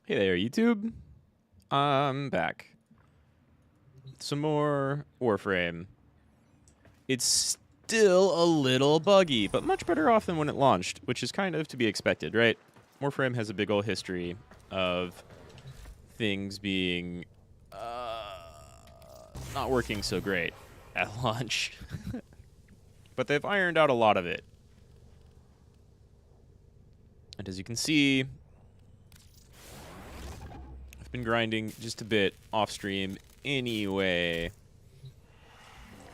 Hey there, YouTube. I'm back. Some more Warframe. It's still a little buggy, but much better off than when it launched, which is kind of to be expected, right? Warframe has a big old history of things being not working so great at launch. But they've ironed out a lot of it. And as you can see, I've been grinding just a bit off stream anyway.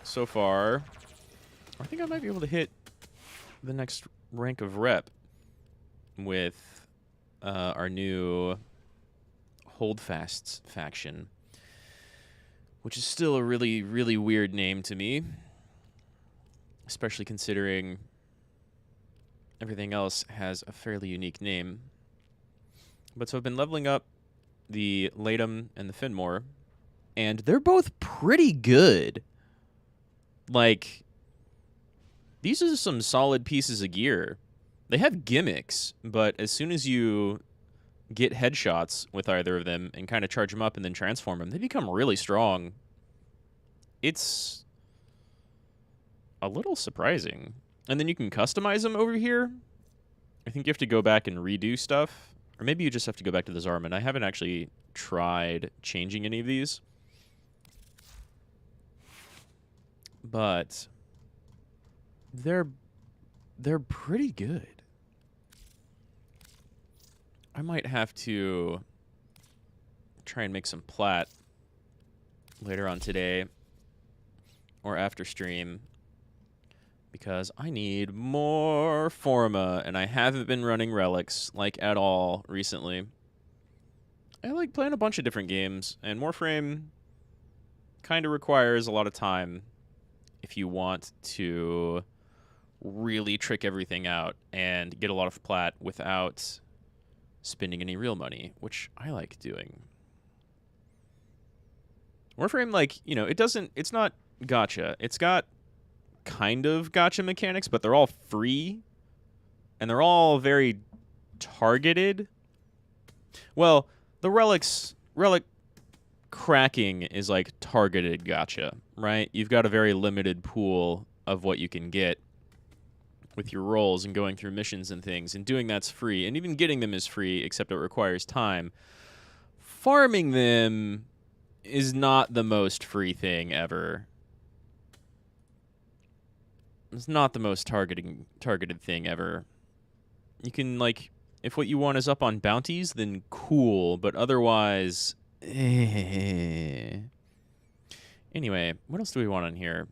So far, I think I might be able to hit the next rank of rep with our new Holdfasts faction, which is still a really, really weird name to me, especially considering everything else has a fairly unique name. But so I've been leveling up the Latum and the Finmore, and they're both pretty good. Like, these are some solid pieces of gear. They have gimmicks, but as soon as you get headshots with either of them and kind of charge them up and then transform them, they become really strong. It's a little surprising. And then you can customize them over here. I think you have to go back and redo stuff. Or maybe you just have to go back to the Zariman. I haven't actually tried changing any of these. But they're pretty good. I might have to try and make some plat later on today or after stream because I need more Forma, and I haven't been running relics like at all recently. I like playing a bunch of different games, and Warframe kind of requires a lot of time if you want to really trick everything out and get a lot of plat without spending any real money, which I like doing. Warframe, like, you know, it's not gacha. It's got kind of gacha mechanics, but they're all free, and they're all very targeted. Well, the relic cracking is like targeted gacha, right? You've got a very limited pool of what you can get with your rolls and going through missions and things, and doing that's free, and even getting them is free, except it requires time. Farming them is not the most free thing ever. It's not the most targeted thing ever. You can, like, if what you want is up on bounties, then cool, but otherwise, Anyway, what else do we want on here?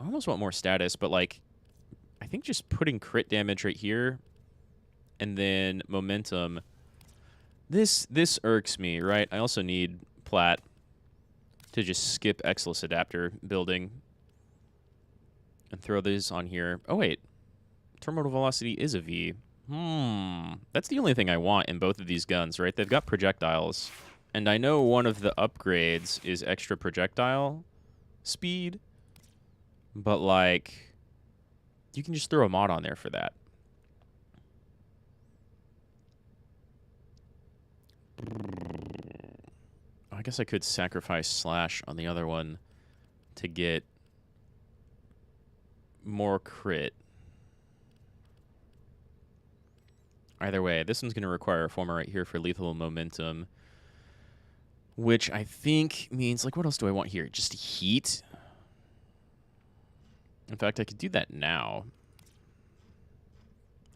I almost want more status, but, like, I think just putting crit damage right here and then momentum. This irks me, right? I also need plat to just skip Exilus adapter building and throw these on here. Oh, wait. Terminal velocity is a V. That's the only thing I want in both of these guns, right? They've got projectiles. And I know one of the upgrades is extra projectile speed. But, like, you can just throw a mod on there for that. I guess I could sacrifice Slash on the other one to get more crit. Either way, this one's going to require a Forma right here for lethal momentum, which I think means, like, what else do I want here? Just heat? In fact, I could do that now.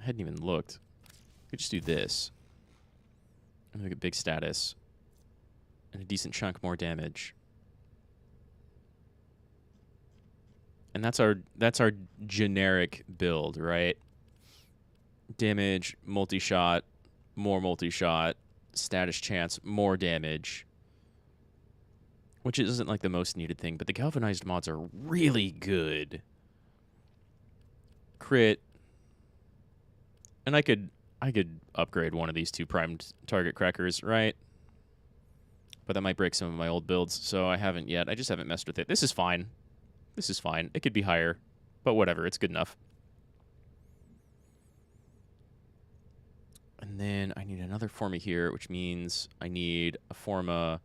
I hadn't even looked. I could just do this. And make a big status. And a decent chunk more damage. And that's our generic build, right? Damage, multi-shot, more multi-shot, status chance, more damage. Which isn't like the most needed thing, but the galvanized mods are really good. Crit. And I could upgrade one of these two primed target crackers, right? But that might break some of my old builds, so I haven't yet. I just haven't messed with it. This is fine. This is fine. It could be higher, but whatever. It's good enough. And then I need another Forma here, which means I need a Forma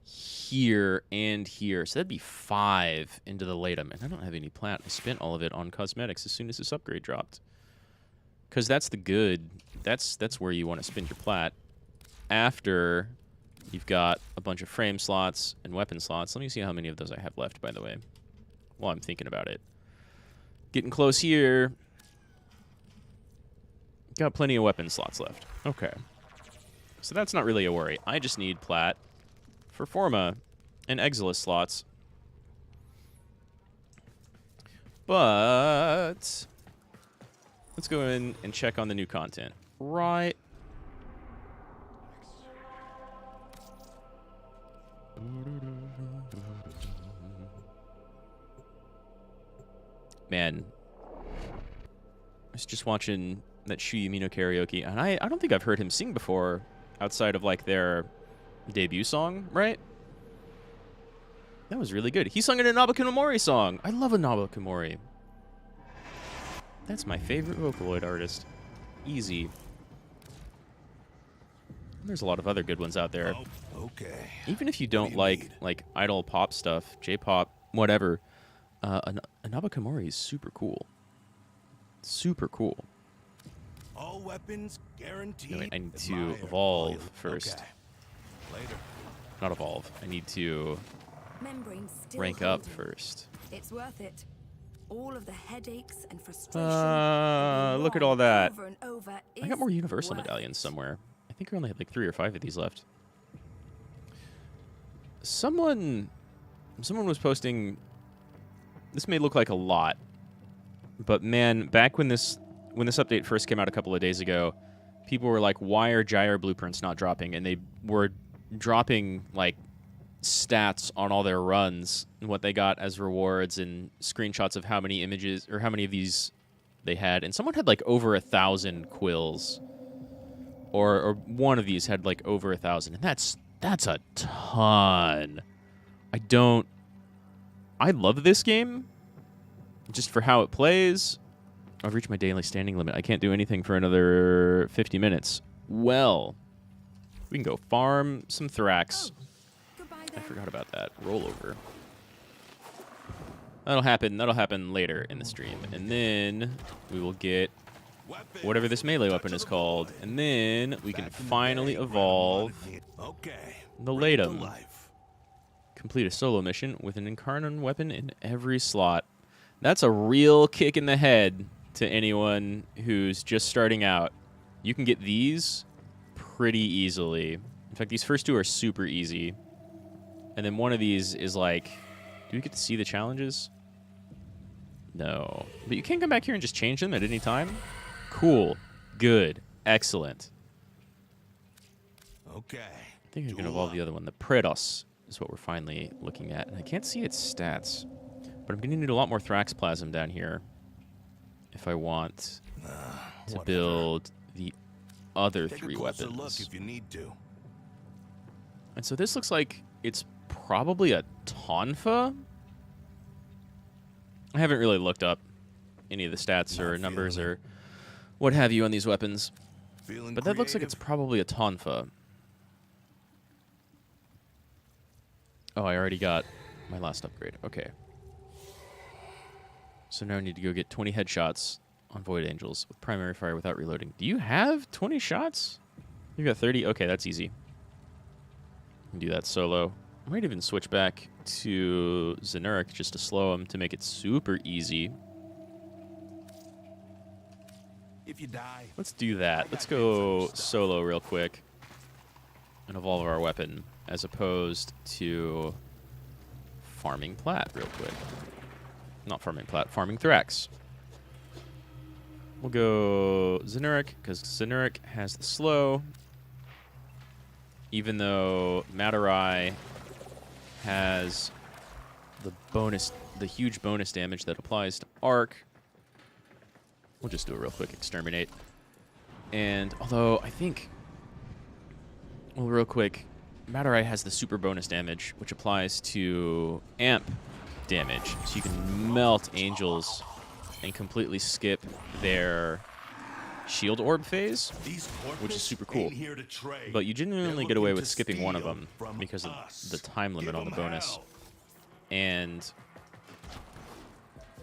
here and here. So that'd be 5 into the Latum. And I don't have any plat. I spent all of it on cosmetics as soon as this upgrade dropped. Because that's the good. That's where you want to spend your plat. After you've got a bunch of frame slots and weapon slots. Let me see how many of those I have left, by the way, while I'm thinking about it. Getting close here. Got plenty of weapon slots left. Okay. So that's not really a worry. I just need plat for Forma and Exilus slots. But let's go in and check on the new content. Right. Man. I was just watching that Shu Yamino karaoke, and I don't think I've heard him sing before outside of, like, their debut song, right? That was really good. He sung in a Nabakumori song. I love a Nabakumori. That's my favorite Vocaloid artist. Easy. There's a lot of other good ones out there. Oh, okay. Even if you don't like idol pop stuff, J-pop, whatever, a Nabakumori is super cool. Super cool. All weapons guaranteed. No, wait, I need to evolve first. Okay. Later. Not evolve. I need to rank up first. It's worth it. All of the headaches and frustration. Look at all that. Over and over I got more universal worth medallions somewhere. I think I only had like 3 or 5 of these left. Someone was posting. This may look like a lot, but man, back when this update first came out a couple of days ago, people were like, "Why are gyre blueprints not dropping?" And they were dropping like stats on all their runs and what they got as rewards and screenshots of how many images or how many of these they had. And someone had like over 1,000 quills, or one of these had like over 1,000, and that's a ton. I love this game just for how it plays. I've reached my daily standing limit. I can't do anything for another 50 minutes. Well, we can go farm some Thrax. I forgot about that. Rollover. That'll happen later in the stream. And then we will get whatever this melee weapon is called. And then we can finally evolve the Latum. Complete a solo mission with an Incarnon weapon in every slot. That's a real kick in the head to anyone who's just starting out. You can get these pretty easily. In fact, these first 2 are super easy. And then one of these is like, do we get to see the challenges? No. But you can come back here and just change them at any time? Cool. Good. Excellent. Okay. I think I can evolve the other one. The Predos is what we're finally looking at. And I can't see its stats. But I'm going to need a lot more Thrax plasm down here if I want to build the other 3 weapons. Look if you need to. And so this looks like it's probably a Tonfa. I haven't really looked up any of the stats or numbers or what have you on these weapons. But that looks like it's probably a Tonfa. Oh, I already got my last upgrade. Okay. So now I need to go get 20 headshots on Void Angels with primary fire without reloading. Do you have 20 shots? You got 30? Okay, that's easy. I can do that solo. I might even switch back to Xenuric just to slow him to make it super easy. If you die, let's do that. Let's go solo real quick and evolve our weapon as opposed to farming plat real quick. Not farming plat, farming Thrax. We'll go Xenuric because Xenuric has the slow. Even though Matarai has the bonus, the huge bonus damage that applies to Arc. We'll just do a real quick exterminate. And although I think, well, real quick, Matarai has the super bonus damage, which applies to amp damage. So you can melt angels and completely skip their shield orb phase, These which is corpus super cool. ain't here to trade. But you genuinely They're get away looking with to skipping one of steal them from because of us. the time limit Give on the 'em bonus. hell. And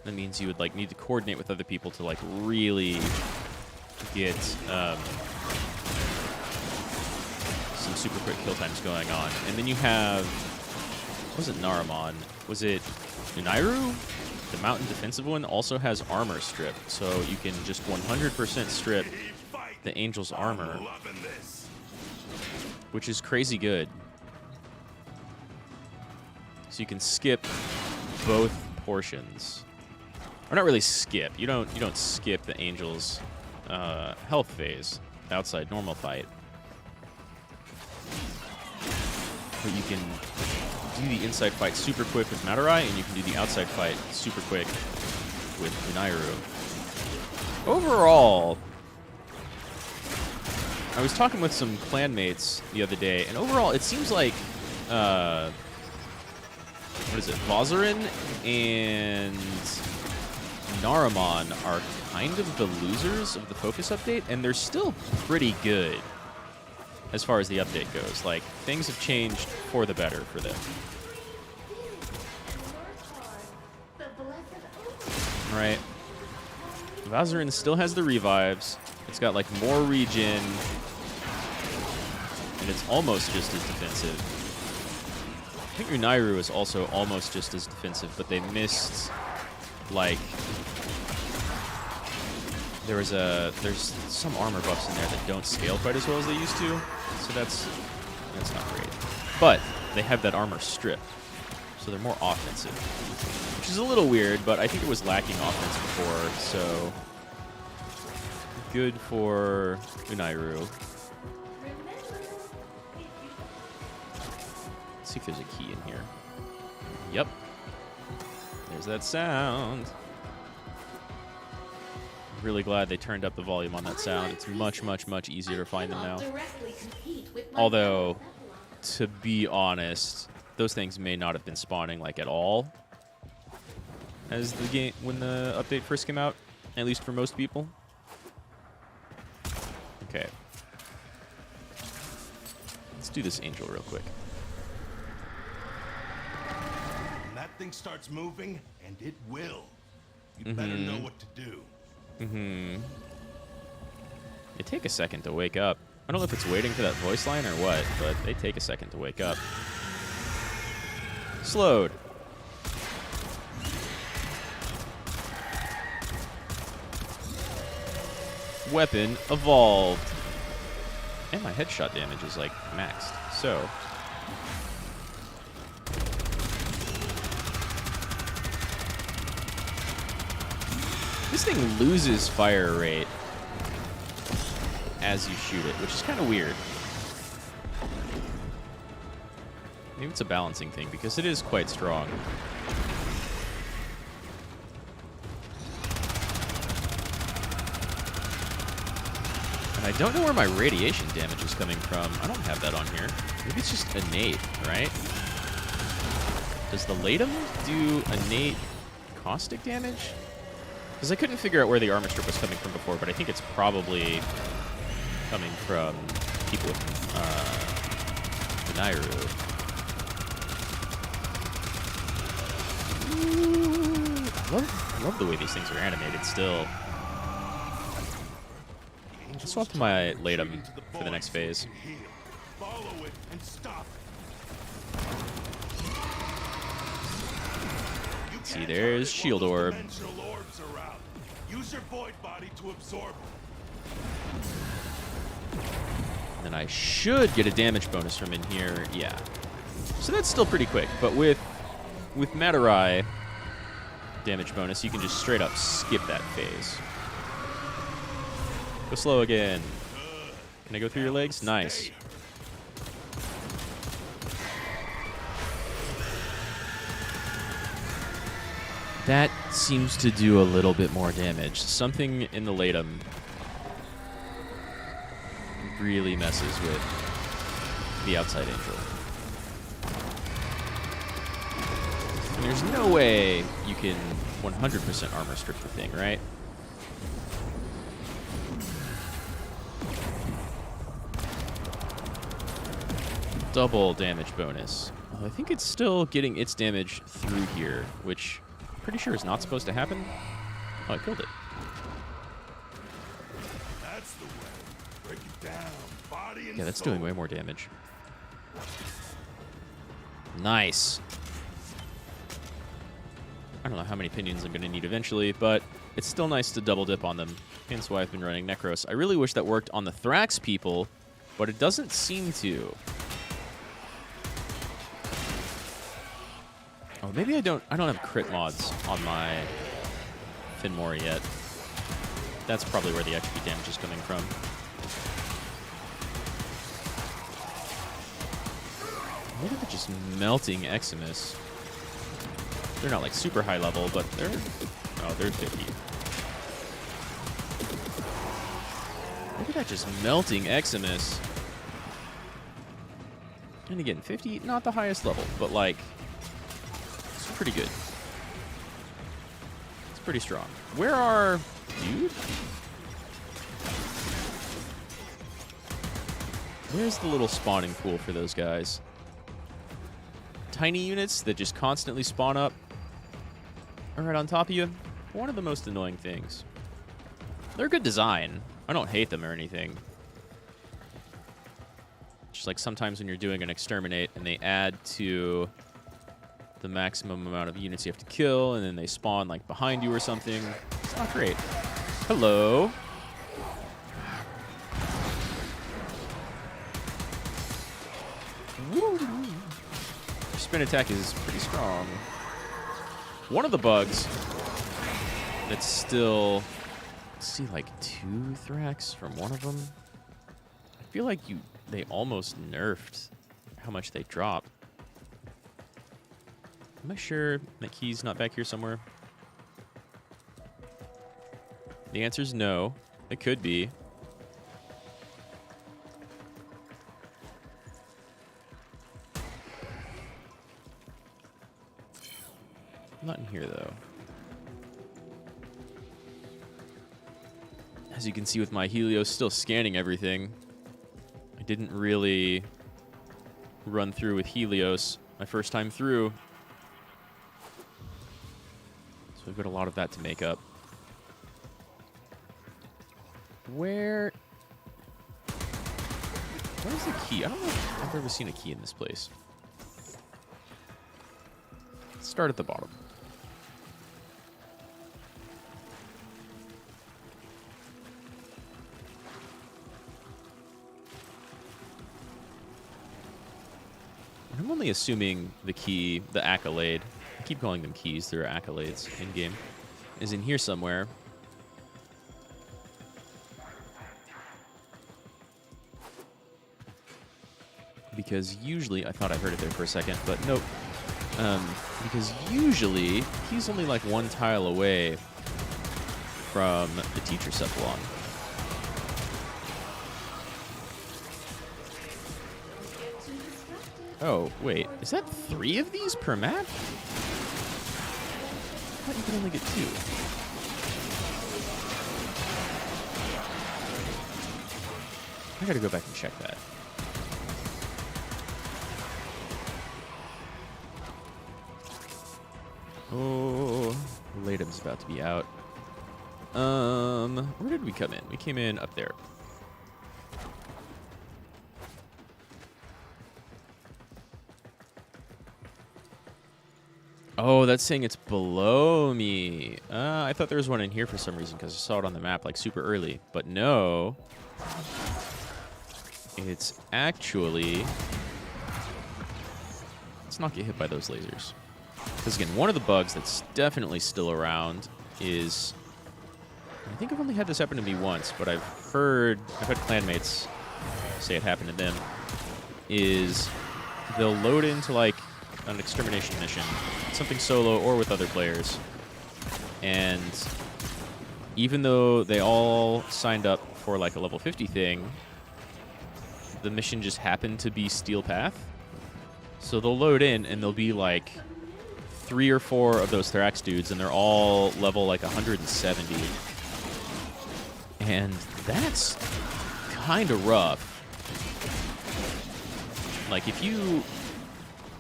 that means you would like need to coordinate with other people to like really get some super quick kill times going on. And then you have, was it Zariman? Was it Unairu? The mountain defensive one also has armor strip, so you can just 100% strip the Angel's armor, I'm loving this. which is crazy good. So you can skip both portions. Or not really skip. You don't skip the Angel's health phase outside normal fight. But you can do the inside fight super quick with Matarai, and you can do the outside fight super quick with Unairu. Overall, I was talking with some clanmates the other day, and overall, it seems like, what is it, Zariman and Zariman are kind of the losers of the Focus update, and they're still pretty good as far as the update goes. Like, things have changed for the better for them. Right. Zariman still has the revives. It's got, like, more regen. And it's almost just as defensive. I think Unairu is also almost just as defensive, but they missed, like... There's some armor buffs in there that don't scale quite as well as they used to, so that's not great. But they have that armor strip, so they're more offensive, which is a little weird, but I think it was lacking offense before, so good for Unairu. Let's see if there's a key in here. Yep. There's that sound. Really glad they turned up the volume on that sound. It's much, much, much easier to find them now. Although, to be honest, those things may not have been spawning like at all as the game when the update first came out, at least for most people. Okay. Let's do this Angel real quick. When that thing starts moving, and it will, you better know what to do. They take a second to wake up. I don't know if it's waiting for that voice line or what, but they take a second to wake up. Slowed. Weapon evolved. And my headshot damage is like maxed. So this thing loses fire rate as you shoot it, which is kind of weird. Maybe it's a balancing thing, because it is quite strong. And I don't know where my radiation damage is coming from. I don't have that on here. Maybe it's just innate, right? Does the Latum do innate caustic damage? Because I couldn't figure out where the armor strip was coming from before, but I think it's probably coming from people with Unairu. I love the way these things are animated still. Let's swap to my Latum for the next phase. Follow it and stop it. See, there's Shield Orb. Use your void body to absorb it. Then I should get a damage bonus from in here. Yeah. So that's still pretty quick, but with Matarai damage bonus, you can just straight up skip that phase. Go slow again. Can I go through your legs? Nice. That seems to do a little bit more damage. Something in the Latum really messes with the outside Angel. And there's no way you can 100% armor strip the thing, right? double damage bonus. I think it's still getting its damage through here, which I'm pretty sure is not supposed to happen. Oh, I killed it. That's the way. Break it down, body and Yeah, that's soul. doing way more damage. Nice. I don't know how many pinions I'm going to need eventually, but it's still nice to double dip on them. Hence why I've been running Necros. I really wish that worked on the Thrax people, but it doesn't seem to. Oh, maybe I don't have crit mods on my Finmore yet. That's probably where the XP damage is coming from. Look at the just melting Eximus. They're not like super high level, but they're 50. Look at that just melting Eximus. And again, 50, not the highest level, but like it's pretty good. It's pretty strong. Where are dude? Where's the little spawning pool for those guys? Tiny units that just constantly spawn up right on top of you. One of the most annoying things. They're good design. I don't hate them or anything. Just like sometimes when you're doing an exterminate and they add to the maximum amount of units you have to kill, and then they spawn like behind you or something. It's not great. Hello. Woo. Your spin attack is pretty strong. One of the bugs that's still, let's see, like 2 Thrax from one of them. I feel like they almost nerfed how much they drop. Am I sure that key's not back here somewhere? The answer is no. It could be. Not in here, though. As you can see with my Helios still scanning everything, I didn't really run through with Helios my first time through. So we've got a lot of that to make up. Where's the key? I don't know if I've ever seen a key in this place. Let's start at the bottom. I'm only assuming the key, the accolade, I keep calling them keys, they're accolades in-game, is in here somewhere. Because usually, I thought I heard it there for a second, but nope. Because usually, he's only like 1 tile away from the teacher Cephalon. Oh, wait. Is that 3 of these per map? I thought you could only get 2. I gotta go back and check that. Oh, Latum's about to be out. Where did we come in? We came in up there. Oh, that's saying it's below me. I thought there was one in here for some reason because I saw it on the map like super early. But no. It's actually... Let's not get hit by those lasers. Because again, one of the bugs that's definitely still around is... I think I've only had this happen to me once, but I've had clanmates say it happened to them, is they'll load into like an extermination mission, something solo or with other players, and even though they all signed up for like a level 50 thing, the mission just happened to be Steel Path. So they'll load in and there'll be like 3 or 4 of those Thrax dudes, and they're all level like 170. And that's kind of rough. Like, if you...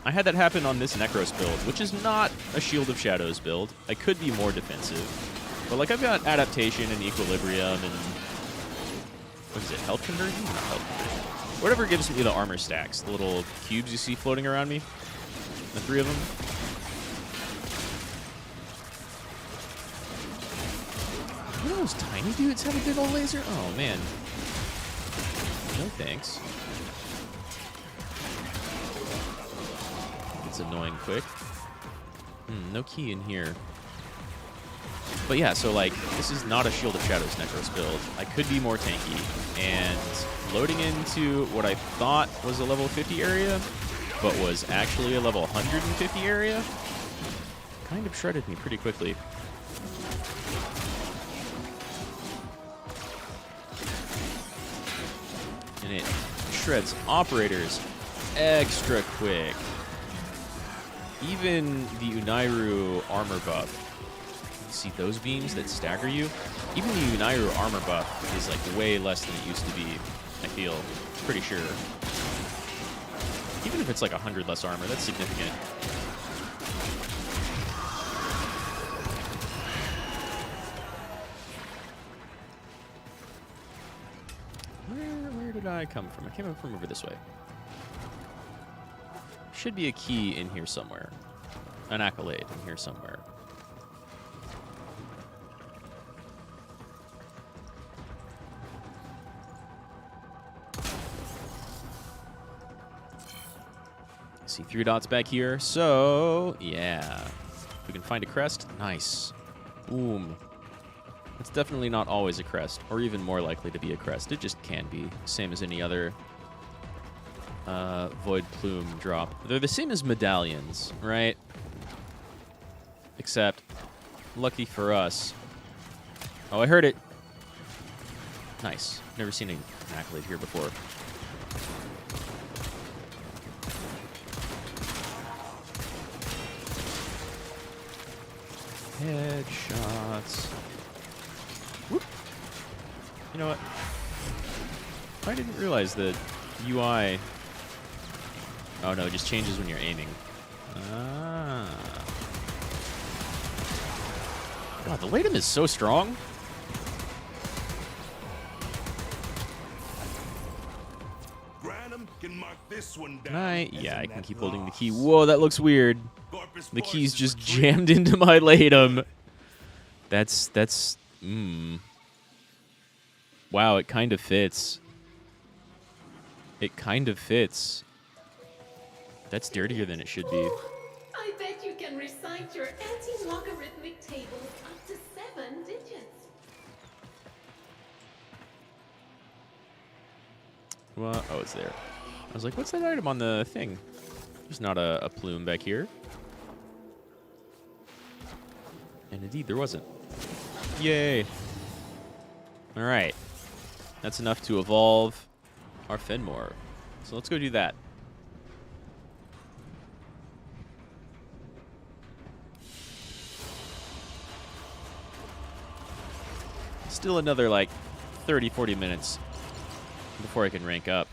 I had that happen on this Necros build, which is not a Shield of Shadows build. I could be more defensive. But, like, I've got Adaptation and Equilibrium and... What is it? Health Conversion? Not Health Conversion. Whatever gives me the armor stacks. The little cubes you see floating around me. The 3 of them. You know those tiny dudes have a big old laser? Oh, man. No thanks. It's annoying quick. No key in here. But yeah, so like, this is not a Shield of Shadows Necros build. I could be more tanky. And loading into what I thought was a level 50 area, but was actually a level 150 area, kind of shredded me pretty quickly. And it shreds operators extra quick. Even the Unairu armor buff. See those beams that stagger you? Even the Unairu armor buff is like way less than it used to be, I feel. Pretty sure. Even if it's like 100 less armor, that's significant. Where did I come from? I came up from over this way. Should be a key in here somewhere. An accolade in here somewhere. See 3 dots back here. So, yeah. If we can find a crest, nice. Boom. It's definitely not always a crest, or even more likely to be a crest. It just can be. Same as any other Void Plume drop. They're the same as medallions, right? Except, lucky for us. Oh, I heard it. Nice. Never seen an accolade here before. Headshots. Whoop. You know what? I didn't realize that UI... Oh no, it just changes when you're aiming. Ah. God, the Latum is so strong. Granum can mark this one down. Can I? Yeah, as a I can net keep holding the loss. key. Whoa, that looks weird. Corpus The key's Force just is retreating. jammed into my Latum. Wow, it kind of fits. It kind of fits. That's dirtier than it should be. I bet you can recite your anti-logarithmic tables up to 7 digits. Well, oh, it's there. I was like, what's that item on the thing? There's not a plume back here. And indeed, there wasn't. Yay. All right. That's enough to evolve our Fenmore. So let's go do that. Still another, like, 30, 40 minutes before I can rank up.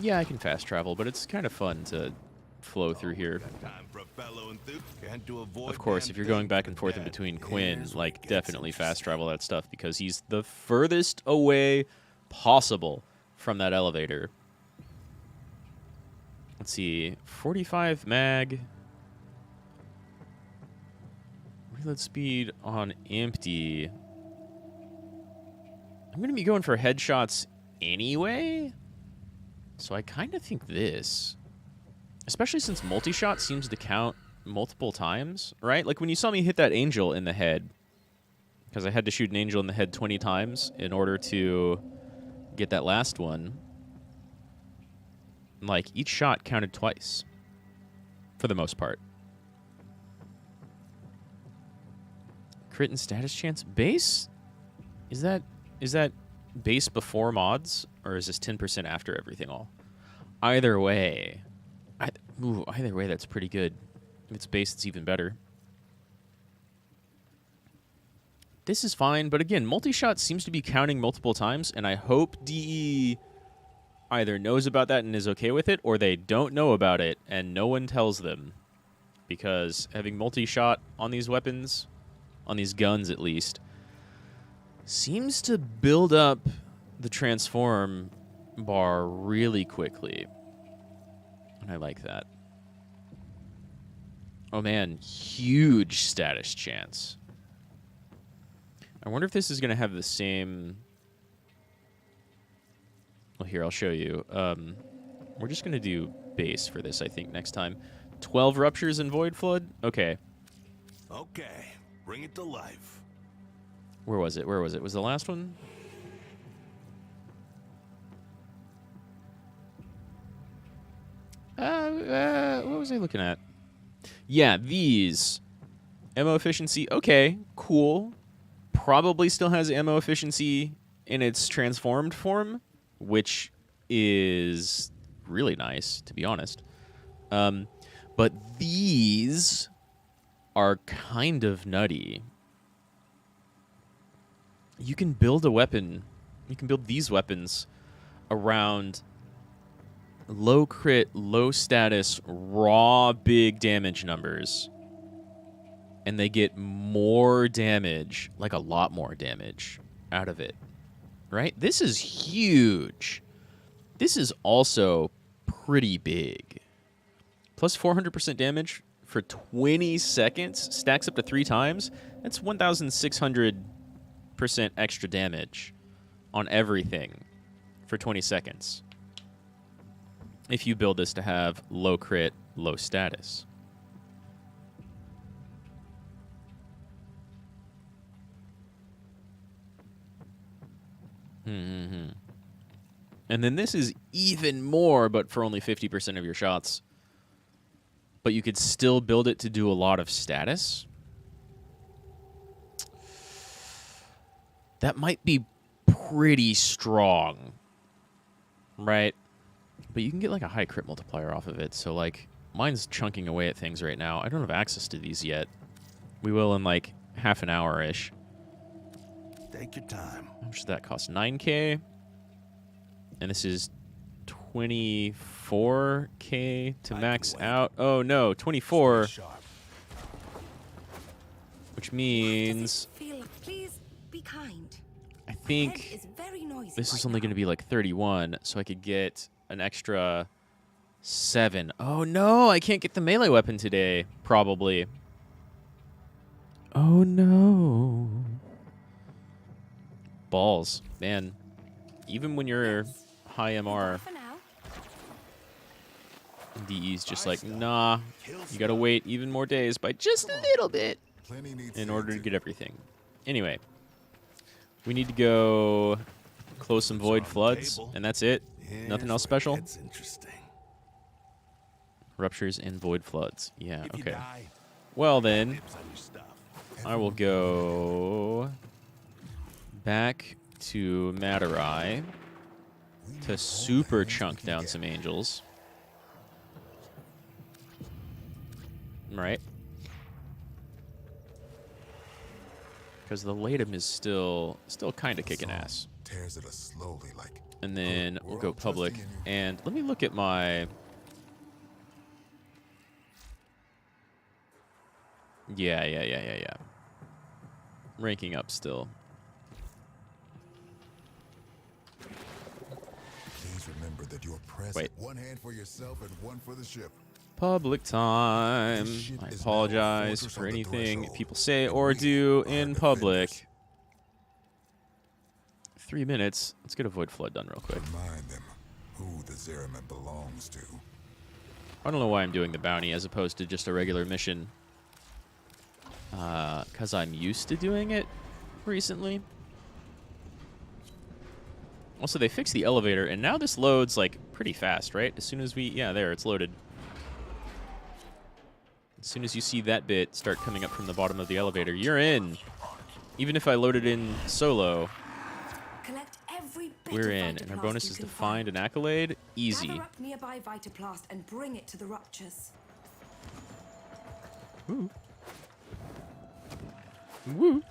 Yeah, I can fast travel, but it's kind of fun to flow through here. Time for a fellow enthusiast and to avoid Of course, if you're going back and forth in between Quinn, like, definitely fast travel that stuff because he's the furthest away possible from that elevator. Let's see, 45 mag. Reload speed on empty. I'm going to be going for headshots anyway. So I kind of think this. Especially since multi-shot seems to count multiple times, right? Like when you saw me hit that angel in the head, because I had to shoot an angel in the head 20 times in order to get that last one. Like, each shot counted twice, for the most part. Crit and status chance. Base? Is that base before mods, or is this 10% after everything all? Either way. Either way, that's pretty good. If it's base, it's even better. This is fine, but again, multi-shot seems to be counting multiple times, and I hope DE either knows about that and is okay with it, or they don't know about it and no one tells them. Because having multi-shot on these weapons, on these guns at least, seems to build up the transform bar really quickly. And I like that. Oh man, huge status chance. I wonder if this is going to have the same... Well, here, I'll show you. We're just going to do base for this, I think, next time. 12 ruptures and Void Flood? Okay. Okay, bring it to life. Where was it? Where was it? Was the last one? What was I looking at? Yeah, these. Ammo efficiency, okay, cool. Probably still has ammo efficiency in its transformed form, which is really nice, to be honest. But these are kind of nutty. You can build a weapon. You can build these weapons around low crit, low status, raw big damage numbers. And they get more damage, like a lot more damage, out of it. Right? This is huge. This is also pretty big. Plus 400% damage for 20 seconds stacks up to 3 times. That's 1,600% extra damage on everything for 20 seconds. If you build this to have low crit, low status. And then this is even more, but for only 50% of your shots. But you could still build it to do a lot of status. That might be pretty strong, right? But you can get like a high crit multiplier off of it. So like mine's chunking away at things right now. I don't have access to these yet. We will in like half an hour-ish. Take your time. How much does that cost? 9K. And this is 24K to max out. Oh no, 24. Which means Please be kind. I think this is only going to be like 31, so I could get an extra 7. Oh no, I can't get the melee weapon today, probably. Oh no. Balls, man. Even when you're high MR, DE's just like, nah, you gotta wait even more days by just a little bit in order to get everything. Anyway, we need to go close some Void Floods, and that's it. Nothing else special? It's interesting. Ruptures and Void Floods. Yeah, okay. Well then, I will go back to Matarai to super chunk down some angels. Right? Because the Latum is still kind of kicking ass. And then we'll go public. And let me look at my... Yeah. Ranking up still. Please remember that you're present. Wait. One hand for yourself and one for the ship. Public time. I apologize for anything people say or do in public. 3 minutes. Let's get a Void Flood done real quick. Remind them who the Zariman belongs to. I don't know why I'm doing the bounty as opposed to just a regular mission. Because I'm used to doing it recently. Also, they fixed the elevator, and now this loads, like, pretty fast, right? As soon as we... Yeah, there, it's loaded. As soon as you see that bit start coming up from the bottom of the elevator, you're in. Even if I loaded in solo, we're in. And our bonus is to find an accolade. Easy. Gather up nearby Vitaplast and bring it to the ruptures. Woo. Woo.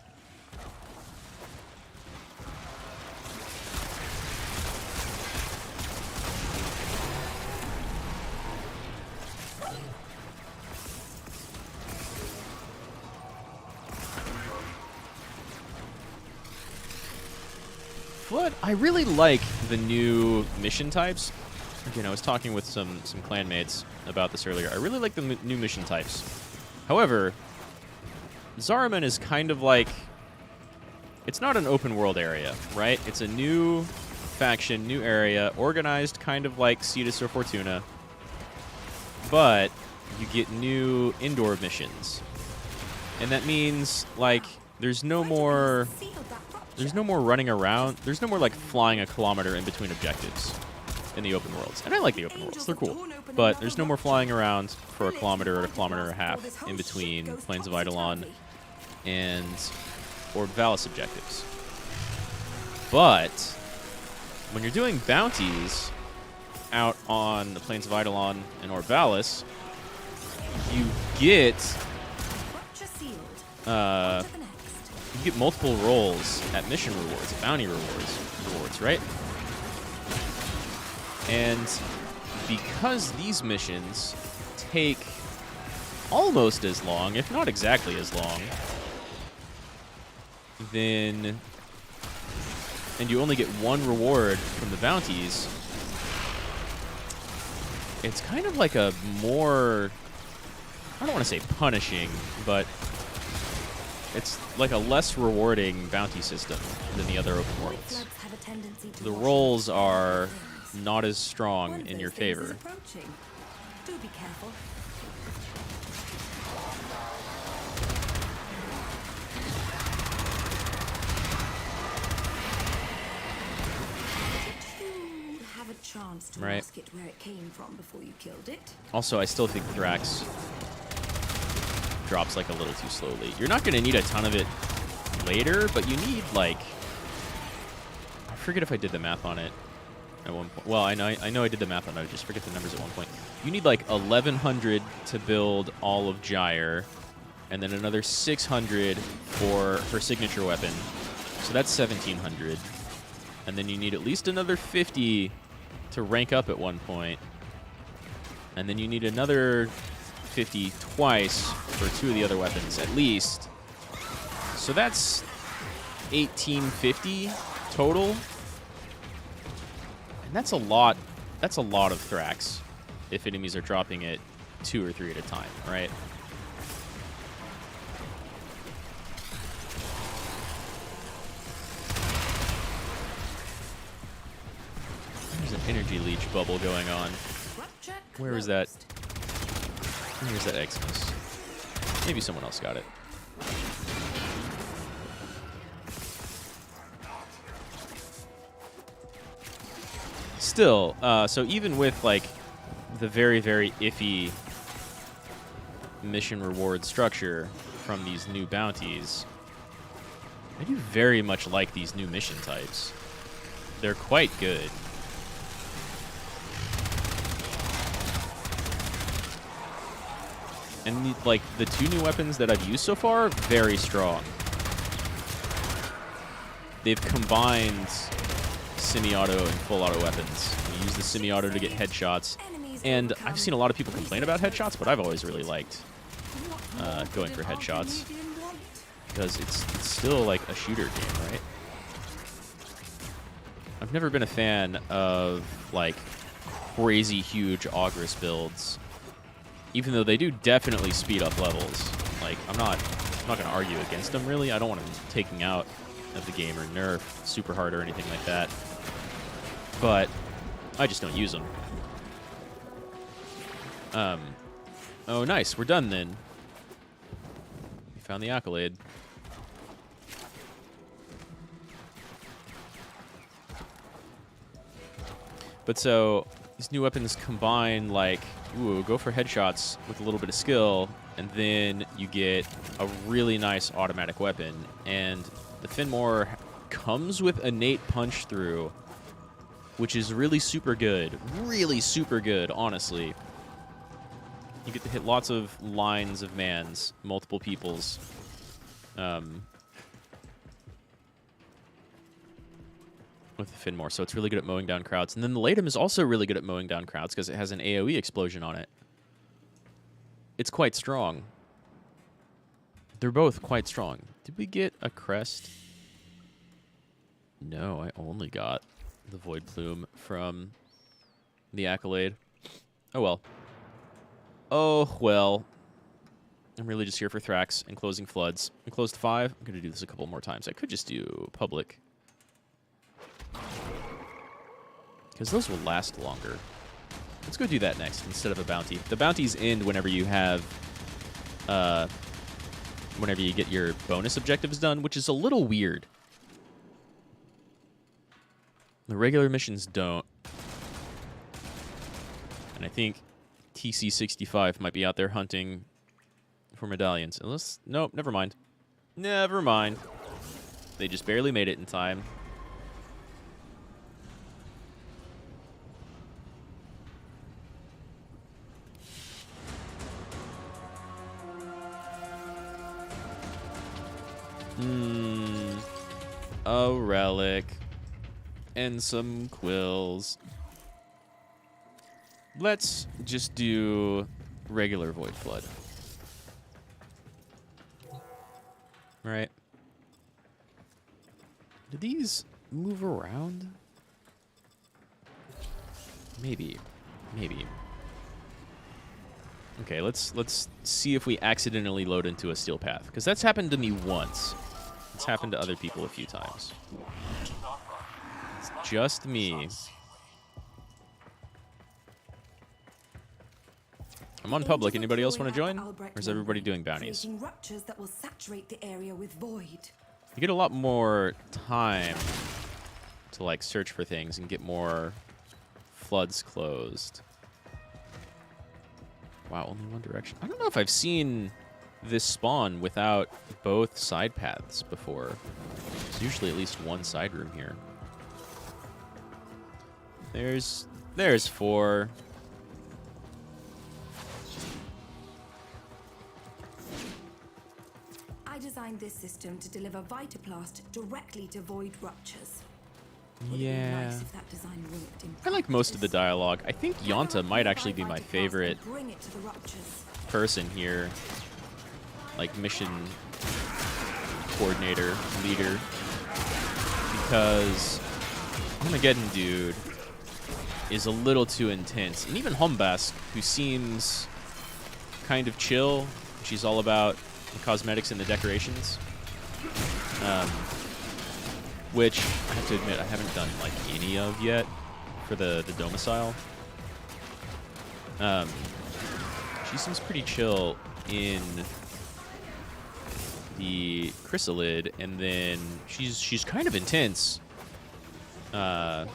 But I really like the new mission types. Again, I was talking with some clanmates about this earlier. I really like the new mission types. However, Zariman is kind of like... It's not an open world area, right? It's a new faction, new area, organized kind of like Cetus or Fortuna. But you get new indoor missions. And that means, like, there's no more running around. There's no more, like, flying a kilometer in between objectives in the open worlds. And I like the open worlds. They're cool. But there's no more flying around for a kilometer or a kilometer and a half in between Plains of Eidolon and Orb Valis objectives. But when you're doing bounties out on the Plains of Eidolon and Orb Valis, you get multiple rolls at mission rewards, at bounty rewards, right? And because these missions take almost as long, if not exactly as long, then, and you only get one reward from the bounties, it's kind of like a more, I don't want to say punishing, but it's like a less rewarding bounty system than the other open worlds. The rolls are not as strong in your favor. Do be careful. Have a chance to ask it where it came from before you killed it. Also, I still think Thrax drops like a little too slowly. You're not going to need a ton of it later, but you need like, I forget if I did the math on it at one point. Well, I know I did the math on it. I just forget the numbers at one point. You need like 1,100 to build all of Gyre, and then another 600 for her signature weapon. So that's 1,700. And then you need at least another 50 to rank up at one point. And then you need another 50 twice for 2 of the other weapons, at least. So that's 1,850 total. And that's a lot. That's a lot of Thrax if enemies are dropping it 2 or 3 at a time, right? There's an energy leech bubble going on. Where is that? Where's that Xmas? Maybe someone else got it. Still, so even with like the very, very iffy mission reward structure from these new bounties, I do very much like these new mission types. They're quite good. And like the 2 new weapons that I've used so far, very strong. They've combined semi-auto and full auto weapons. You use the semi-auto to get headshots. And I've seen a lot of people complain about headshots, but I've always really liked going for headshots. Because it's still like a shooter game, right? I've never been a fan of like crazy huge Augress builds. Even though they do definitely speed up levels. Like, I'm not going to argue against them, really. I don't want them taking out of the game or nerf super hard or anything like that. But I just don't use them. Oh, nice. We're done, then. We found the accolade. But so, these new weapons combine, like, ooh, go for headshots with a little bit of skill, and then you get a really nice automatic weapon. And the Finmore comes with innate punch through, which is really super good. Really super good, honestly. You get to hit lots of lines of mans, multiple peoples. With the Finmore, so it's really good at mowing down crowds. And then the Latum is also really good at mowing down crowds because it has an AoE explosion on it. It's quite strong. They're both quite strong. Did we get a crest? No, I only got the Void Plume from the Accolade. Oh well. Oh well. I'm really just here for Thrax and closing floods. I'm close to 5. I'm going to do this a couple more times. I could just do public, because those will last longer. Let's go do that next instead of a bounty. The bounties end whenever you have, whenever you get your bonus objectives done, which is a little weird. The regular missions don't. And I think TC65 might be out there hunting for medallions. Unless, nope, never mind. Never mind. They just barely made it in time. A relic. And some quills. Let's just do regular Void Flood. Right. Do these move around? Maybe. Maybe. Okay, let's see if we accidentally load into a steel path, because that's happened to me once. It's happened to other people a few times. It's just me. I'm on public. Anybody else want to join? Or is everybody doing bounties? Ruptures that will saturate the area with void. You get a lot more time to like search for things and get more floods closed. Wow, only one direction. I don't know if I've seen this spawn without both side paths before. There's usually at least one side room here. There's 4. I designed this system to deliver Vitaplast directly to void ruptures. Would it be Yeah. nice if that design worked in I like most of the practice? dialogue. I think Yonta might actually be my Vitaplast favorite and bring it to the ruptures. person here. Like mission coordinator, leader. Because Armageddon dude is a little too intense. And even Hombask, who seems kind of chill, she's all about the cosmetics and the decorations. Which, I have to admit, I haven't done like any of yet for the domicile. She seems pretty chill in the Chrysalid, and then she's kind of intense. Oh,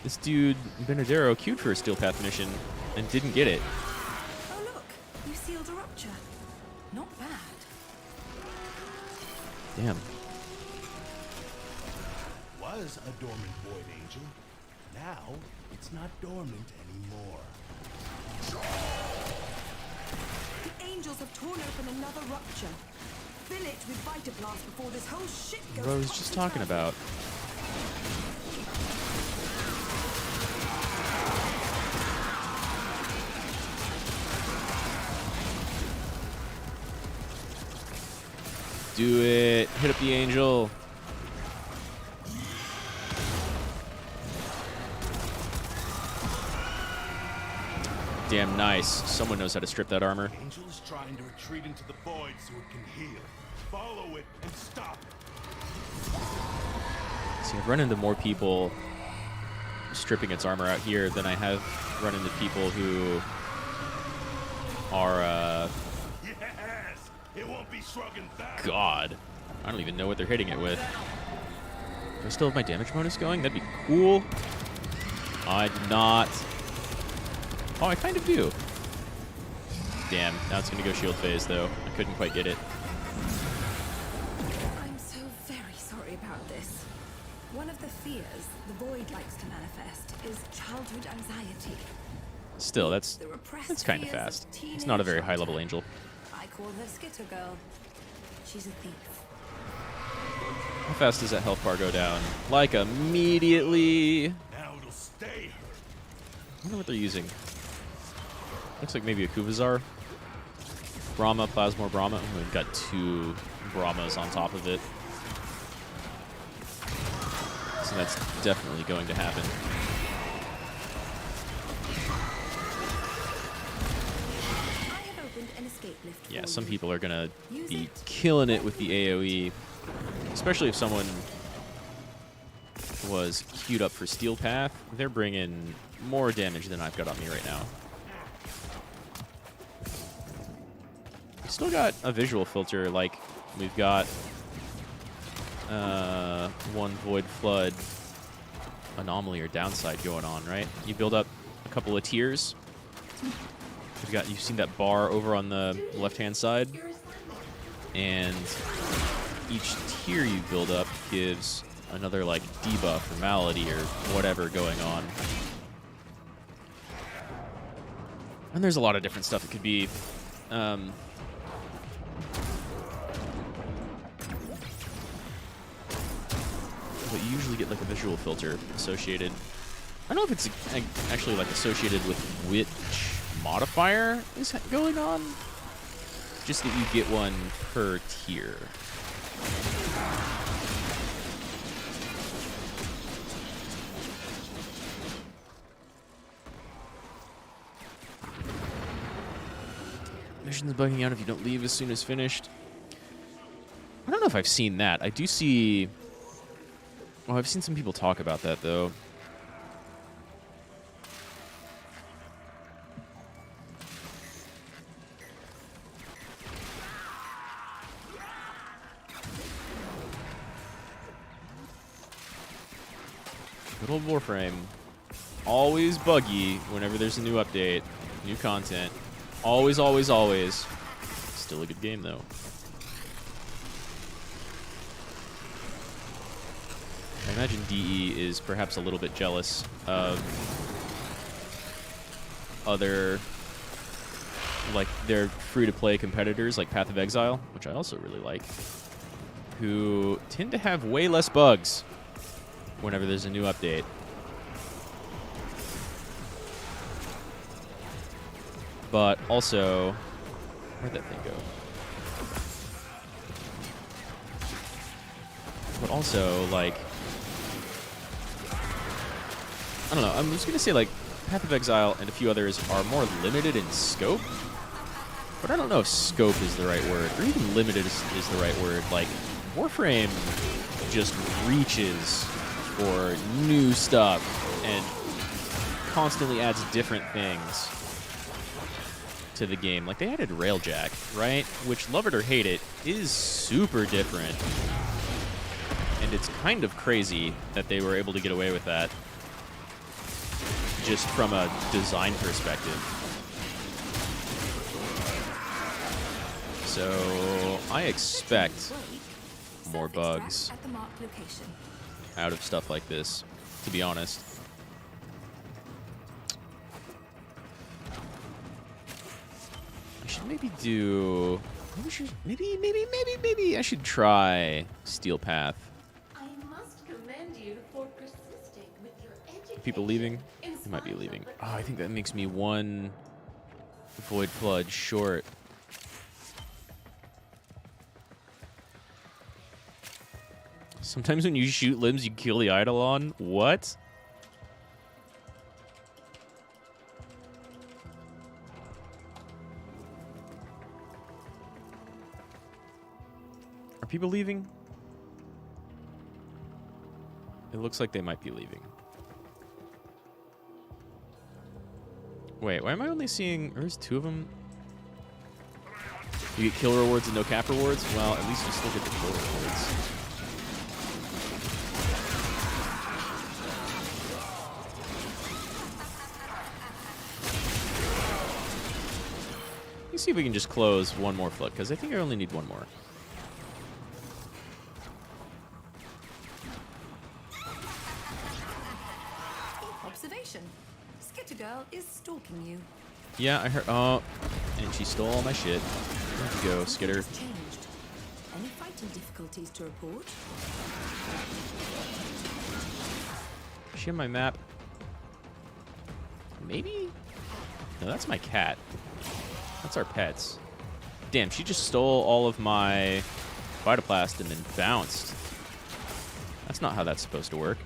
this dude Benedero queued for a Steel Path mission and didn't get it. Oh look, you sealed a rupture. Not bad. Damn. Was a dormant void angel. Now it's not dormant anymore. The angels have torn open another rupture. Fill it with Vitaplast before this whole shit goes. What I was just talking about. Do it. Hit up the angel. Damn nice. Someone knows how to strip that armor. Angel is trying to retreat into the void so it can heal. Follow it and stop it. See, I've run into more people stripping its armor out here than I have run into people who are, Yes! It won't be shrugging back. God. I don't even know what they're hitting it with. Do I still have my damage bonus going? That'd be cool. I do not. Oh, I kind of do. Damn, now it's going to go shield phase, though. I couldn't quite get it. I'm so very sorry about this. One of the fears the void likes to manifest is childhood anxiety. Still, that's The repressed kind of fears fast. teenage It's not a very childhood. high-level angel. I call her Skitter Girl. She's a thief. How fast does that health bar go down? Like, immediately. Now it'll stay hurt. I wonder what they're using. Looks like maybe a Kuvazar. Brahma, Plasmor Brahma. We've got 2 Brahmas on top of it. So that's definitely going to happen. I have opened an escape lift Yeah, for some you. people are going to Use be it. killing it with the AoE. Especially if someone was queued up for Steel Path. They're bringing more damage than I've got on me right now. We've still got a visual filter, like we've got 1 Void Flood anomaly or downside going on, right? You build up a couple of tiers. You've seen that bar over on the left-hand side, and each tier you build up gives another like debuff or malady or whatever going on. And there's a lot of different stuff it could be. But you usually get like a visual filter associated. I don't know if it's actually like associated with which modifier is going on. Just that you get one per tier. Mission's bugging out if you don't leave as soon as finished. I don't know if I've seen that. I do see... Well, I've seen some people talk about that, though. Good old Warframe. Always buggy whenever there's a new update, new content. Always, always, always. Still a good game, though. I imagine DE is perhaps a little bit jealous of other, like, their free-to-play competitors, like Path of Exile, which I also really like, who tend to have way less bugs whenever there's a new update. But also, where'd that thing go? But also, like, I don't know, I'm just gonna say, like, Path of Exile and a few others are more limited in scope, but I don't know if scope is the right word, or even limited is the right word. Like, Warframe just reaches for new stuff and constantly adds different things to the game. Like, they added Railjack, right? Which, love it or hate it, is super different. And it's kind of crazy that they were able to get away with that just from a design perspective. So, I expect more bugs At the marked location. out of stuff like this, to be honest. I should maybe do... Maybe I should try Steel Path. I must commend you for persisting with your education. People leaving? in They might be spite of leaving. the Oh, I think that makes me 1 Void Flood short. Sometimes when you shoot limbs, you kill the Eidolon? What? Are people leaving? It looks like they might be leaving. Wait, why am I only seeing... There's 2 of them. You get kill rewards and no cap rewards? Well, at least you still get the kill rewards. Let's see if we can just close 1 more flood, because I think I only need 1 more. Observation. Skitter Girl is stalking you. Yeah, I heard... Oh, and she stole all my shit. Where'd you go, Skitter? Has changed. Any fighting difficulties to report? Is she on my map? Maybe? No, that's my cat. That's our pets. Damn, she just stole all of my Vitaplast and then bounced. That's not how that's supposed to work.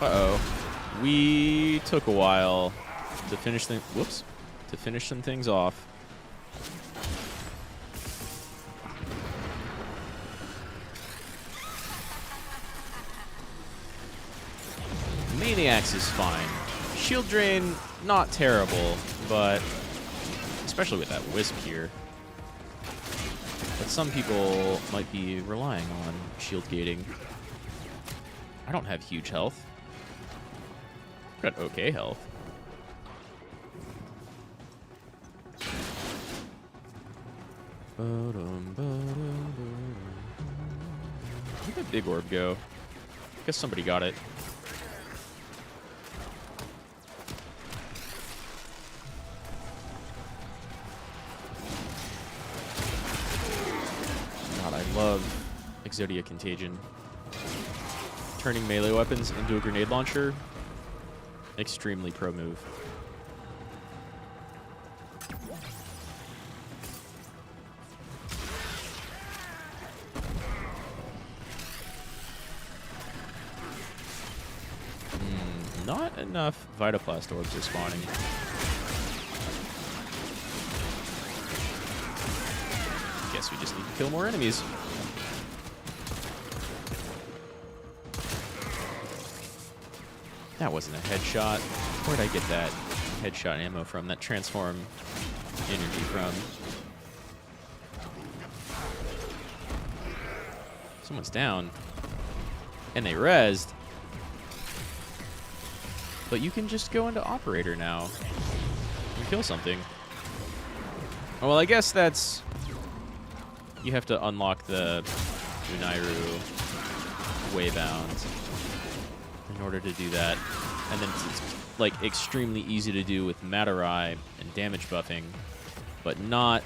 Uh-oh. We took a while to finish to finish some things off. Maniacs is fine. Shield Drain, not terrible, but especially with that Wisp here. But some people might be relying on shield gating. I don't have huge health. I've got okay health. Where'd that big orb go? Guess somebody got it. God, I love Exodia Contagion. Turning melee weapons into a grenade launcher. Extremely pro move. Not enough Vitaplast orbs are spawning. Guess we just need to kill more enemies. That wasn't a headshot. Where'd I get that headshot ammo from? That transform energy from? Someone's down. And they rezzed. But you can just go into Operator now and kill something. Oh, well, I guess that's... You have to unlock the Unairu Waybound in order to do that. And then it's like extremely easy to do with Matarai and damage buffing, but not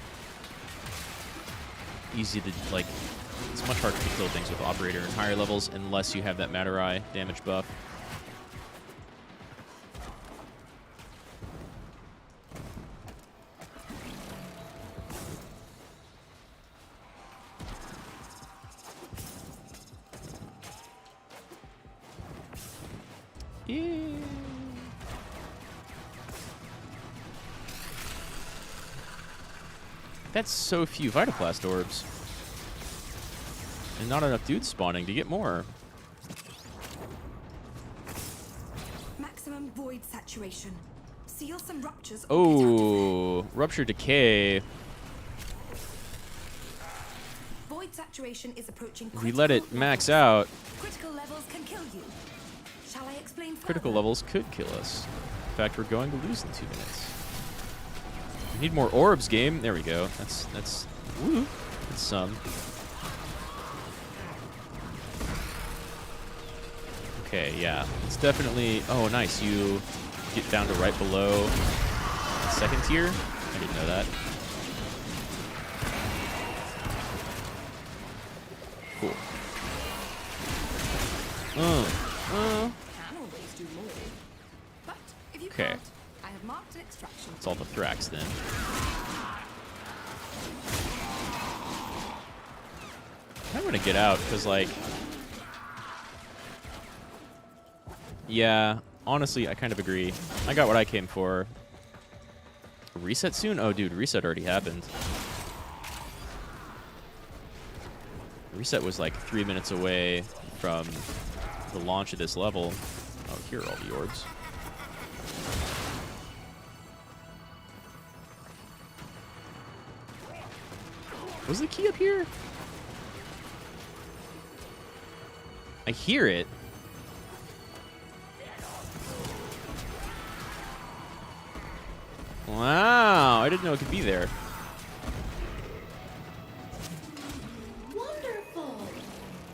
easy to, like, it's much harder to kill things with Operator in higher levels unless you have that Matarai damage buff. Yeah. That's so few Vitaplast orbs. And not enough dudes spawning to get more. Maximum void saturation. Seal some ruptures. Oh, Rupture Decay. Void saturation is approaching. We let it max out. Critical levels can kill you. Shall I explain further? Critical levels could kill us. In fact, we're going to lose in 2 minutes. We need more orbs, game. There we go. That's woo. That's some. Okay, yeah. It's definitely... Oh, nice. You get down to right below the second tier. I didn't know that. Cool. Can always do more. But if you Okay. can't, I have marked an extraction. It's all the Thrax then. I'm gonna get out because, like, yeah, honestly, I kind of agree. I got what I came for. Reset soon? Oh, dude, reset already happened. Reset was like 3 minutes away from the launch of this level. Oh, here are all the orbs. Was the key up here? I hear it. Wow, I didn't know it could be there. Wonderful.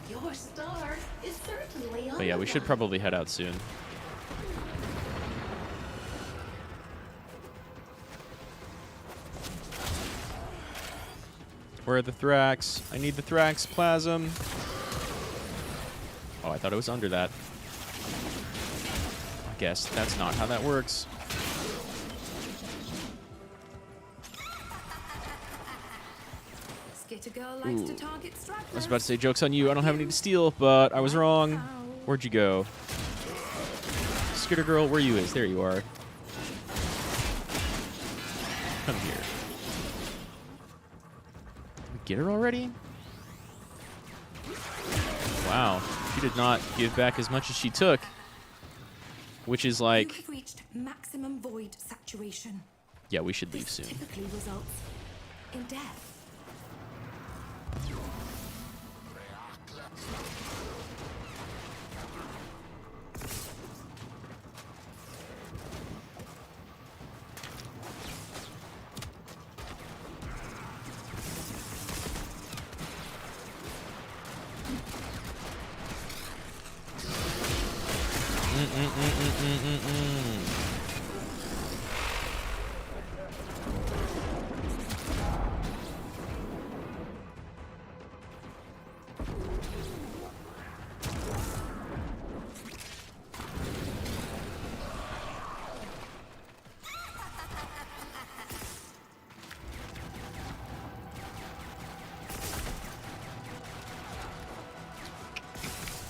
Your star is certainly on But yeah, the we should line. probably head out soon. Where are the Thrax? I need the Thrax plasm. Oh, I thought it was under that. I guess that's not how that works. Skitter girl likes to target I stragglers. was about to say, joke's on you. I don't have any to steal, but I was wrong. Where'd you go? Skitter girl, where you is? There you are. Come here. Did we get her already? Wow. She did not give back as much as she took. Which is You like, have reached maximum void saturation. yeah, we should leave This soon. typically results in death.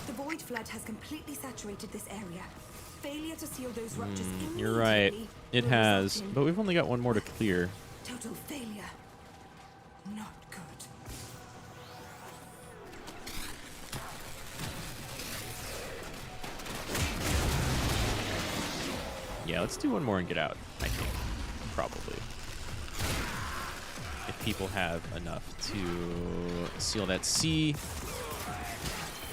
The void flood has completely saturated this area. Failure to seal those ruptures You're right. immediately It will has. result in But we've only got one more to clear. total failure. Not good. Yeah, let's do one more and get out, I think. Probably. If people have enough to seal that sea.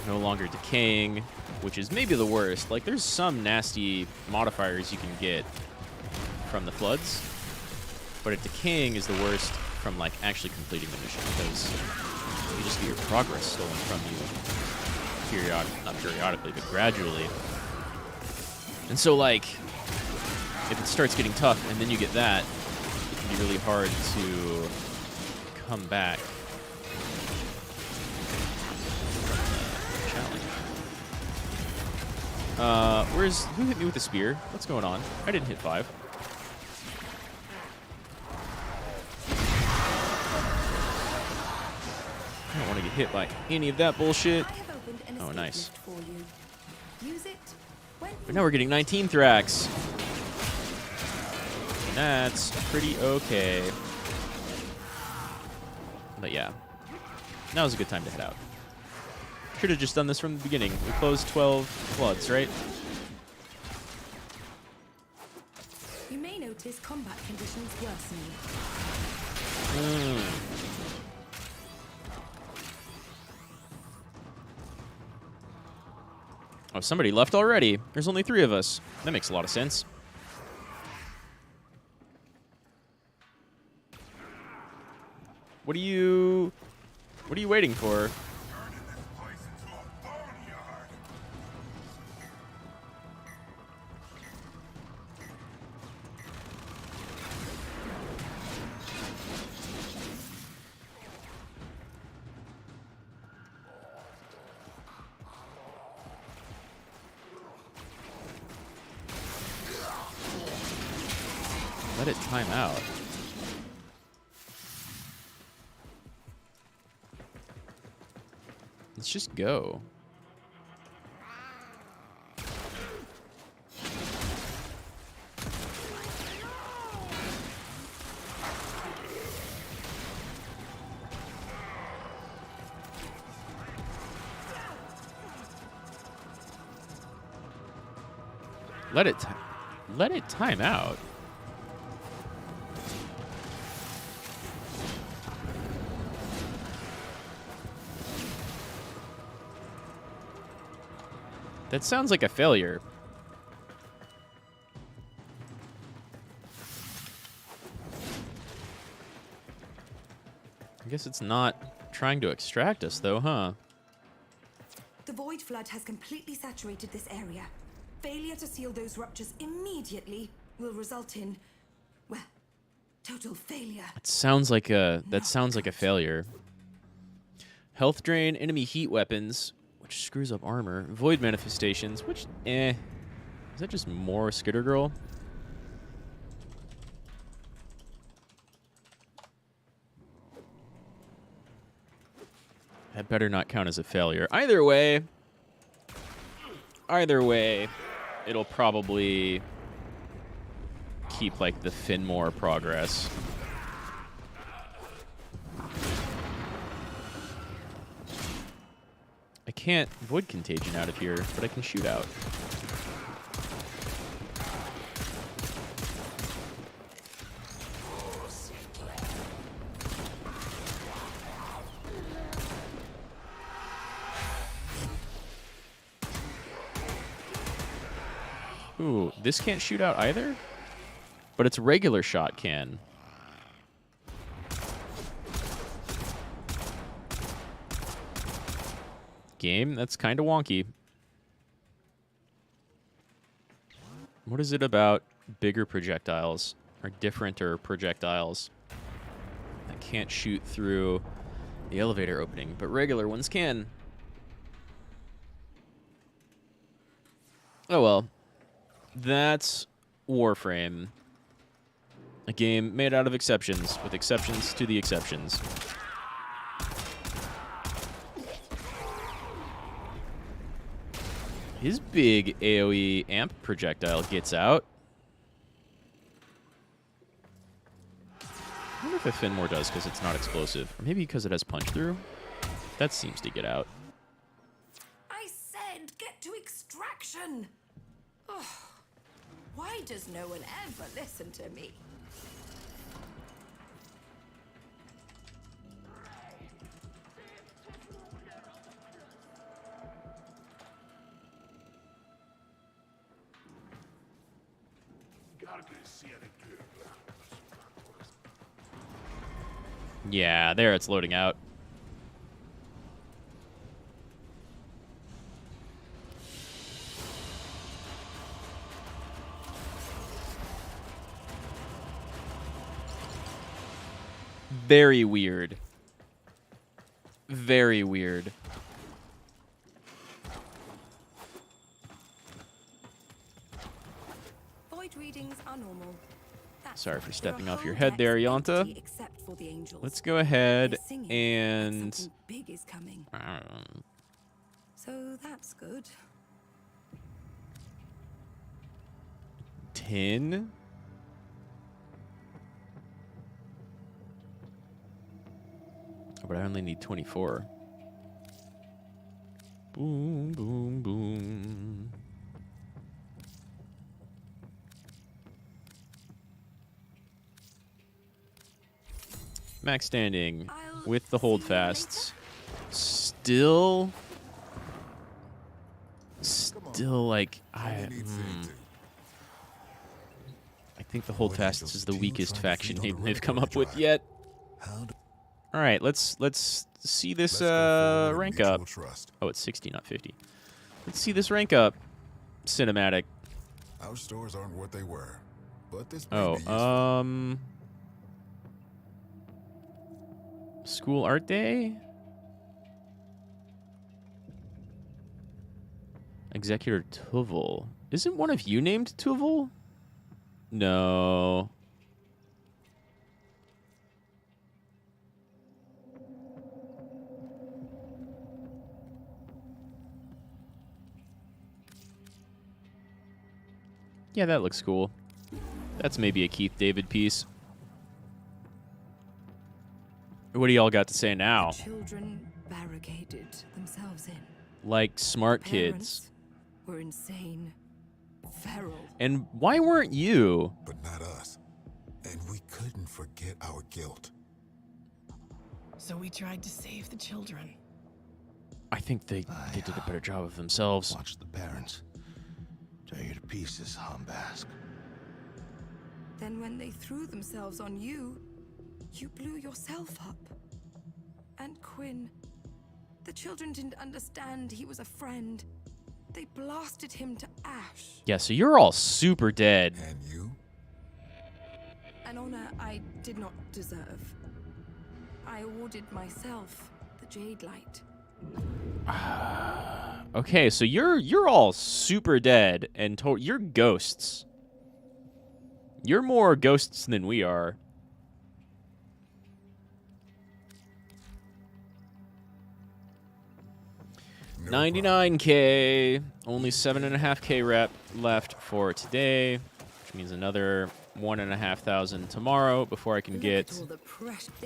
No longer decaying, which is maybe the worst. Like, there's some nasty modifiers you can get from the floods, but it decaying is the worst from, like, actually completing the mission, because you just get your progress stolen from you not periodically, but gradually. And so, like, if it starts getting tough and then you get that, it can be really hard to come back. Who hit me with the spear? What's going on? I didn't hit 5. I don't want to get hit by any of that bullshit. I have opened an Oh, escape nice. lift for you. Use it when But now we're getting 19 Thrax. That's pretty okay. But yeah, now is a good time to head out. Should have just done this from the beginning. We closed 12 floods, right? you may notice combat conditions worsening. Oh, somebody left already. There's only 3 of us. That makes a lot of sense. What are you waiting for? Turning this place into a boneyard. Let it time out. Let's just go. Let it time out. That sounds like a failure. guess it's not trying to extract us, though, huh? The void flood has completely saturated this area. Failure to seal those ruptures immediately will result in, well, total failure. That sounds like a failure. Health drain, enemy heat weapons, which screws up armor. Void manifestations, which, Is that just more Skitter Girl? That better not count as a failure. Either way, it'll probably keep, like, the Finmore progress. I can't Void Contagion out of here, but I can shoot out. Ooh, this can't shoot out either? But its regular shot can. Game, that's kind of wonky. What is it about bigger projectiles, or differenter projectiles, that can't shoot through the elevator opening, but regular ones can? Oh well. That's Warframe. A game made out of exceptions, with exceptions to the exceptions. His big AoE amp projectile gets out. I wonder if a Finmore does because it's not explosive. Or maybe because it has punch through. That seems to get out. I said get to extraction! Oh, why does no one ever listen to me? Yeah, there it's loading out. Very weird. Very weird. Void readings are normal. That's Sorry for right. stepping Your off your whole head there, deck's Yonta. empty except for the angels. Let's go ahead They're singing that and... something big is coming. So that's good. 10? But I only need 24. Boom, boom, boom. Max standing with the holdfasts. Still like I think the holdfasts is the weakest faction name they've come up with yet. All right, let's see this rank up. Oh, it's 60, not 50. Let's see this rank up. Cinematic. Our stores aren't what they were, but this School art day? Executor Tuval. Isn't one of you named Tuval? No. Yeah, that looks cool. That's maybe a Keith David piece. What do y'all got to say now? The children barricaded themselves in. Like smart Parents kids. were insane, feral. And why weren't you? but not us. And we couldn't forget our guilt. So we tried to save the children. I think they did a better job of themselves. Watch the parents tear you to pieces, Humbask. Then when they threw themselves on you, you blew yourself up. and Quinn. The children didn't understand he was a friend. They blasted him to ash. Yeah, so you're all super dead. And you? An honor I did not deserve. I awarded myself the Jade Light. Okay, so you're all super dead and you're ghosts. You're more ghosts than we are. No 99K. Only 7.5K left for today, which means another 1,500 tomorrow before I can get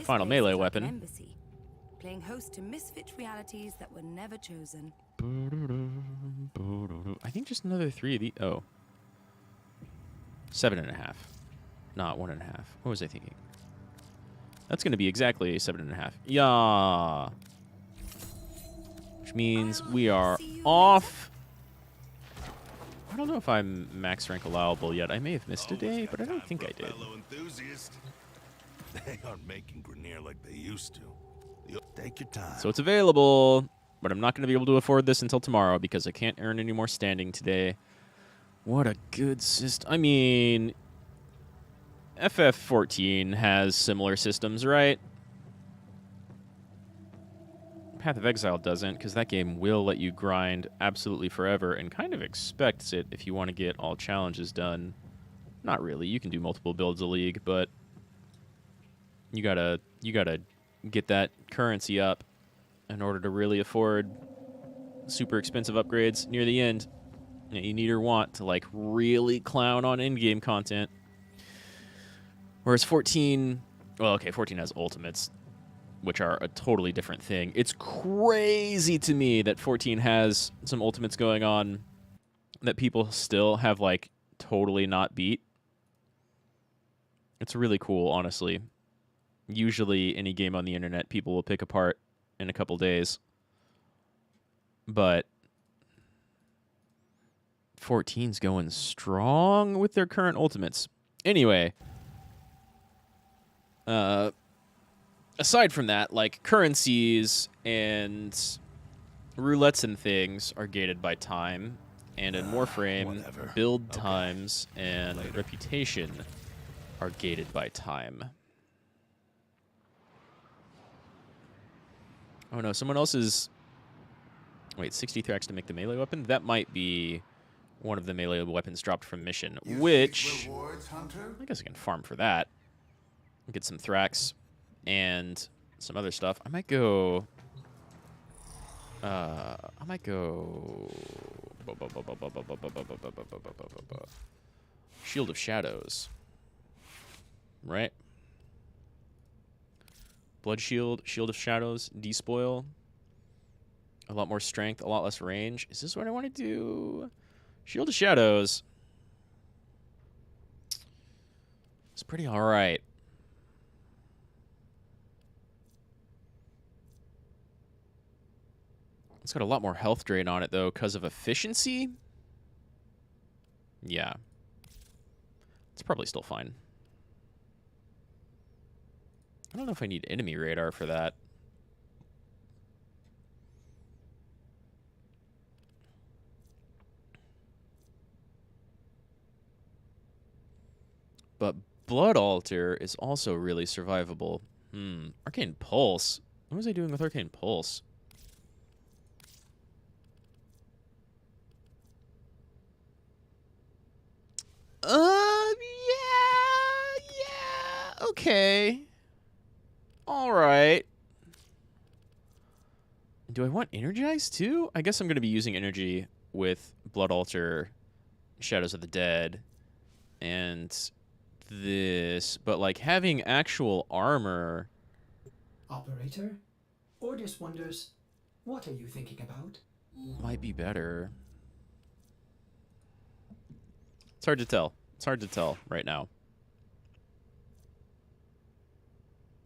final melee weapon. Embassy, playing host to misfit realities that were never chosen. I think just another 3 of these. Oh. 7.5. Not 1.5. What was I thinking? That's going to be exactly 7.5. Yeah. Which means we are off. I don't know if I'm max rank allowable yet. I may have missed a day, but I don't think I did. They aren't making Grenier like they used to. Take your time. So it's available, but I'm not going to be able to afford this until tomorrow because I can't earn any more standing today. What a good system. I mean, FF14 has similar systems, right? Path of Exile doesn't, because that game will let you grind absolutely forever and kind of expects it if you want to get all challenges done. Not really. You can do multiple builds of League, but you gotta get that currency up in order to really afford super expensive upgrades near the end. You need or want to like really clown on in-game content. Whereas 14, well, okay, 14 has ultimates, which are a totally different thing. It's crazy to me that 14 has some ultimates going on that people still have like totally not beat. It's really cool, honestly. Usually any game on the internet people will pick apart in a couple days. But 14's going strong with their current ultimates. Anyway, aside from that, like currencies and roulettes and things are gated by time, and in Warframe, whatever. build times and reputation are gated by time. Oh no, someone else is... Wait, 60 Thrax to make the melee weapon? That might be one of the melee weapons dropped from mission, which... rewards, Hunter? I guess I can farm for that. Get some Thrax and some other stuff. I might go... Shield of Shadows. Right? Blood Shield, Shield of Shadows, Despoil. A lot more strength, a lot less range. Is this what I want to do? Shield of Shadows. It's pretty alright. It's got a lot more health drain on it, though, because of efficiency. Yeah. It's probably still fine. I don't know if I need enemy radar for that. But Blood Altar is also really survivable. Arcane Pulse. What was I doing with Arcane Pulse? Yeah, okay. All right. Do I want Energize too? I guess I'm going to be using energy with Blood Altar, Shadows of the Dead, and this. But, like, having actual armor... Operator? Ordis wonders, what are you thinking about? might be better. It's hard to tell. It's hard to tell right now.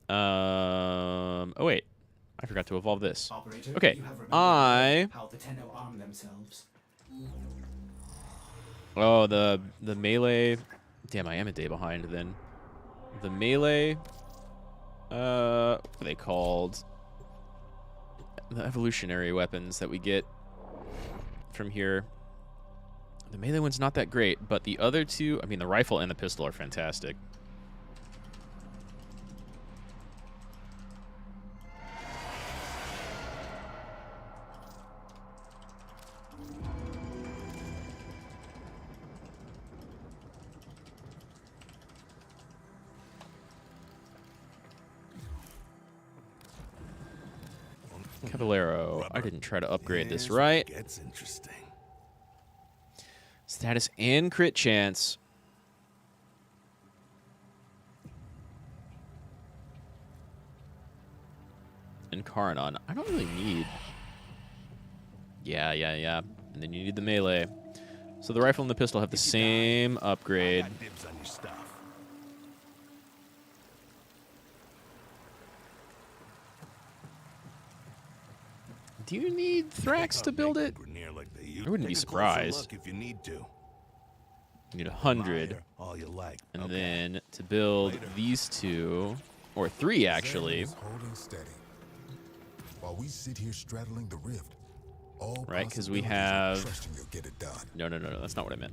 Oh, wait. I forgot to evolve this. Operator, Okay, you have remembered how the Tenno arm themselves. Oh, the melee... Damn, I am a day behind then. The melee... what are they called? the evolutionary weapons that we get from here. The melee one's not that great, but the other two, I mean, the rifle and the pistol are fantastic. Caballero. I didn't try to upgrade this, right? Gets interesting. Status and crit chance. And Karanon. I don't really need... Yeah. And then you need the melee. So the rifle and the pistol have the same upgrade. I got dibs on your stuff. Do you need Thrax to build it? I wouldn't be surprised. If you need to. You need 100. All you like. And then to build these two, or 3 actually. Holding steady. While we sit here straddling the rift, all right, because we possibilities have... of trusting you'll get it done. No, that's not what I meant.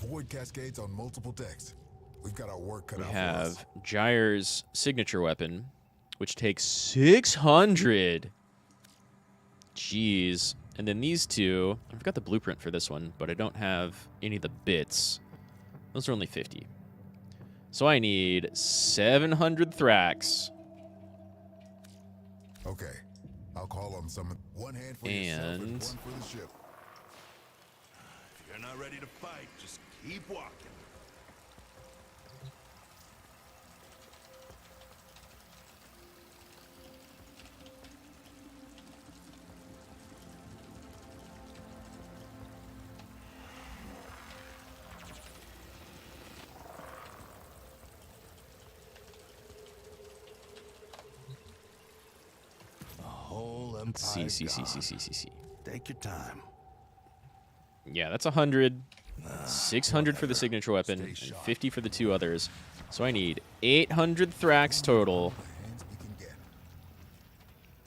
Void cascades on multiple decks. We've got our work cut We out for have us. Gyre's signature weapon, which takes 600. Jeez. And then these two, I've got the blueprint for this one, but I don't have any of the bits. Those are only 50. So I need 700 Thrax. Okay. I'll call on some. One hand for yourself and one for the ship. If you're not ready to fight, just keep walking. See. Take your time. Yeah, that's 100. 600 for the signature weapon, and 50 for the 2 others. So I need 800 Thrax total.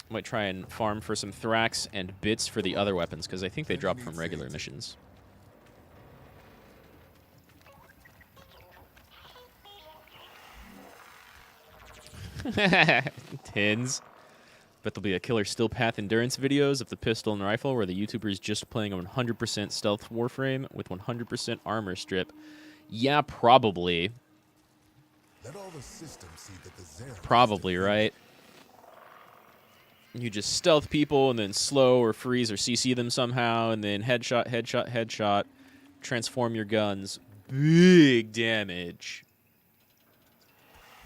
Might try and farm for some Thrax and bits for the other weapons, because I think they drop from regular missions. Tins. Bet there'll be a killer still path endurance videos of the pistol and rifle where the YouTuber is just playing a 100% stealth Warframe with 100% armor strip. Yeah, probably. Let all the systems see that the Zariman Probably, right? You just stealth people and then slow or freeze or CC them somehow and then headshot, transform your guns. Big damage.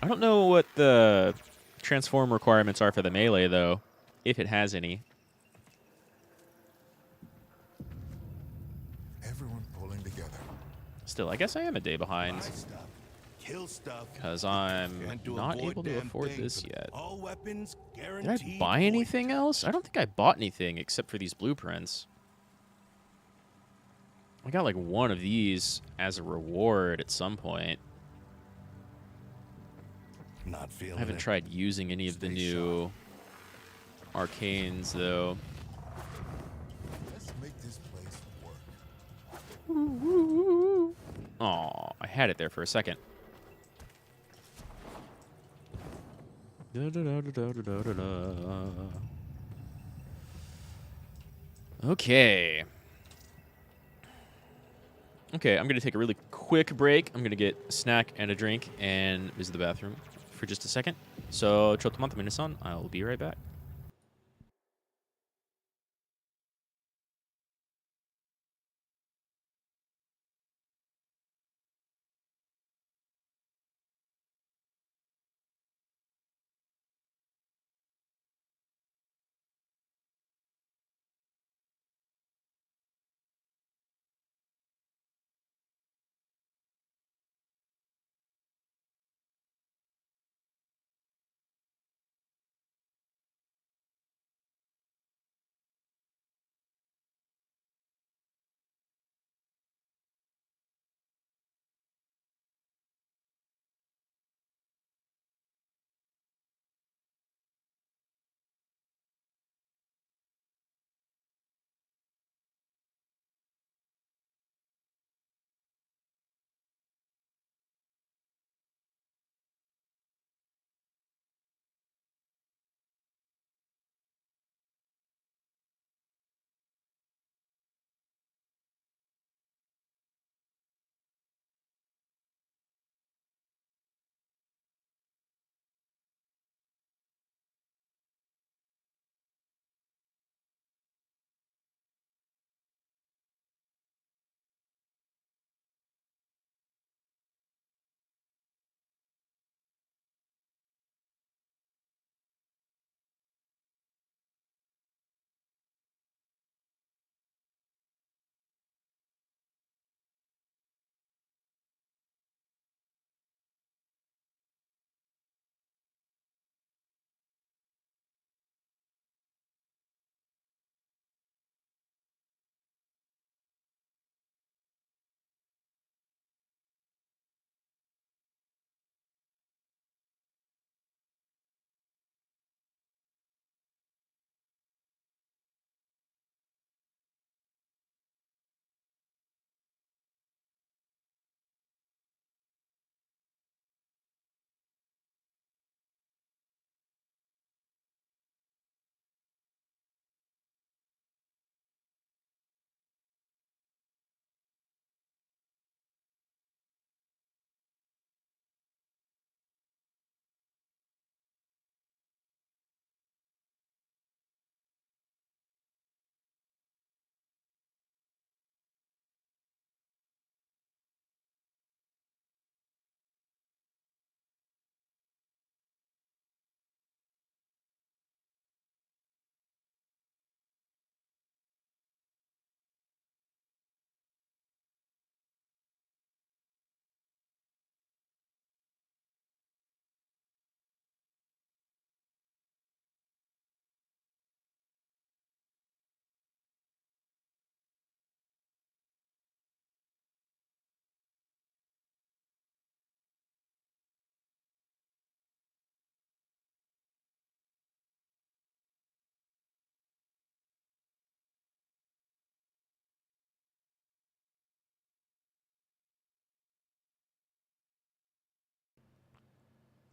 I don't know what the transform requirements are for the melee, though, if it has any. Everyone pulling together. Still, I guess I am a day behind. Kill stuff. Because I'm Can't do a not able to goddamn afford thing. this yet. All weapons Did guaranteed. I buy anything else? I don't think I bought anything except for these blueprints. I got like one of these as a reward at some point. Not feeling I haven't it. tried using any of the new arcanes, though. Let's make this place work. Aw, I had it there for a second. Okay. Okay, I'm going to take a really quick break. I'm going to get a snack and a drink and visit the bathroom for just a second. So, Chotomanta Minasan, I'll be right back.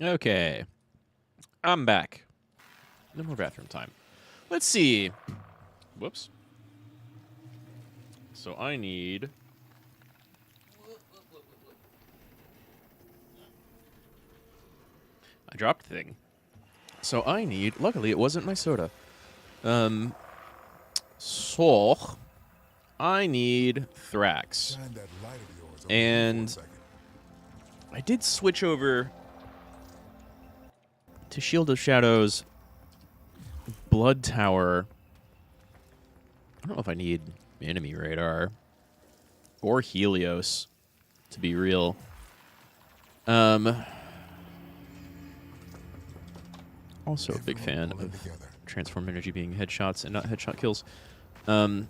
Okay. I'm back. No more bathroom time. Let's see. Whoops. So I need... I dropped the thing. So I need... Luckily, it wasn't my soda. So... I need Thrax. Shine that light of yours over And here for a second. I did switch over to Shield of Shadows Blood Tower. I don't know if I need enemy radar or Helios, to be real. Also a big fan pulling of together. transform energy being headshots and not headshot kills. I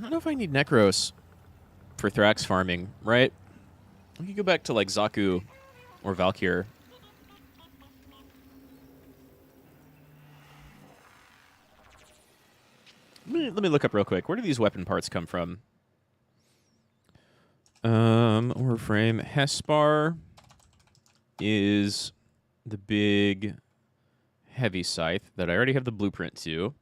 don't know if I need Necros for Thrax farming, right? We could go back to like Zaku or Valkyr. Let me look up real quick. Where do these weapon parts come from? Warframe Hespar is the big heavy scythe that I already have the blueprint to.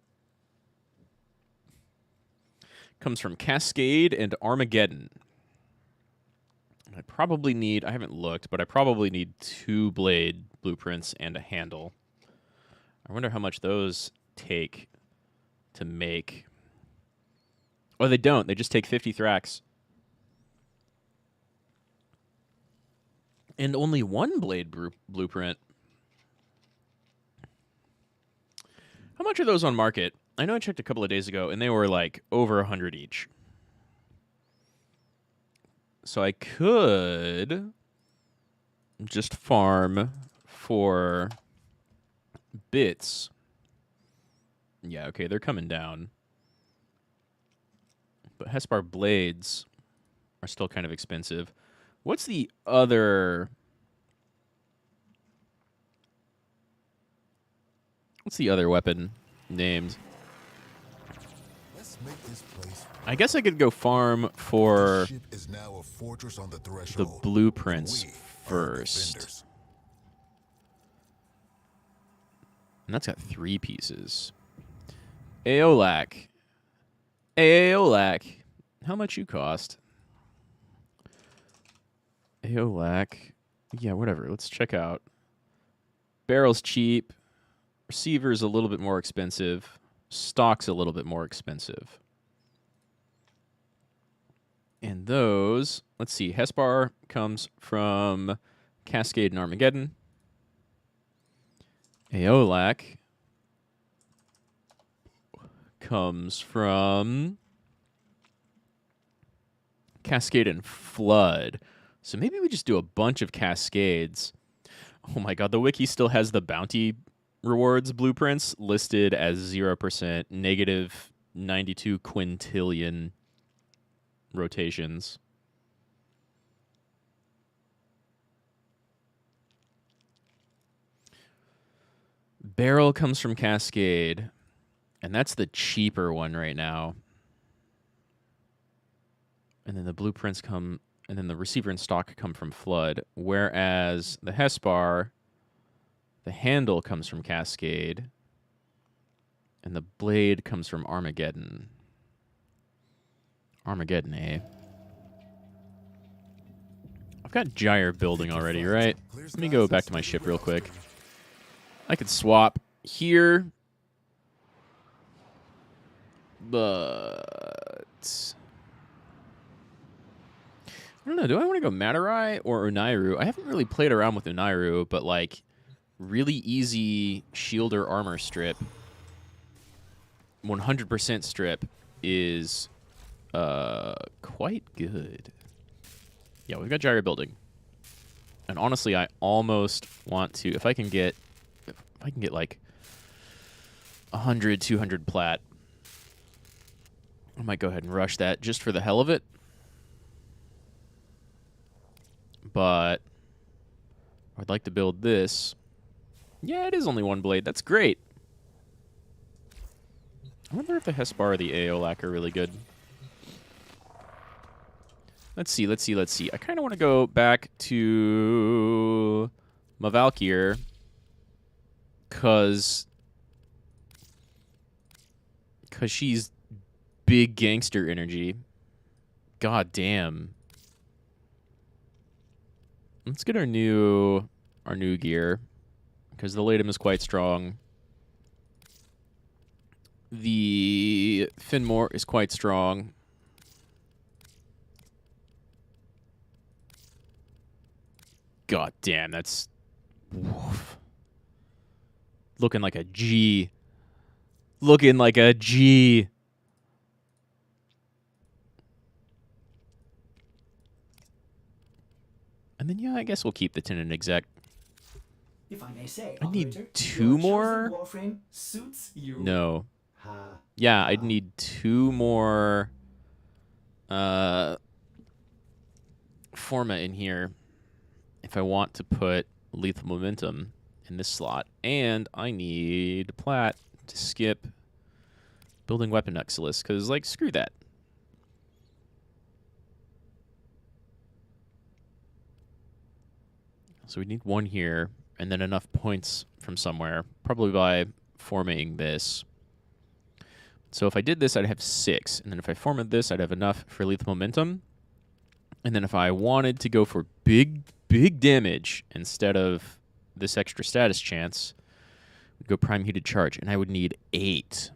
Comes from Cascade and Armageddon. I probably need, I haven't looked, but I probably need 2 blade blueprints and a handle. I wonder how much those take to make. Oh, they don't. They just take 50 Thrax. And only 1 blade blueprint. How much are those on market? I know I checked a couple of days ago, and they were like over 100 each. So I could just farm for bits. Yeah, okay, they're coming down. But Hespar blades are still kind of expensive. What's the other... What's the other weapon named? Let's make this place. I guess I could go farm for This ship is now a fortress on the the threshold. blueprints We are the first. defenders. And that's got 3 pieces. Aeolak. Aeolak. How much you cost? Aeolak. Yeah, whatever. Let's check out. Barrel's cheap. Receiver's a little bit more expensive. Stock's a little bit more expensive. And those, let's see, Hespar comes from Cascade and Armageddon. Aeolak comes from Cascade and Flood. So maybe we just do a bunch of Cascades. Oh my god, the wiki still has the bounty rewards blueprints listed as 0%, negative 92 quintillion rotations. Barrel comes from Cascade, and that's the cheaper one right now. And then the blueprints come, and then the receiver and stock come from Flood, whereas the Hespar, the handle comes from Cascade, and the blade comes from Armageddon. Armageddon, eh? I've got Gyre building already, right? Let me go back to my ship real quick. I could swap here, but I don't know. Do I want to go Matarai or Unairu? I haven't really played around with Unairu, but like really easy shielder armor strip, 100% strip is quite good. Yeah, we've got Gyre building, and honestly, I almost want to if I can get like 100, 200 plat. I might go ahead and rush that just for the hell of it. But I'd like to build this. Yeah, it is only 1 blade. That's great. I wonder if the Hespar or the Aeolak are really good. Let's see. I kind of want to go back to my Valkyr because she's big gangster energy. God damn. Let's get our new gear because the Latum is quite strong. The Finmore is quite strong. God damn, that's woof. Looking like a G. Looking like a G. And then, yeah, I guess we'll keep the Tenant Exec. If I may say, I need operator, 2 your more? chosen Warframe suits you. No. Ha. Yeah, I'd need 2 more Forma in here if I want to put Lethal Momentum in this slot. And I need Plat to skip Building Weapon Exilus, because, like, screw that. So we need 1 here, and then enough points from somewhere, probably by formatting this. So if I did this, I'd have 6. And then if I formatted this, I'd have enough for Lethal Momentum. And then if I wanted to go for big damage instead of this extra status chance, I'd go Prime Heated Charge, and I would need 8.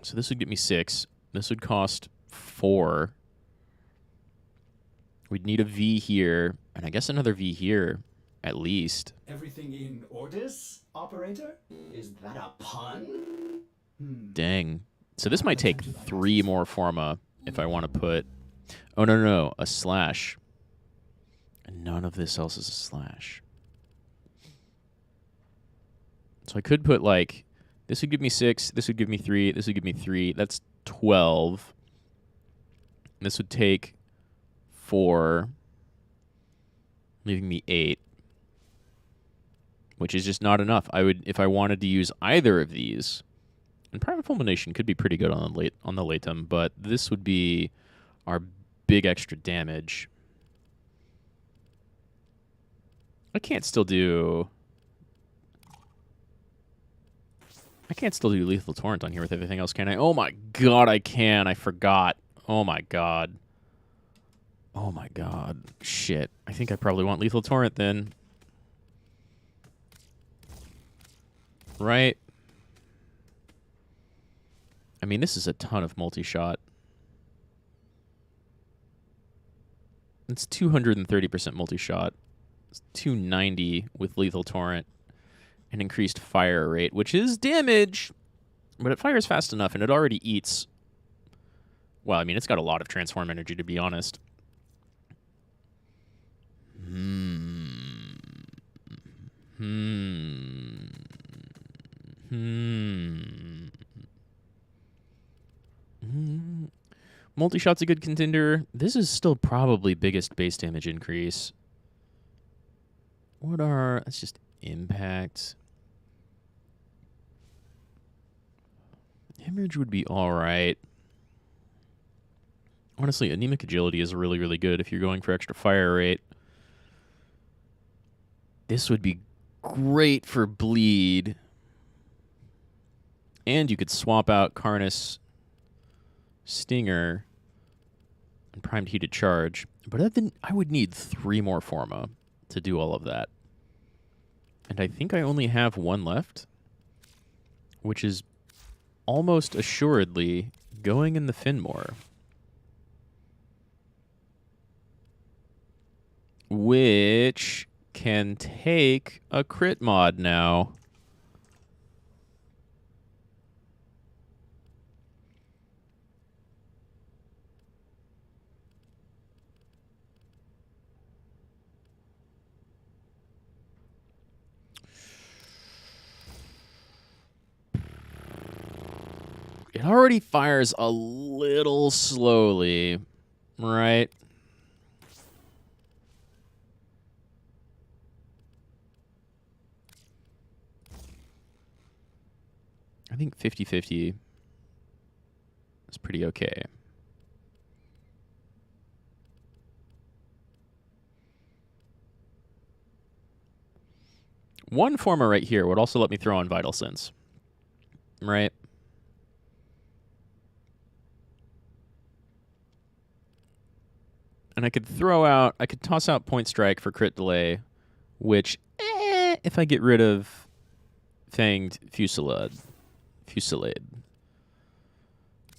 So this would get me 6. This would cost 4. We'd need a V here, and I guess another V here, at least. Everything in orders, operator? Is that a pun? Dang. So this might take 3 more Forma if I want to put... Oh, no, a slash. And none of this else is a slash. So I could put, like... This would give me 6, this would give me 3, this would give me 3. That's 12. This would take 4, leaving me 8. Which is just not enough. I would, if I wanted to use either of these... And Private Fulmination could be pretty good on the Latum, but this would be our big extra damage. I can't still do Lethal Torrent on here with everything else, can I? Oh my god, I can. I forgot. Oh my god. Oh my god. Shit. I think I probably want Lethal Torrent then. Right? I mean, this is a ton of multi-shot. It's 230% multi-shot. It's 290 with Lethal Torrent. An increased fire rate, which is damage, but it fires fast enough, and it already eats... Well, I mean, it's got a lot of transform energy, to be honest. Multi-shot's a good contender. This is still probably biggest base damage increase. What are... That's just impact. Hemorrhage would be alright. Honestly, Anemic Agility is really, really good if you're going for extra fire rate. This would be great for bleed. And you could swap out Karnus Stinger and Primed Heated Charge. But then I would need 3 more Forma to do all of that. And I think I only have 1 left, which is almost assuredly going in the Finmore. Which can take a crit mod now. It already fires a little slowly, right? I think 50-50 is pretty okay. One Forma right here would also let me throw on Vital Sense. Right? And I could toss out Point Strike for crit delay, which, if I get rid of Fanged Fusillade.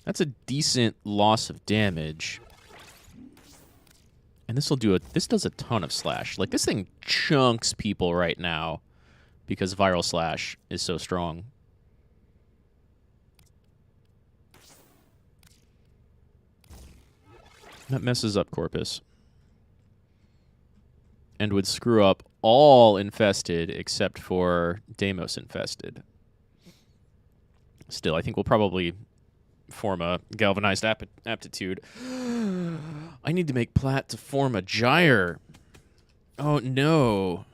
That's a decent loss of damage. And this does a ton of slash. Like, this thing chunks people right now because Viral Slash is so strong. That messes up Corpus. And would screw up all Infested except for Deimos Infested. Still, I think we'll probably form a Galvanized Aptitude. I need to make Plat to form a Gyre. Oh, no.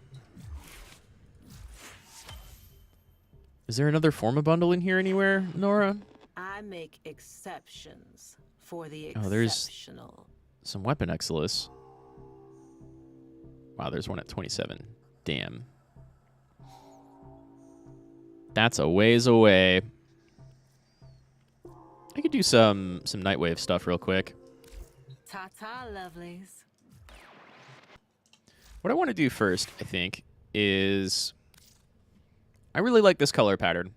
Is there another Forma bundle in here anywhere, Nora? I make exceptions for the Oh, there's exceptional. some Weapon Exilus. Wow, there's one at 27. Damn. That's a ways away. I could do some Nightwave stuff real quick. Ta-ta, lovelies. What I want to do first, I think, is I really like this color pattern.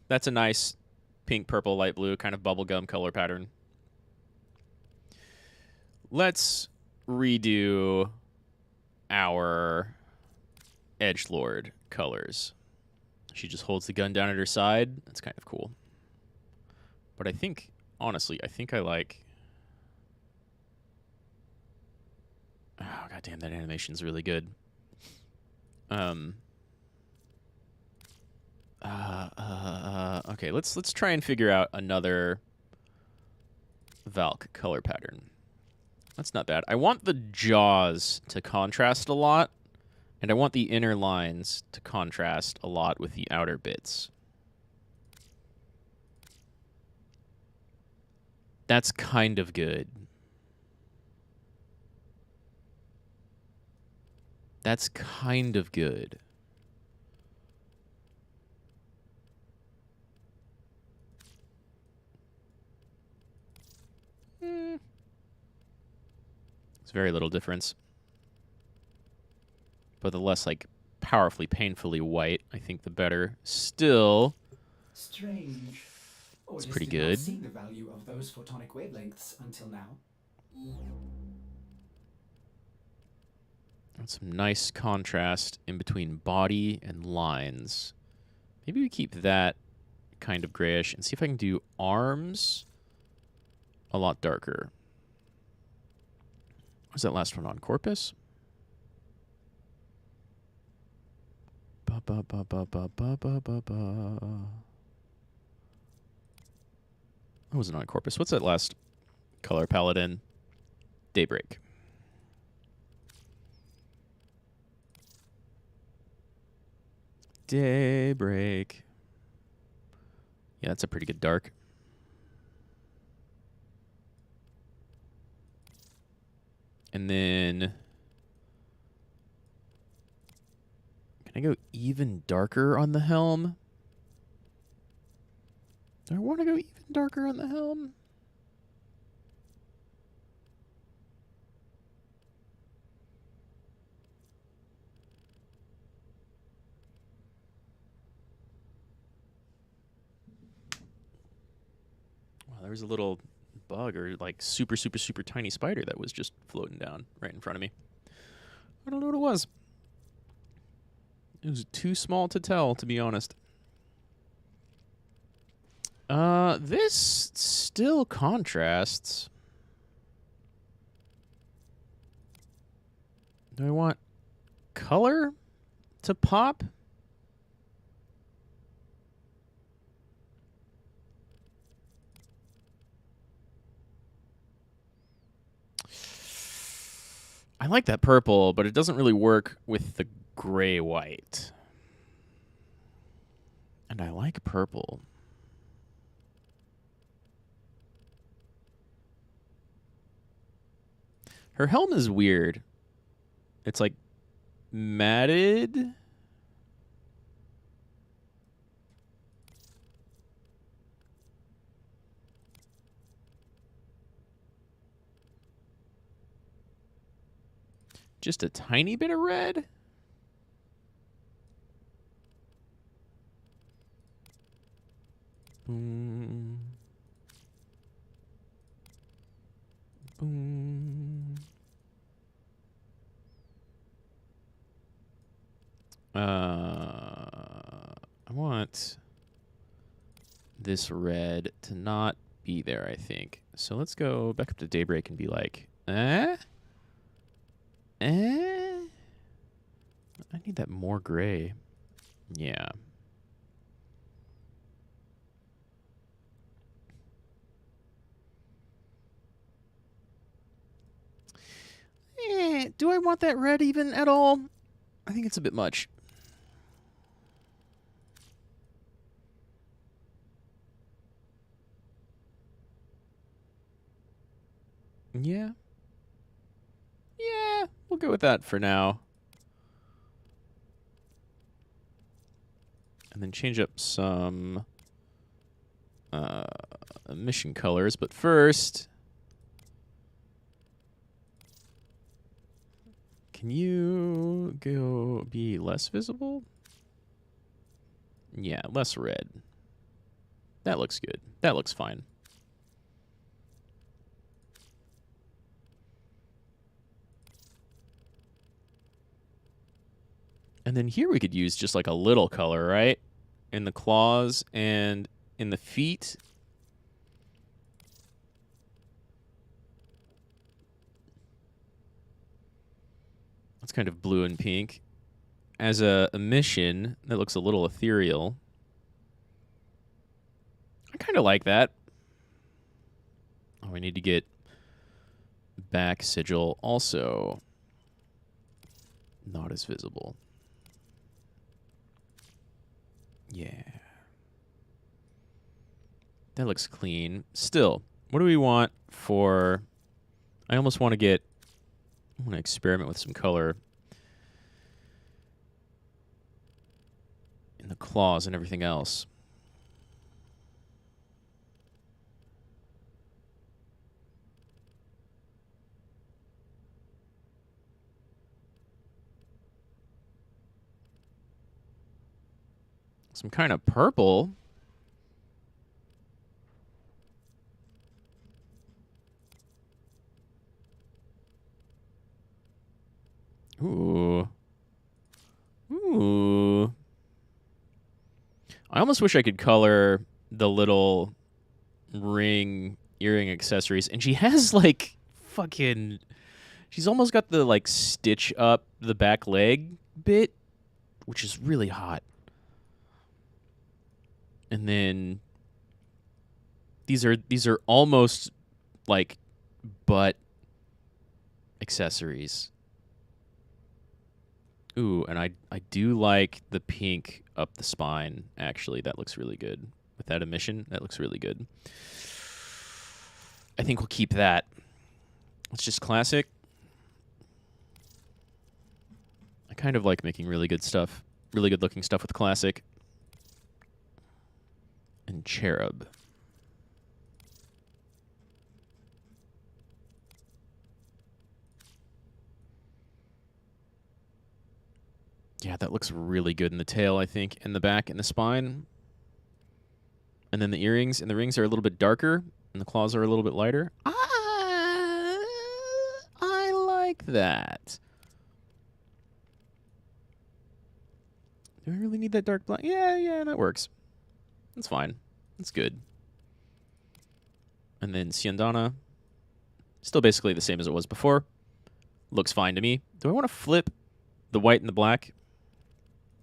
That's a nice pink, purple, light blue kind of bubblegum color pattern. Let's redo our Edgelord colors. She just holds the gun down at her side. That's kind of cool. But I think, honestly, I like... Oh, goddamn, that animation's really good. Okay, let's try and figure out another Valk color pattern. That's not bad. I want the jaws to contrast a lot, and I want the inner lines to contrast a lot with the outer bits. That's kind of good. That's kind of good. It's very little difference. But the less, like, powerfully, painfully white, I think the better. Still, Strange. it's Ordis pretty did not good. see the value of those photonic wavelengths until now. And some nice contrast in between body and lines. Maybe we keep that kind of grayish and see if I can do arms a lot darker. Was that last one on Corpus? Ba ba ba ba ba ba ba ba ba. That wasn't on Corpus. What's that last color palette in? Daybreak. Daybreak. Yeah, that's a pretty good dark. And then... Can I go even darker on the helm? Do I want to go even darker on the helm? Wow, there was a little bug or like super tiny spider that was just floating down right in front of me. I don't know what it was. It was too small to tell, to be honest. This still contrasts. Do I want color to pop? I like that purple, but it doesn't really work with the gray-white. And I like purple. Her helm is weird. It's like matted, just a tiny bit of red. Boom. Boom. I want this red to not be there, I think. So let's go back up to Daybreak and be like, I need that more gray. Yeah. Do I want that red even at all? I think it's a bit much. Yeah. Yeah, we'll go with that for now. And then change up some emission colors. But first, can you go be less visible? Yeah, less red. That looks good. That looks fine. And then here we could use just like a little color, right? In the claws and in the feet. It's kind of blue and pink. As a mission, that looks a little ethereal. I kind of like that. Oh, we need to get back sigil also not as visible. Yeah. That looks clean. Still, what do we want for... I almost want to get... I want to experiment with some color in the claws and everything else. Some kind of purple. Ooh. Ooh. I almost wish I could color the little ring earring accessories. And she has, like, fucking... She's almost got the, like, stitch up the back leg bit, which is really hot. And then these are almost like butt accessories. Ooh, and I do like the pink up the spine, actually. That looks really good. With that emission, that looks really good. I think we'll keep that. It's just classic. I kind of like making really good stuff, really good looking stuff with classic. And cherub. Yeah, that looks really good in the tail, I think, and the back and the spine. And then the earrings and the rings are a little bit darker, and the claws are a little bit lighter. I like that. Do I really need that dark black? Yeah, that works. That's fine. That's good. And then Siandana, still basically the same as it was before. Looks fine to me. Do I want to flip the white and the black?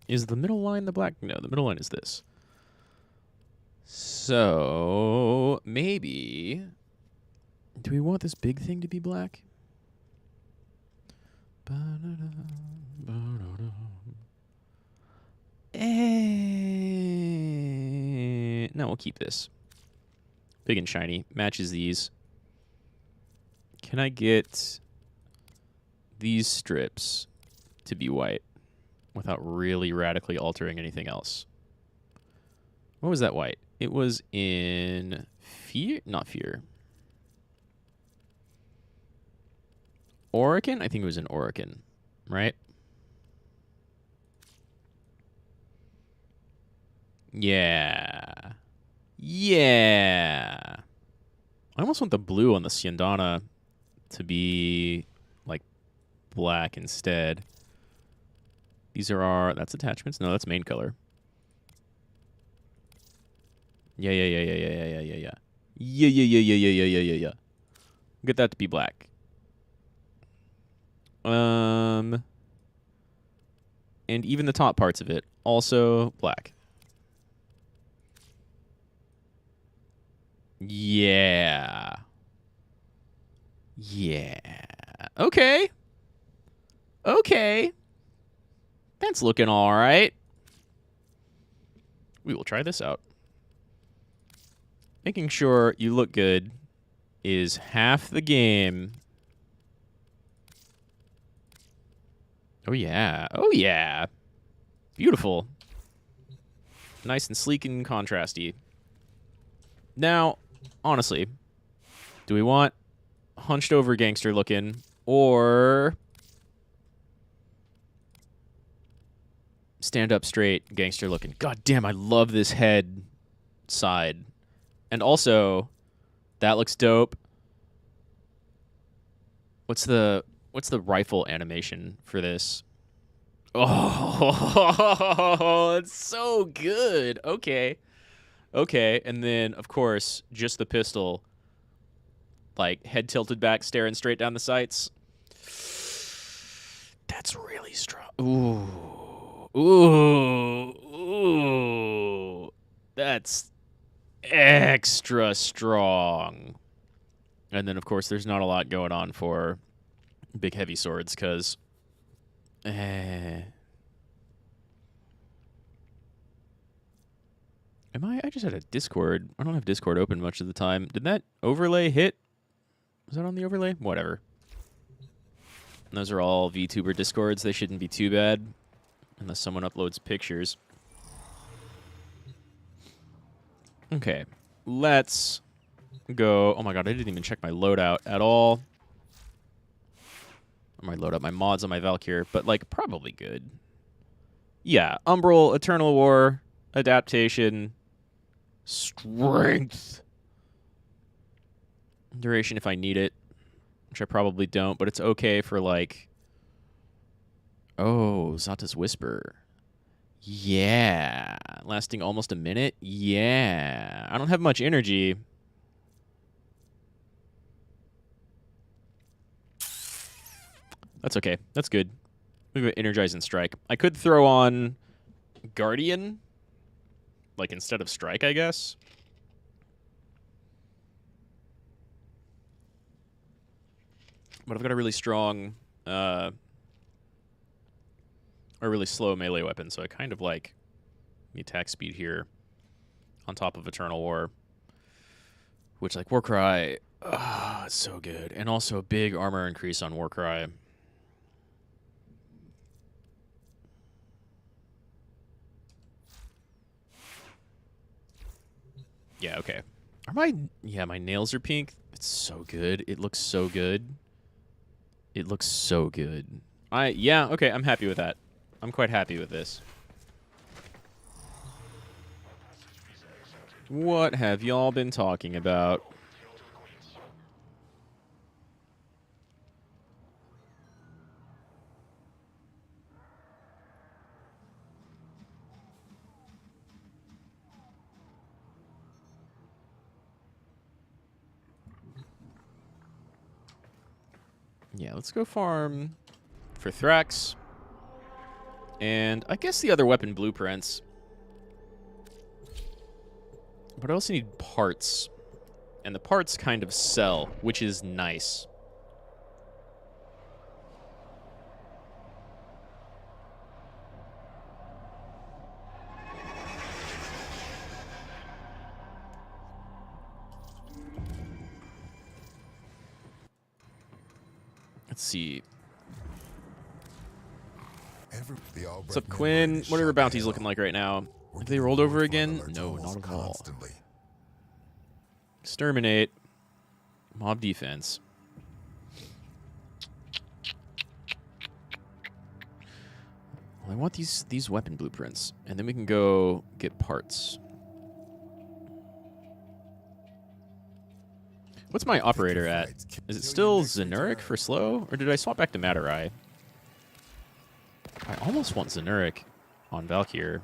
Is the middle line the black? No, the middle line is this. So, maybe... Do we want this big thing to be black? No, we'll keep this. Big and shiny. Matches these. Can I get these strips to be white without really radically altering anything else? What was that white? It was in Fear? Not Fear. Orokin? I think it was in Orokin. right? Yeah. Yeah. I almost want the blue on the Syandana to be, like, black instead. These are our... That's attachments? No, that's main color. Yeah. Yeah. Get that to be black. And even the top parts of it, also black. Yeah. Yeah. Okay. Okay. That's looking all right. We will try this out. Making sure you look good is half the game. Oh, yeah. Oh, yeah. Beautiful. Nice and sleek and contrasty. Now, honestly, do we want hunched over gangster looking or stand up straight gangster looking? God damn, I love this head side. And also, that looks dope. What's the rifle animation for this? Oh, it's so good. Okay. Okay, and then, of course, just the pistol. Like, head tilted back, staring straight down the sights. That's really strong. Ooh. Ooh. Ooh. That's extra strong. And then, of course, there's not a lot going on for big heavy swords, because... I just had a Discord. I don't have Discord open much of the time. Did that overlay hit? Was that on the overlay? Whatever. Those are all VTuber Discords. They shouldn't be too bad. Unless someone uploads pictures. Okay. Let's go. Oh my god, I didn't even check my loadout at all. I might load up my mods on my Valkyr, but, like, probably good. Yeah, Umbral, Eternal War, Adaptation, Strength. Duration if I need it, which I probably don't, but it's okay for, like... Oh, Zata's Whisper. Yeah. Lasting almost a minute? Yeah. I don't have much energy. That's okay. That's good. We have Energize and Strike. I could throw on Guardian, like, instead of Strike, I guess. But I've got a really strong, or really slow melee weapon, so I kind of like the attack speed here on top of Eternal War, which, like, Warcry, it's so good. And also a big armor increase on Warcry. Yeah, okay. Yeah, my nails are pink. It's so good. It looks so good. It looks so good. Yeah, okay, I'm happy with that. I'm quite happy with this. What have y'all been talking about? Yeah, let's go farm for Thrax. And I guess the other weapon blueprints. But I also need parts. And the parts kind of sell, which is nice. Let's see. What's up, Quinn? What are your bounties looking like right now? Have they rolled over again? No, not at all. Exterminate. Mob defense. I want these weapon blueprints, and then we can go get parts. What's my operator at? Is it still Zenuric for slow, or did I swap back to Matarai? I almost want Zenuric on Valkyr.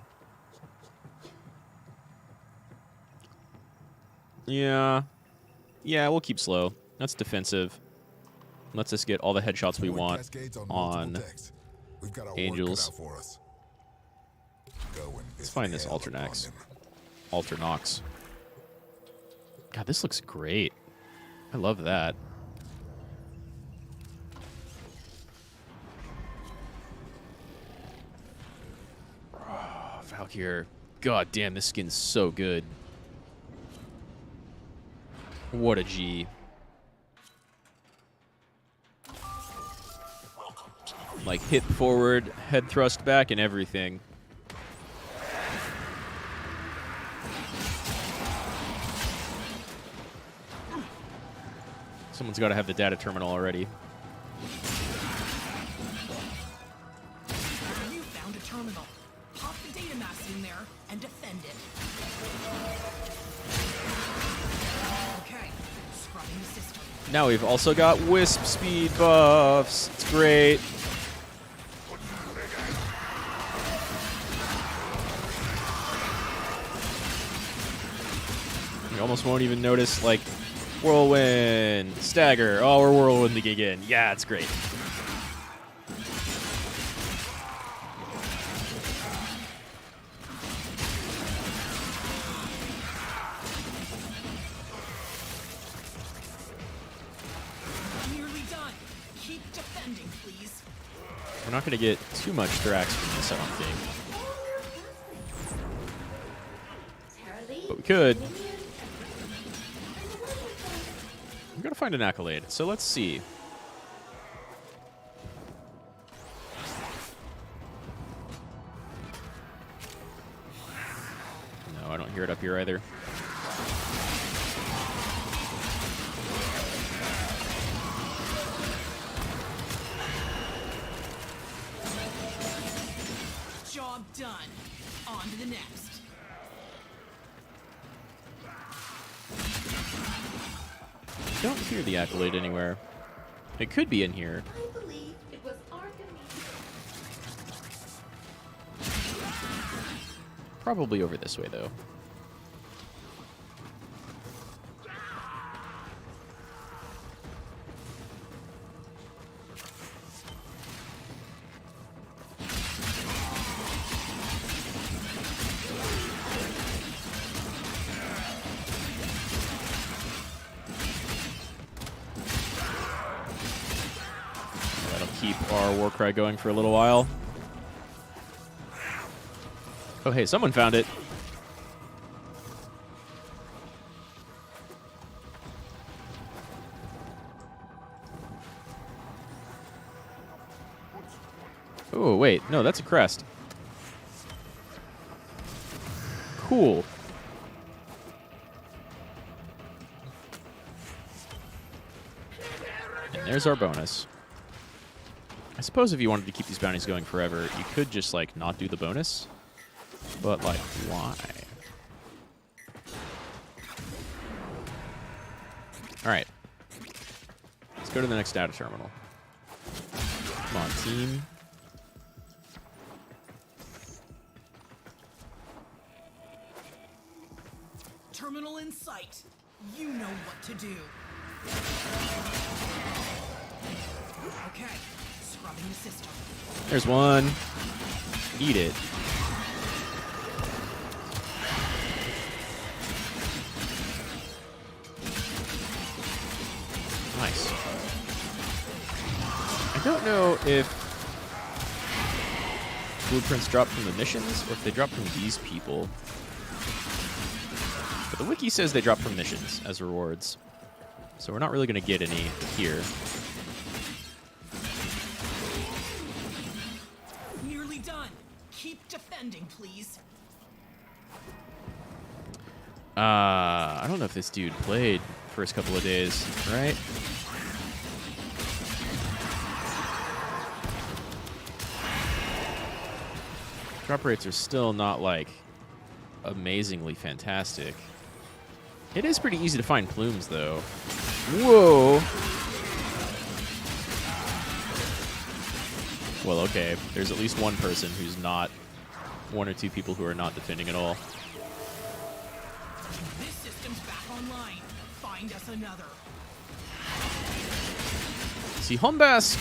Yeah, we'll keep slow. That's defensive. Lets us get all the headshots we want on Angels. Let's find this Alternax. Alternox. God, this looks great. I love that. Oh, Valkyr. God damn, this skin's so good. What a G. Like, hip forward, head thrust back, and everything. Someone's got to have the data terminal already. You found a terminal. Pop the data mask in there and defend it. Okay, scrubbing the system. Now we've also got Wisp speed buffs. It's great. You almost won't even notice, like, Whirlwind, Stagger. Oh, we're whirlwinding again. Yeah, it's great. Nearly done. Keep defending, please. We're not going to get too much Thrax from this, I don't think. But we could. I'm going to find an accolade, so let's see. No, I don't hear it up here either. Job done. On to the next. Don't hear the accolade anywhere. It could be in here. I believe it was Archimedes. Probably over this way, though. Keep our war cry going for a little while. Oh, hey, someone found it. Oh, wait. No, that's a crest. Cool. And there's our bonus. I suppose if you wanted to keep these bounties going forever, you could just, like, not do the bonus. But, like, why? Alright. Let's go to the next data terminal. Come on, team. Terminal in sight. You know what to do. Okay. Scrubbing the system. There's one. Eat it. Nice. I don't know if blueprints drop from the missions or if they drop from these people. But the wiki says they drop from missions as rewards. So we're not really going to get any here. Nearly done. Keep defending, please. I don't know if this dude played first couple of days, right? Drop rates are still not, like, amazingly fantastic. It is pretty easy to find plumes, though. Whoa! Well, okay. There's at least one person who's not... One or two people who are not defending at all. This system's back online. Find us another. See, Hombask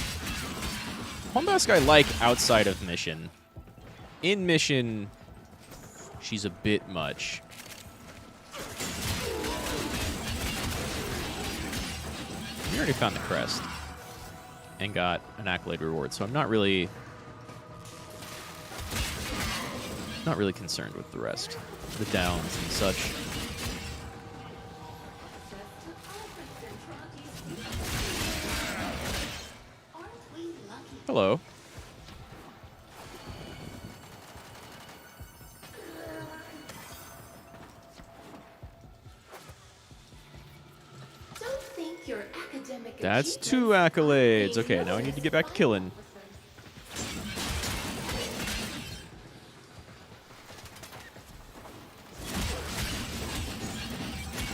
I like outside of mission. In mission, she's a bit much. We already found the crest and got an accolade reward, so I'm not really concerned with the rest, the downs and such. Hello. Don't think your academic That's achievements 2 accolades. outweigh Okay, now I need to get back to killing.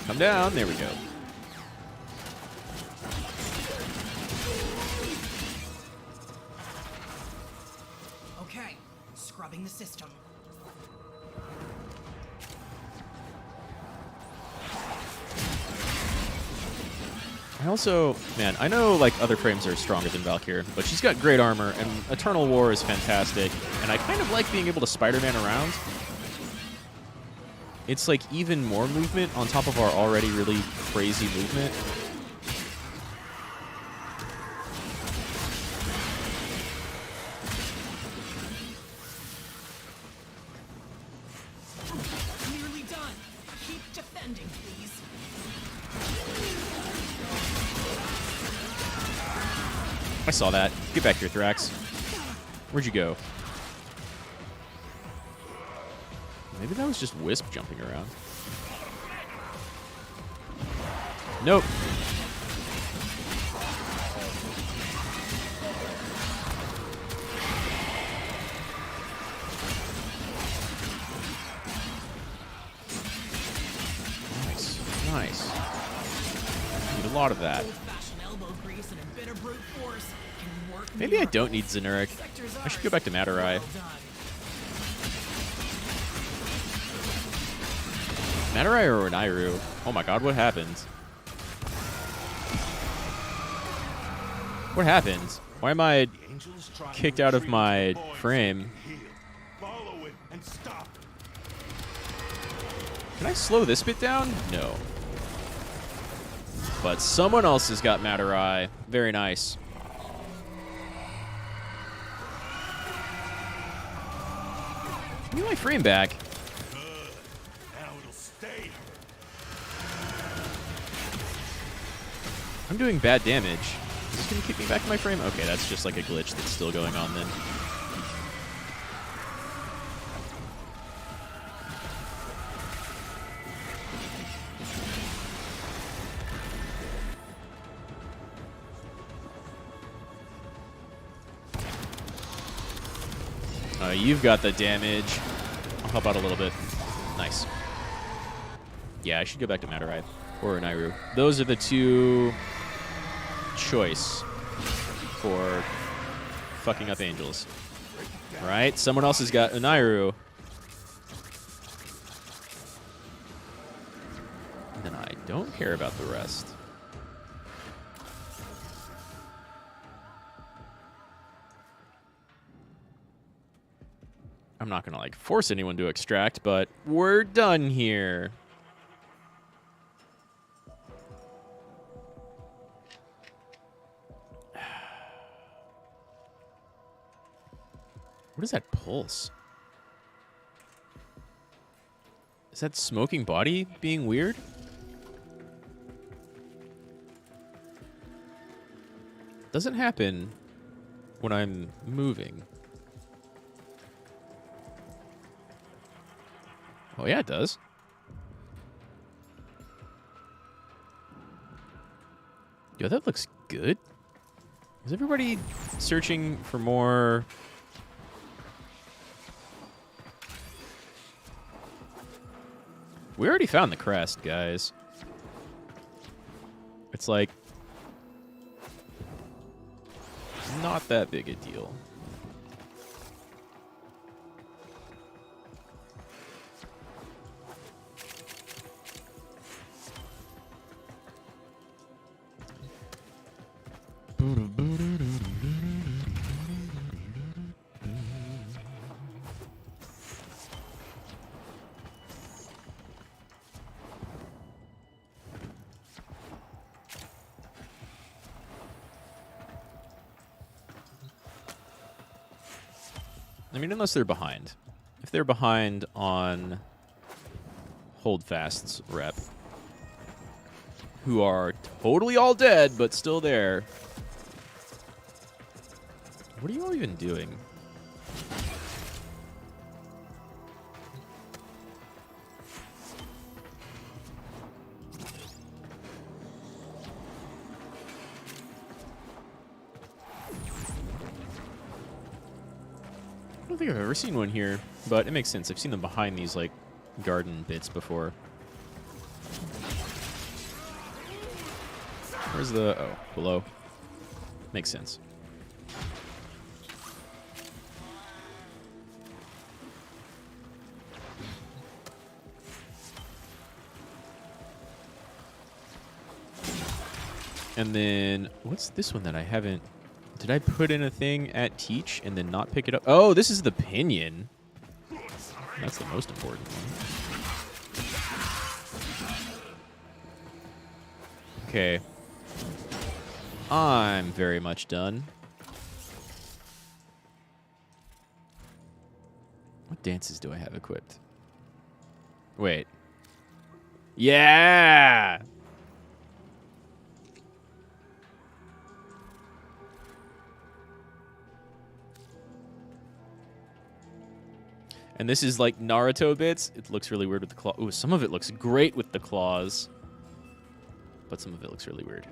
Come down. There we go. Okay, scrubbing the system. I also, man, I know like other frames are stronger than Valkyr, but she's got great armor, and Eternal War is fantastic, and I kind of like being able to Spider-Man around. It's like even more movement on top of our already really crazy movement. Nearly done. Keep defending, please. I saw that. Get back here, Thrax. Where'd you go? Maybe that was just Wisp jumping around. Nope. Nice. Nice. Need a lot of that. Old-fashioned elbow grease and a bit of brute force can work. Maybe I don't need Zenuric. I should go back to Matarai. Matarai or Onairu? Oh my god, what happened? What happened? Why am I kicked out of my frame? Follow it and stop. Can I slow this bit down? No. But someone else has got Matarai. Very nice. Give me my frame back. Now it'll stay. I'm doing bad damage. Is this going to kick me back in my frame? Okay, that's just like a glitch that's still going on then. You've got the damage. I'll help out a little bit. Nice. Yeah, I should go back to Matarai or Nairu. Those are the two choice for fucking up angels. All right, someone else has got Unairu. And then I don't care about the rest. I'm not gonna like force anyone to extract, but we're done here. What is that pulse? Is that smoking body being weird? Doesn't happen when I'm moving. Oh yeah, it does. Yo, that looks good. Is everybody searching for more We already found the crest, guys. It's like not that big a deal. I mean, unless they're behind. If they're behind on Holdfast's rep, who are totally all dead but still there. What are you all even doing? I don't think I've ever seen one here, but it makes sense. I've seen them behind these, like, garden bits before. Where's the... oh, below. Makes sense. And then, what's this one that I haven't... Did I put in a thing at Teach and then not pick it up? Oh, this is the pinion. That's the most important one. Okay. I'm very much done. What dances do I have equipped? Wait. Yeah! And this is like Naruto bits. It looks really weird with the claw. Ooh, some of it looks great with the claws. But some of it looks really weird.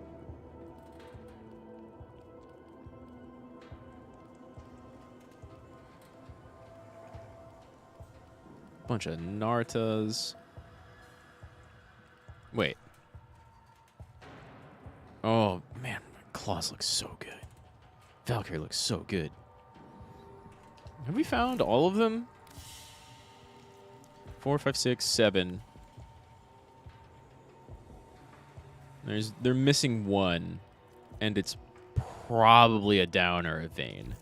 Bunch of Narutos. Wait. Oh, man. Claws look so good. Valkyrie looks so good. Have we found all of them? 4, 5, 6, 7. They're missing one, and it's probably a Down or a Vayne.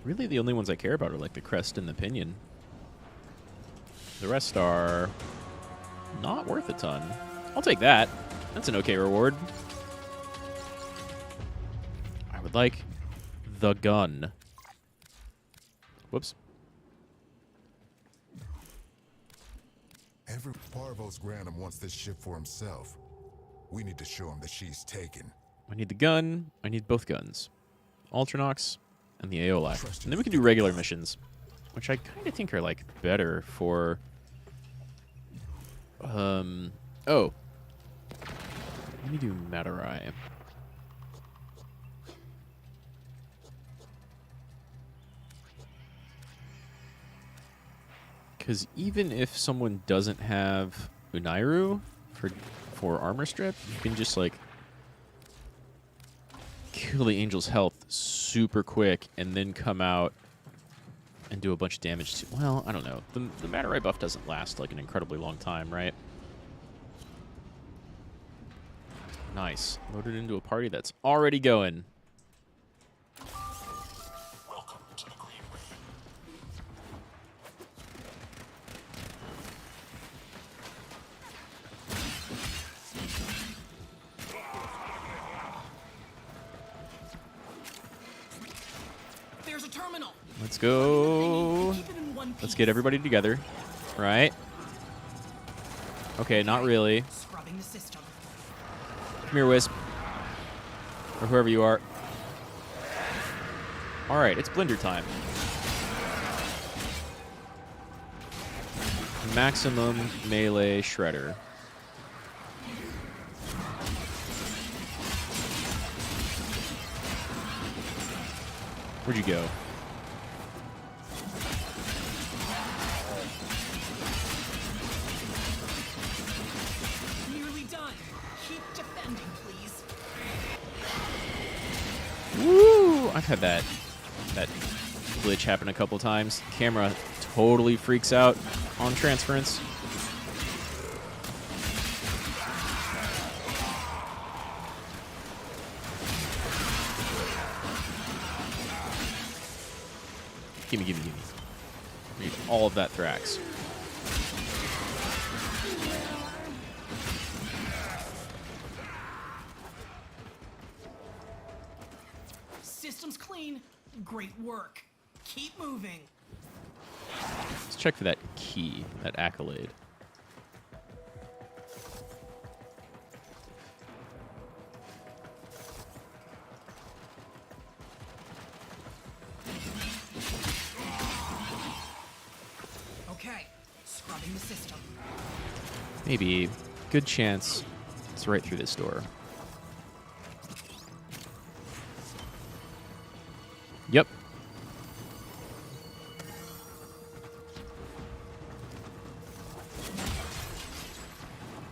Really, the only ones I care about are like the crest and the pinion. The rest are not worth a ton. I'll take that. That's an okay reward. I would like the gun. Whoops. Every Parvos Granum wants this ship for himself. We need to show him that she's taken. I need the gun. I need both guns. Ultranox and the Aeolite. And then we can do regular missions, which I kind of think are, like, better for... oh. Let me do Matarai. Because even if someone doesn't have Unairu for armor strip, you can just, like, kill the Angel's health super quick and then come out and do a bunch of damage to... Well, I don't know. The Matarai buff doesn't last, like, an incredibly long time, right? Nice. Loaded into a party that's already going. Welcome to the Green Room. There's a terminal. Let's go. Keep it in one Let's piece. get everybody together. Right? Okay, not really. Scrub Scrubbing the system. Come here, Wisp. Or whoever you are. Alright, it's blender time. Maximum melee shredder. Where'd you go? Nearly done. Keep defending, please. Woo! I've had that glitch happen a couple times. Camera totally freaks out on transference. Gimme, gimme, gimme. Need all of that Thrax. System's clean. Great work. Keep moving. Let's check for that key, that accolade. Okay, scrubbing the system. Maybe. Good chance it's right through this door. Yep.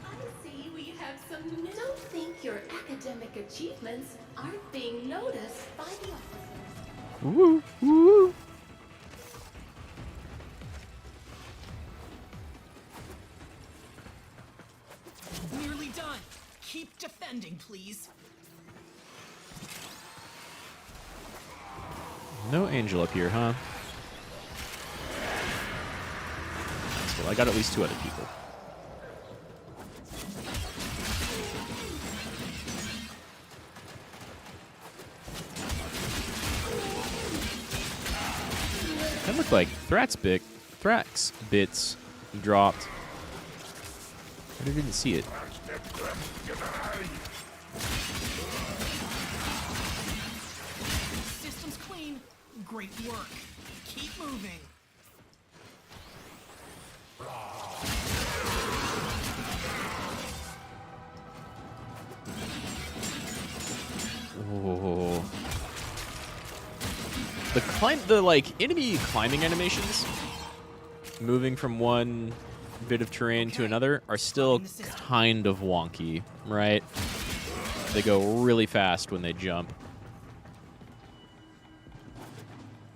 I see we have some. Don't think your academic achievements aren't being noticed by the officers. Woo, woo. Nearly done. Keep defending, please. No angel up here, huh? Still, I got at least 2 other people. That looked like Thrax bits dropped. I didn't see it. System's clean. Great work. Keep moving. Oh. The like enemy climbing animations, moving from one bit of terrain to another, are still kind of wonky, right? They go really fast when they jump.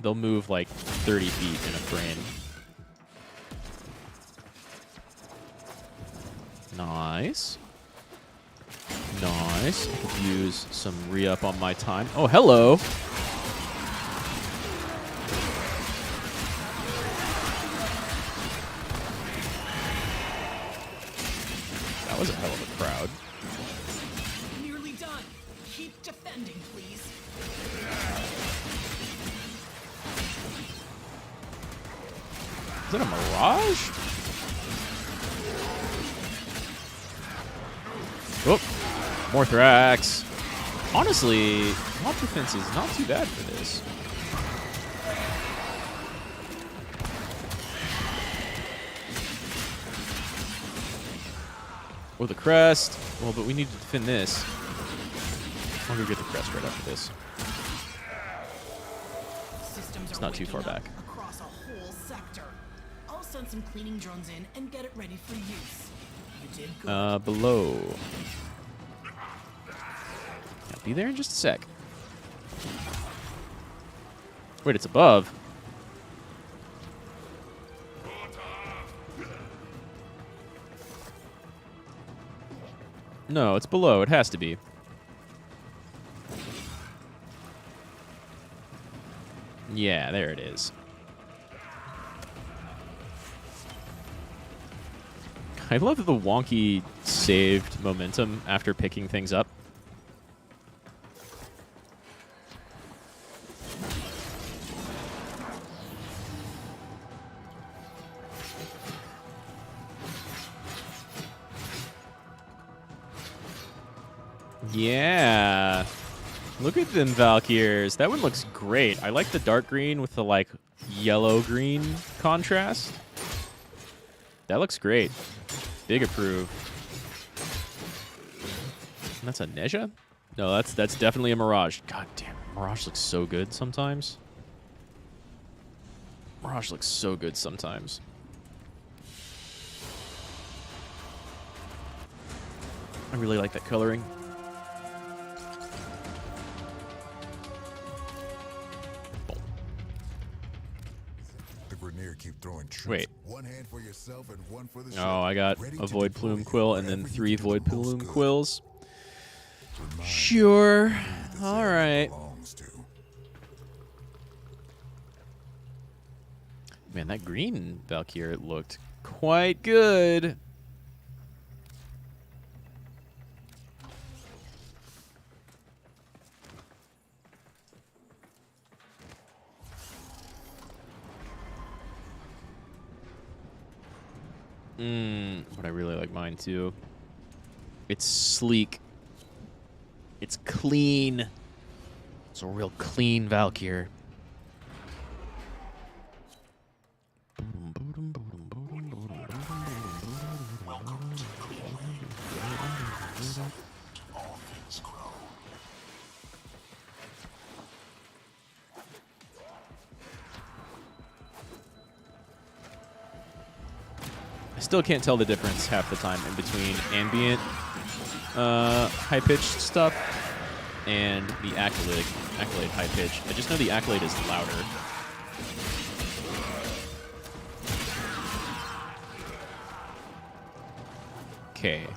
They'll move like 30 feet in a frame. Nice. Nice. I could use some re-up on my time. Oh, hello. That was a hell of a crowd. Nearly done. Keep defending, please. Is that a mirage? Oh, more Thrax. Honestly, mob defense is not too bad for this. Or the crest. Well, but we need to defend this. I'll go get the crest right after this. Systems It's are not too waking far up back. across a whole sector. I'll send some cleaning drones in and get it ready for use. You did good. Below. I'll be there in just a sec. Wait, it's above. No, it's below. It has to be. Yeah, there it is. I love that the wonky saved momentum after picking things up. Yeah. Look at them Valkyrs. That one looks great. I like the dark green with the like yellow-green contrast. That looks great. Big approve. And that's a Nezha? No, that's definitely a Mirage. God damn, Mirage looks so good sometimes. Mirage looks so good sometimes. I really like that coloring. The Grenier keep throwing troops. Wait. One hand for yourself and one for the ship. Oh, I got Ready a to Void deploy Plume Quill and then wherever you 3 can do Void the most Plume good. Quills. Remind Sure. you who this All area right. belongs to. Man, that green Valkyr looked quite good. But I really like mine too. It's sleek. It's clean. It's a real clean Valkyr. I still can't tell the difference half the time in between ambient high-pitched stuff and the Accolade high-pitch. I just know the Accolade is louder. Okay,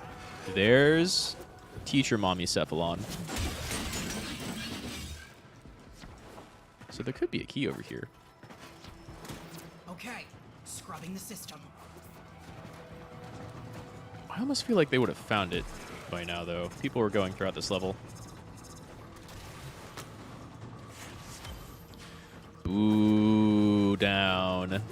there's Teacher Mommy Cephalon. So there could be a key over here. Okay, scrubbing the system. I almost feel like they would have found it by now, though. People were going throughout this level. Ooh, down.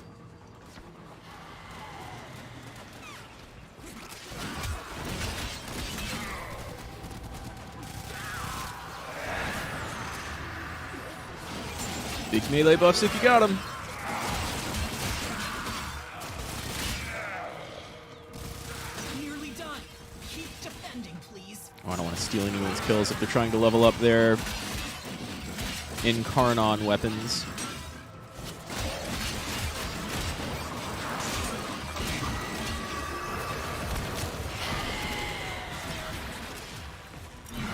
Big melee buffs if you got them. Nearly done. Keep defending, please. Oh, I don't want to steal anyone's kills if they're trying to level up their Incarnon weapons.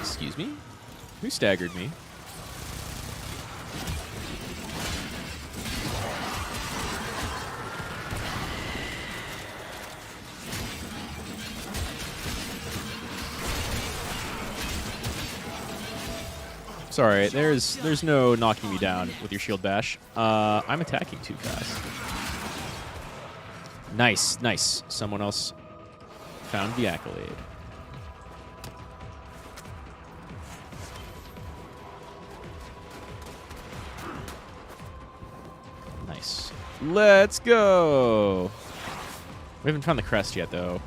Excuse me? Who staggered me? Sorry, there's no knocking me down with your shield bash. I'm attacking too fast. Nice, nice. Someone else found the Accolade. Nice. Let's go. We haven't found the crest yet, though.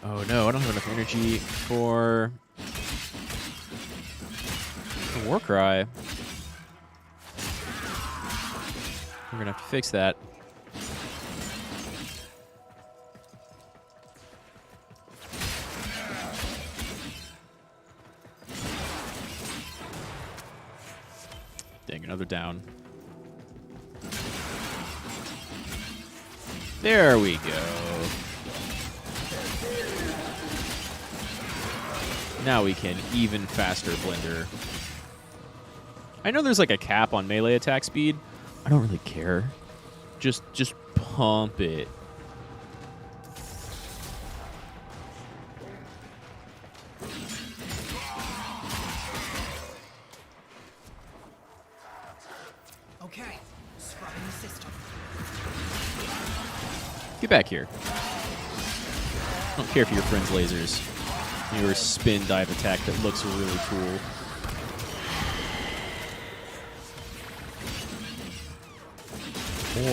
Oh no, I don't have enough energy for the Warcry. We're gonna have to fix that. Dang, another down. There we go. Now we can even faster Blender. I know there's like a cap on melee attack speed. I don't really care. Just pump it. Okay, scrubbing the system. Get back here. I don't care for your friend's lasers. Your spin dive attack that looks really cool.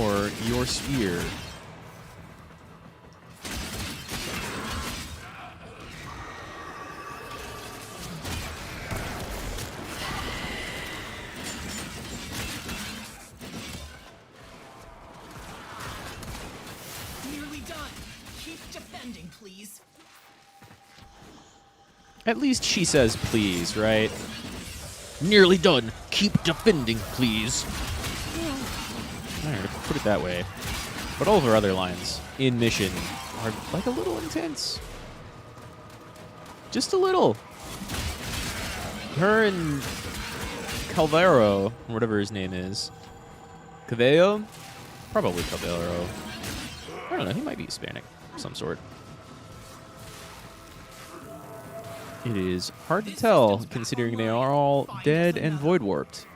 Or your spear. Nearly done. Keep defending, please. At least she says please, right? Nearly done. Keep defending, please. Alright, put it that way. But all of her other lines in mission are like a little intense. Just a little. Her and Calvero, whatever his name is. Cavello? Probably Calvero. I don't know, he might be Hispanic of some sort. It is hard to tell, considering they are all dead and void warped.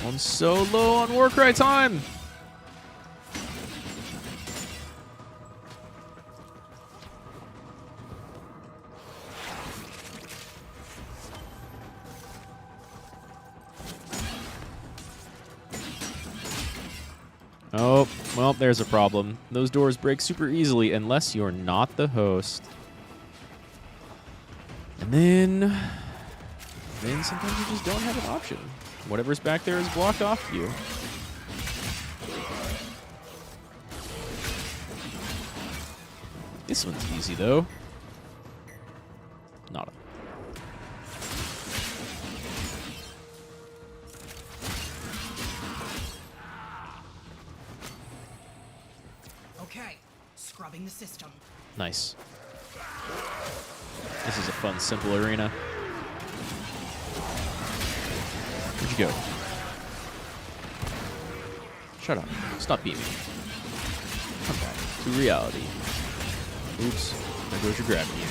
I'm so low on Warcry time. Oh, well, there's a problem. Those doors break super easily unless you're not the host. And then sometimes you just don't have an option. Whatever's back there is blocked off you. This one's easy, though. Nada. Okay, scrubbing the system. Nice. This is a fun, simple arena. Where'd you go? Shut up. Stop beaming. Come back to reality. Oops. There goes your gravity.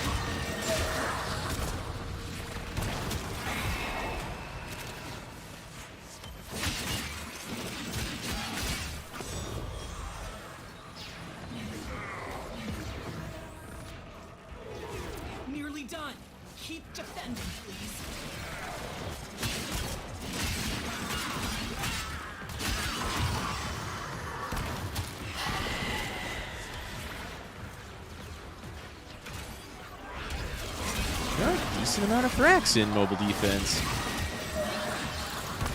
Nearly done. Keep defending, please. Decent amount of Thrax in mobile defense.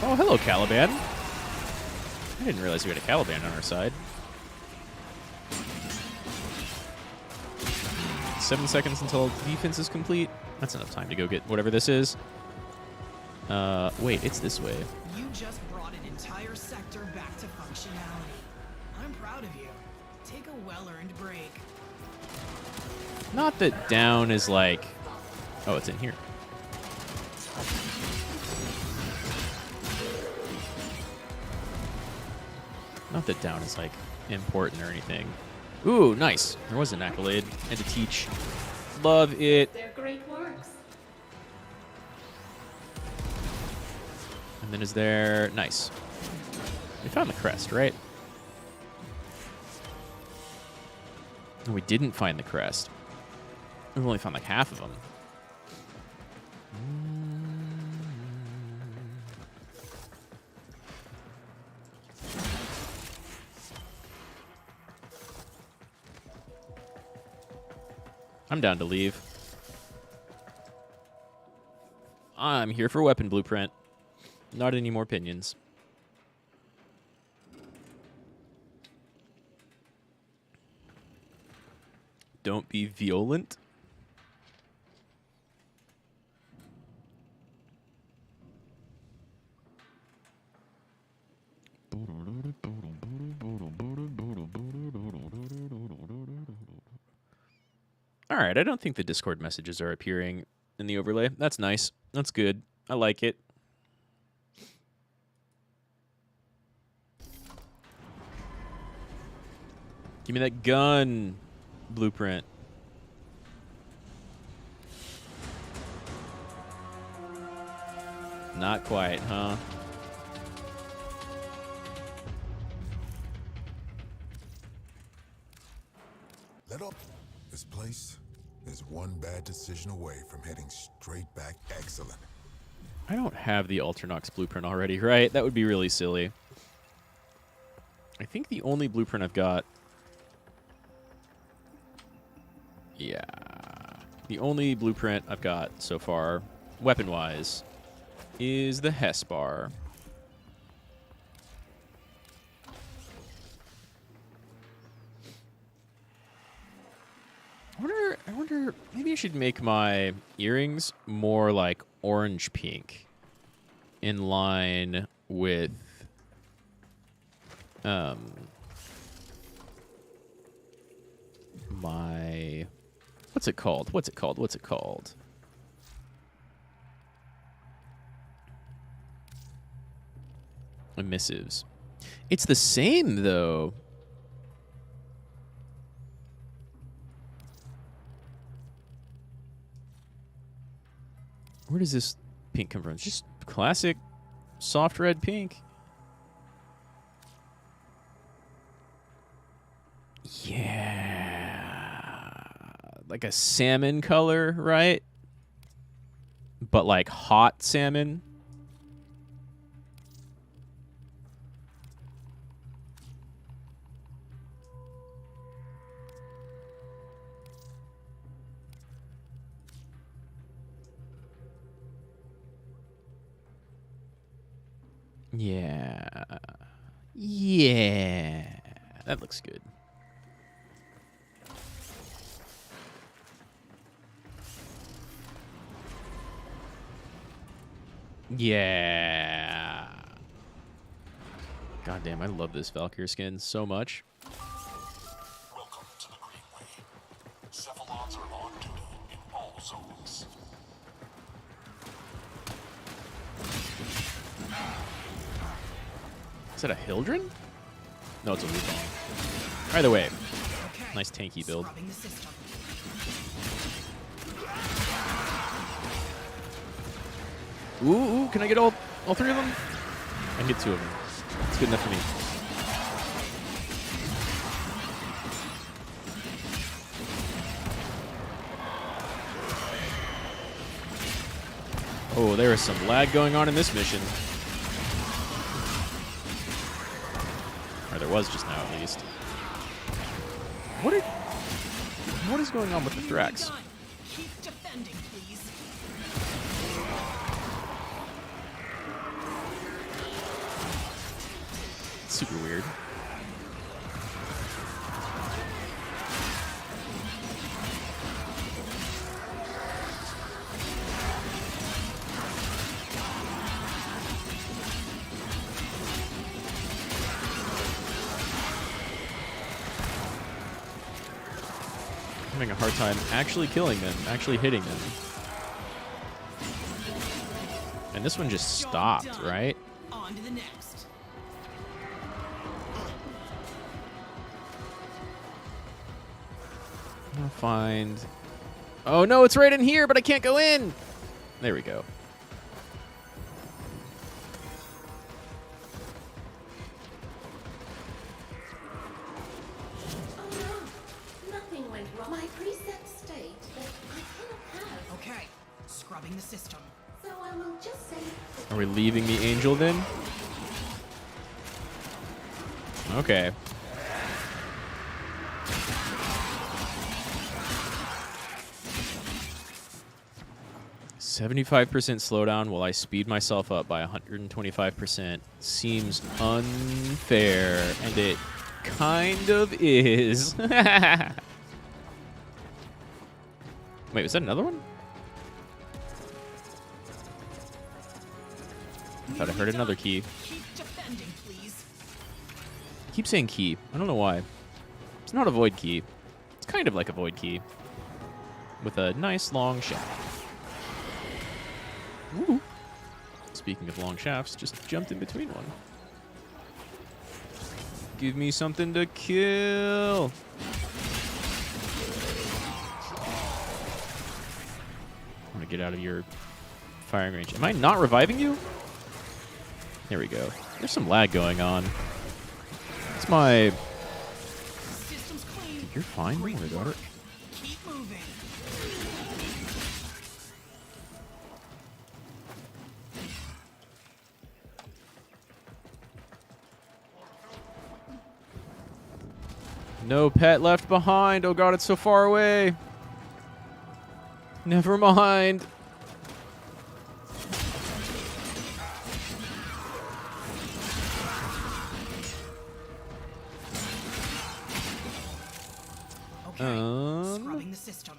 Oh, hello, Caliban. I didn't realize we had a Caliban on our side. 7 seconds until defense is complete. That's enough time to go get whatever this is. Wait, it's this way. You just brought an entire sector back to functionality. I'm proud of you. Take a well-earned break. Not that down is like... Oh, it's in here. Not that down is, like, important or anything. Ooh, nice. There was an accolade. And to teach. Love it. They're great works. And then is there... Nice. We found the crest, right? And we didn't find the crest. We've only found, like, half of them. I'm down to leave. I'm here for weapon blueprint. Not any more pinions. Don't be violent. All right, I don't think the Discord messages are appearing in the overlay. That's nice. That's good. I like it. Give me that gun, blueprint. not quite, huh? Let up. This place is one bad decision away from heading straight back excellent. I don't have the Alternox blueprint already, right? That would be really silly. I think the only blueprint I've got... Yeah. The only blueprint I've got so far, weapon-wise, is the Hespar. I wonder, maybe I should make my earrings more like orange pink, in line with my, what's it called? My missives. It's the same though. Where does this pink come from? It's just classic soft red pink. Yeah. Like a salmon color, right? But like hot salmon. Yeah. Yeah. That looks good. Yeah. God damn, I love this Valkyrie skin so much. Welcome to the Greenway. Cephalons are on duty in all zones. Is that a Hildren? No, it's a Wukong. Either way, nice tanky build. Scrubbing the system. Ooh, can I get all three of them? I can get two of them. It's good enough for me. Oh, there is some lag going on in this mission. Or there was just now, at least. What is going on with the Thrax? Keep defending, please. It's super weird. I'm having a hard time actually killing them, actually hitting them. And this one just stopped, right? On to the next. I'm gonna find... Oh no, it's right in here, but I can't go in! There we go. Oh no, nothing went wrong. My preset state that I cannot have. Okay, scrubbing the system. So I will just say. Are we leaving the Angel then? Okay. "75% slowdown while I speed myself up by 125% seems unfair," and it kind of is. Wait, was that another one? I thought I heard another key. Keep defending, please. I keep saying key. I don't know why. It's not a void key. It's kind of like a void key. With a nice long shaft. Ooh. Speaking of long shafts, just jumped in between one. Give me something to kill. I want to get out of your firing range. Am I not reviving you? There we go. There's some lag going on. It's my... System's clean. You're fine. Don't worry about it. Keep moving. No pet left behind. Oh god, it's so far away. Never mind. Okay, scrubbing the system.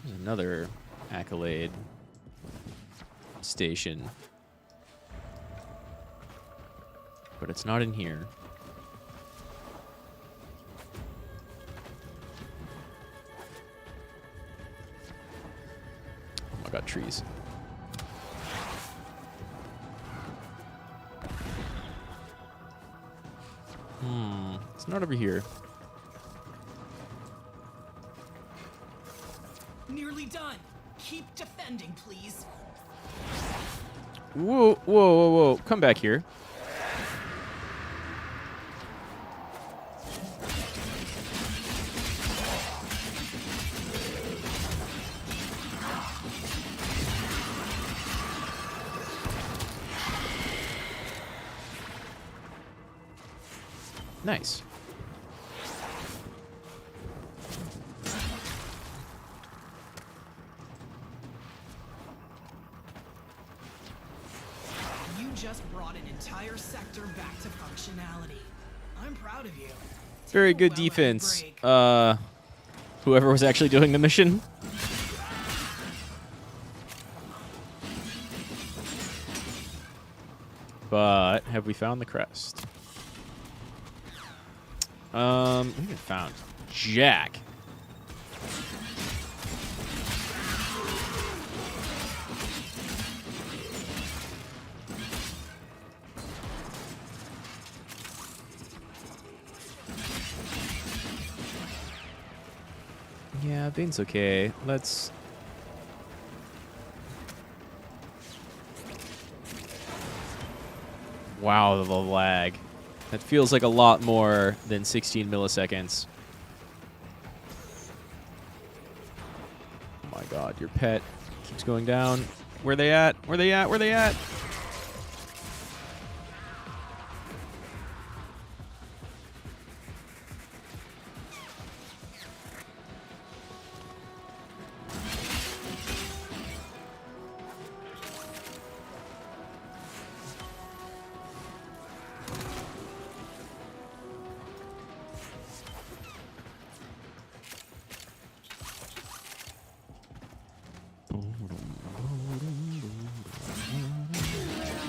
There's another accolade station. But it's not in here. Oh my god, trees. It's not over here. Nearly done. Keep defending, please. Whoa, whoa, whoa, whoa. Come back here. Nice. You just brought an entire sector back to functionality. I'm proud of you. Very Take a good well-earned defense. break. Whoever was actually doing the mission. But have we found the crest? We haven't found Jack. Yeah, Bane's okay. Let's... Wow, the lag. That feels like a lot more than 16 milliseconds. Oh my god, your pet keeps going down. Where they at? Where they at? Where they at?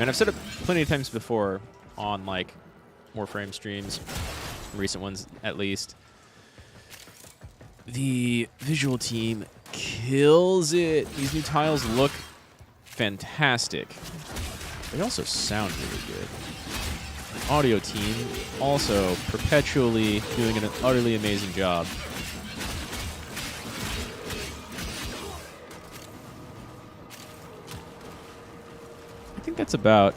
And I've said it plenty of times before on like Warframe streams, recent ones at least. The visual team kills it. These new tiles look fantastic. They also sound really good. The audio team also perpetually doing an utterly amazing job. I think that's about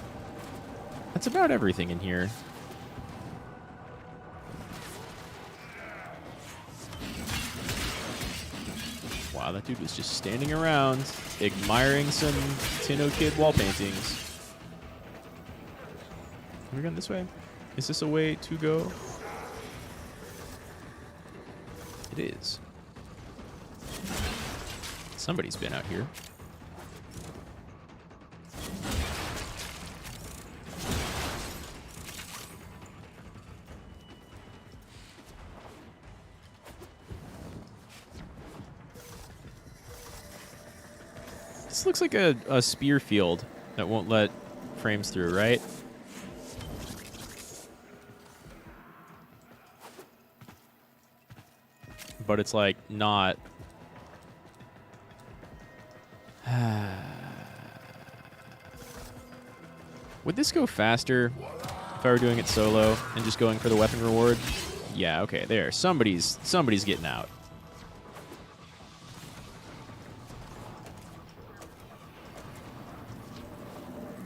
everything in here. Wow, that dude was just standing around admiring some Tinno Kid wall paintings. Are we going this way? Is this a way to go? It is. Somebody's been out here. This looks like a spear field that won't let frames through, right? But it's like not. Would this go faster if I were doing it solo and just going for the weapon reward? Yeah, okay, there. Somebody's getting out.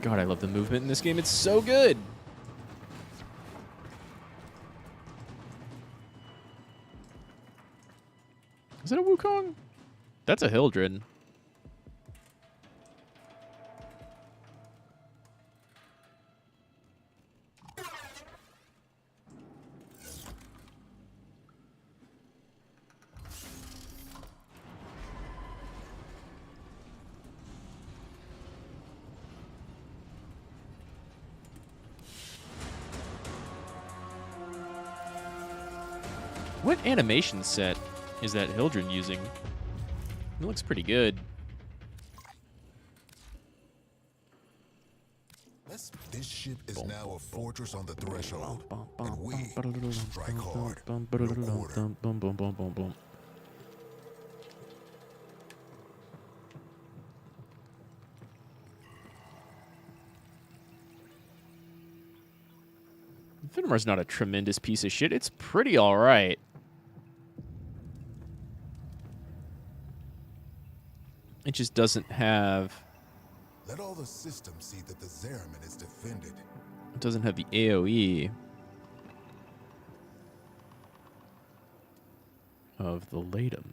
God, I love the movement in this game. It's so good. Is it a Wukong? That's a Hildred. What animation set is that Hildred using? It looks pretty good. This ship is now a fortress on the threshold, and we strike hard. No quarter. Finmar's not a tremendous piece of shit. It's pretty alright. It just doesn't have... Let all the systems see that the Zariman is defended. It doesn't have the AoE of the Latum.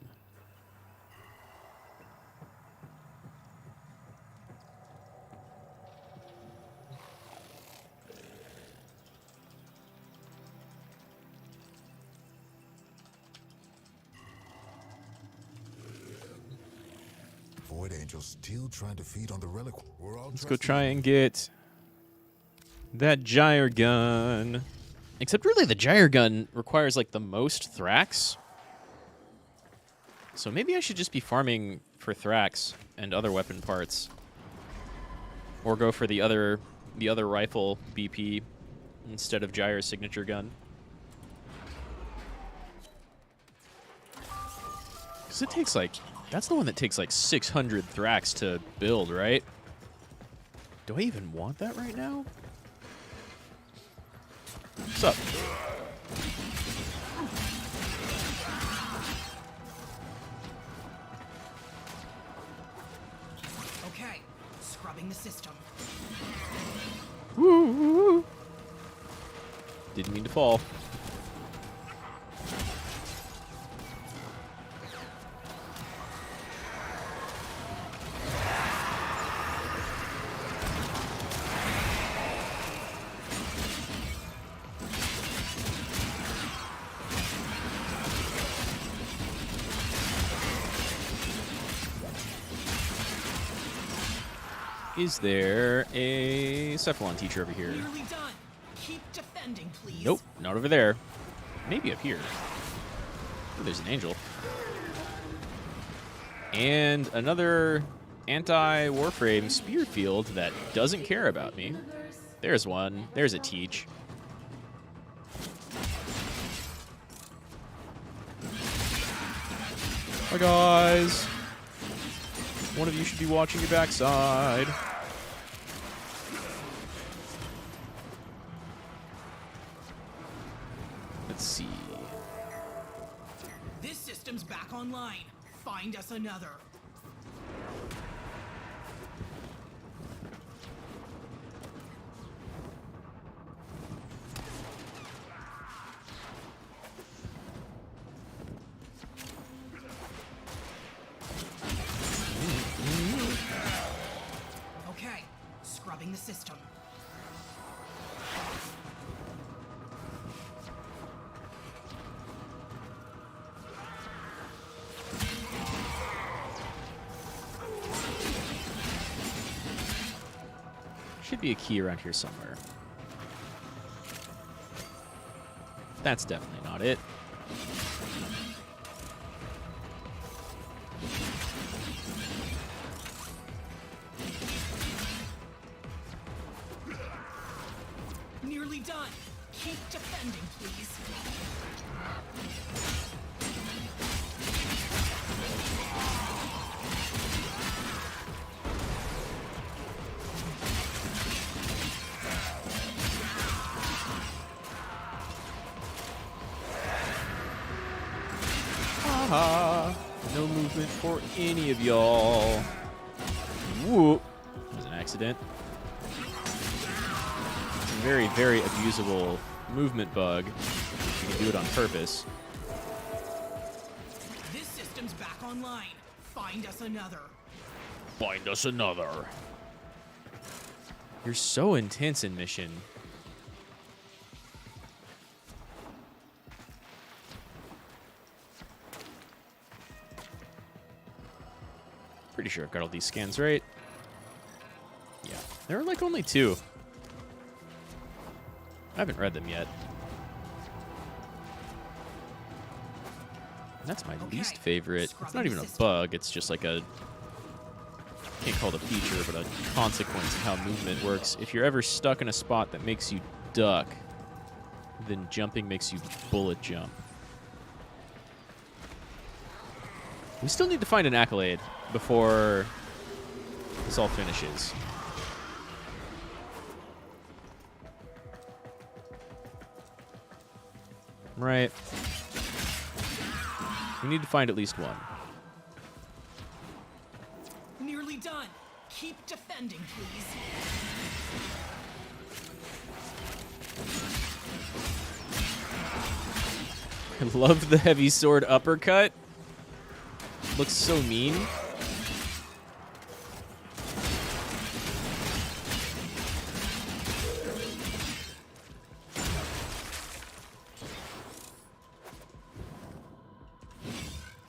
Void Angel still trying to feed on the relic. Let's go try and get that gyre gun. Except really the gyre gun requires like the most Thrax. So maybe I should just be farming for Thrax and other weapon parts. Or go for the other rifle BP instead of Gyre's signature gun. Because it takes like... That's the one that takes like 600 Thrax to build, right? Do I even want that right now? What's up? Okay, scrubbing the system. Woo! Didn't mean to fall. Is there a Cephalon teacher over here? Nearly done. Keep defending, please. Nope, not over there. Maybe up here. Oh, there's an angel. And another anti-Warframe spear field that doesn't care about me. There's one. There's a teach. Hi, guys. One of you should be watching your backside. Let's see. This system's back online. Find us another. Okay, scrubbing the system. Should be a key around here somewhere. That's definitely not it. Nearly done. Keep defending, please. Haha. No movement for any of y'all. Whoop. That was an accident. very, very abusable movement bug. You can do it on purpose. This system's back online. Find us another. Find us another. You're so intense in mission. Pretty sure I've got all these scans right. Yeah, there are like only 2. I haven't read them yet. That's my least favorite. It's not even a bug, it's just like a... can't call it a feature, but a consequence of how movement works. If you're ever stuck in a spot that makes you duck, then jumping makes you bullet jump. We still need to find an accolade before this all finishes. Right. We need to find at least one. Nearly done. Keep defending, please. I love the heavy sword uppercut. Looks so mean.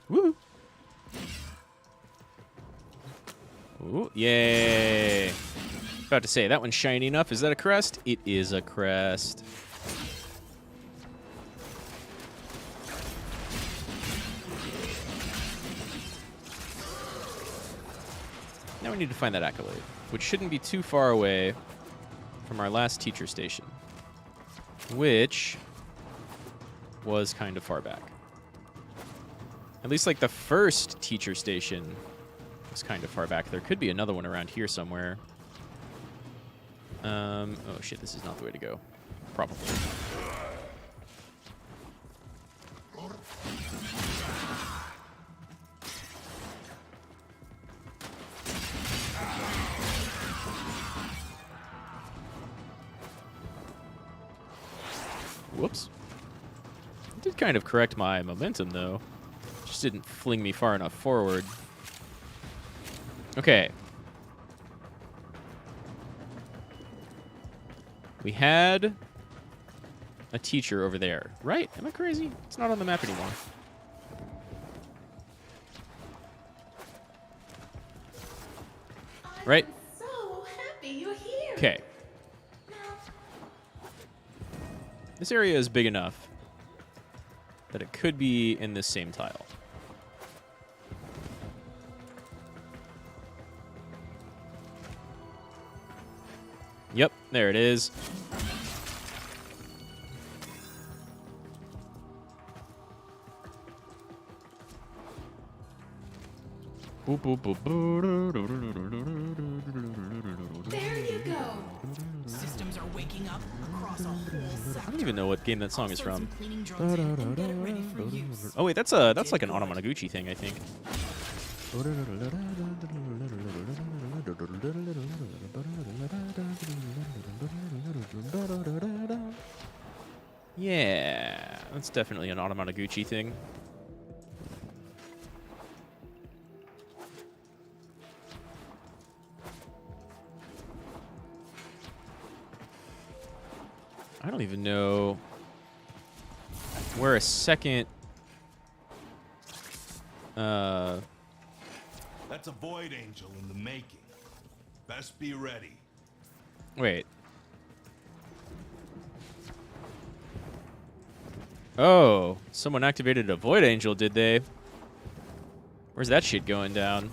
Woo! Ooh, yay! About to say, that one's shiny enough. Is that a crest? It is a crest. Now we need to find that accolade, which shouldn't be too far away from our last teacher station, which was kind of far back. At least, like, the first teacher station was kind of far back. There could be another one around here somewhere. Oh, shit, this is not the way to go. Probably. Whoops. It did kind of correct my momentum, though. Just didn't fling me far enough forward. Okay. We had a teacher over there. Right? Am I crazy? It's not on the map anymore. Right? I'm so happy you're here. Okay. This area is big enough that it could be in this same tile. Yep, there it is. There you go. Systems are waking up across a whole sector. I don't even know what game that song is Send from. some cleaning drones in and get it ready for use. Oh wait, that's like an Onomanaguchi thing, I think. Yeah, that's definitely an Onomanaguchi thing. I don't even know where a second That's a Void Angel in the making. Best be ready. wait. Oh, someone activated a Void Angel, did they? Where's that shit going down?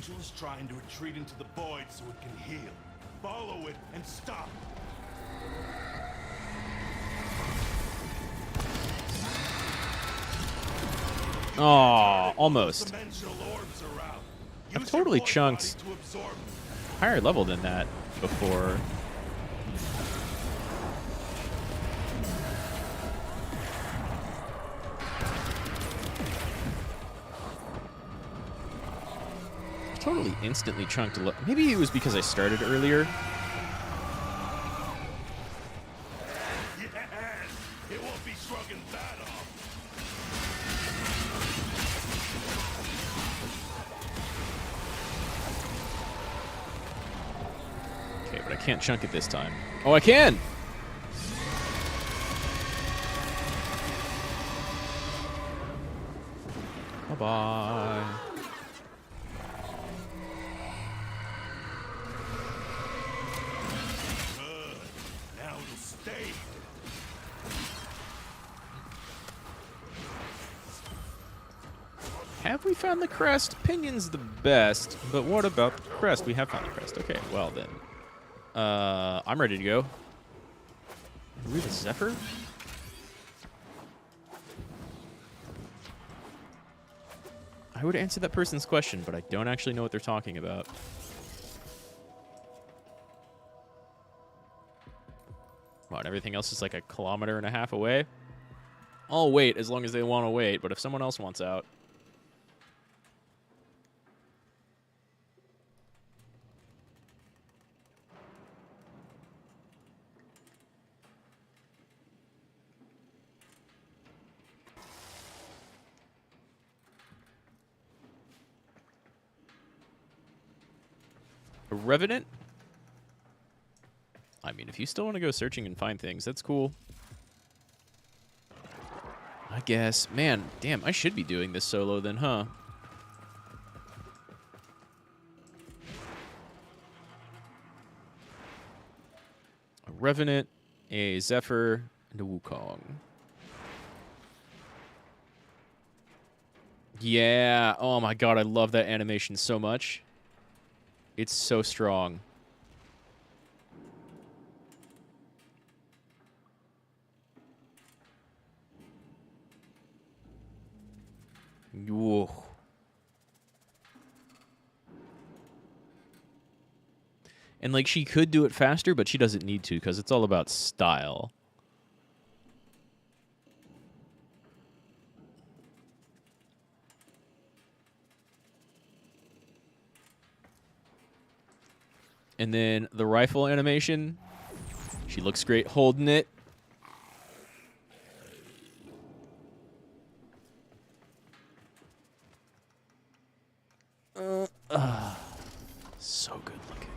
Angel is trying to retreat into the void so it can heal. Follow it and stop. Oh, almost. Dimensional orbs are out. I've Use your totally void chunked body to absorb them. higher level than that before. Totally instantly chunked. Maybe it was because I started earlier. Yes, it won't be shrugging that off. Okay, but I can't chunk it this time. Oh, I can! Bye-bye. Good. Now it'll stay. Have we found the crest? Pinion's the best, but what about the crest? We have found the crest. Okay, well then. I'm ready to go. Are we the Zephyr? I would answer that person's question, but I don't actually know what they're talking about. Come on, everything else is like 1.5 kilometers away. I'll wait as long as they want to wait, but if someone else wants out... A Revenant? I mean, if you still want to go searching and find things, that's cool. I guess. Man, damn, I should be doing this solo then, huh? A Revenant, a Zephyr, and a Wukong. Yeah. Oh my god, I love that animation so much. It's so strong. Whoa. And like she could do it faster, but she doesn't need to because it's all about style. And then the rifle animation. She looks great holding it. So good looking.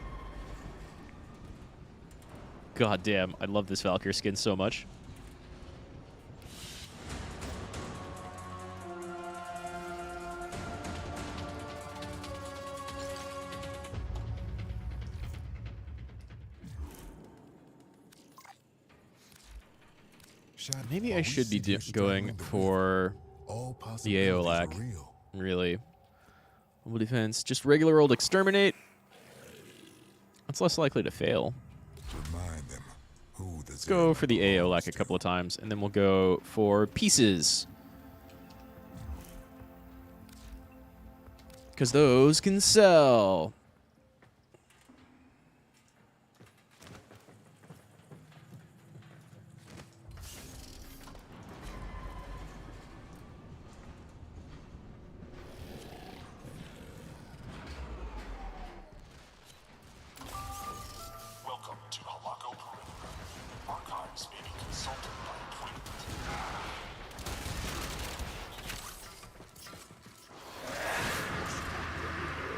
God damn, I love this Valkyrie skin so much. Maybe I should be going for the Aeolac. Really. Mobile defense. Just regular old exterminate. That's less likely to fail. Let's go for the Aeolac a couple of times, and then we'll go for pieces. Because those can sell.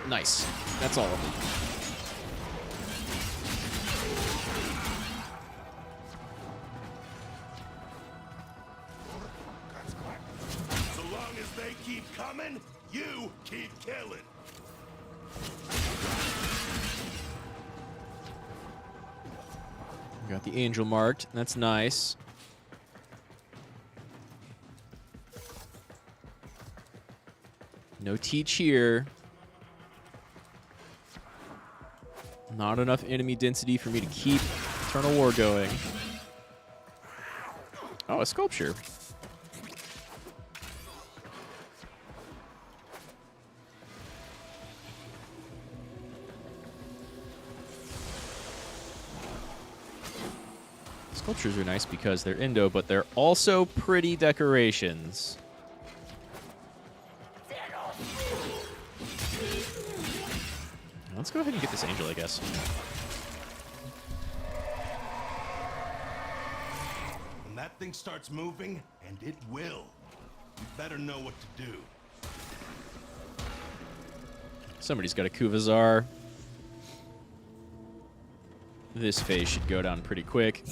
Nice. That's all of them. So long as they keep coming, you keep killing. Got the angel marked. That's nice. No teach here. Not enough enemy density for me to keep Eternal War going. Oh, a sculpture. Sculptures are nice because they're Indo, but they're also pretty decorations. Let's go ahead and get this angel, I guess. When that thing starts moving, and it will, you better know what to do. Somebody's got a Kuvazar. This phase should go down pretty quick.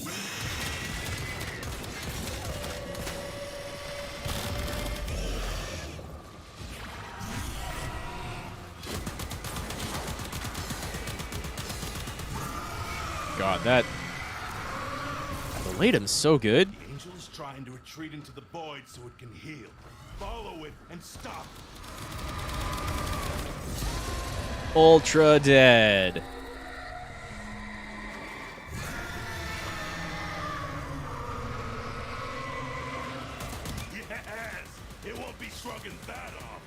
God, that... The Latum's so good. The angel is trying to retreat into the void so it can heal. Follow it and stop. Ultra dead. Yes! It won't be shrugging that off.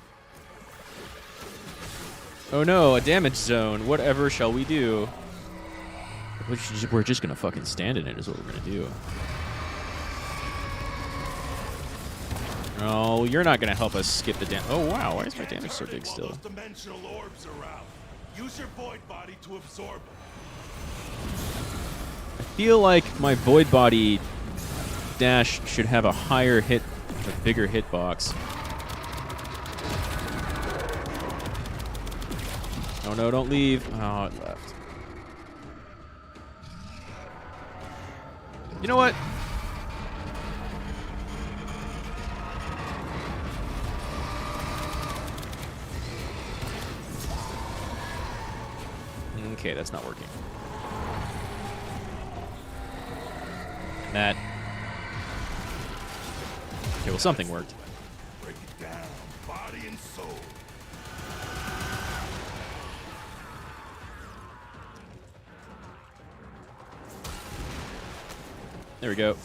Oh no, a damage zone. Whatever shall we do? We're just gonna fucking stand in it is what we're gonna do. Oh, you're not gonna help us skip the damage. Oh wow, why is my damage so big still? Those dimensional orbs are out. Use your void body to absorb them. I feel like my void body dash should have a higher hit, a bigger hitbox. Oh no, don't leave. Oh, it left. You know what? Okay, that's not working. That. Okay, well, something worked. Break it down, body and soul. There we go.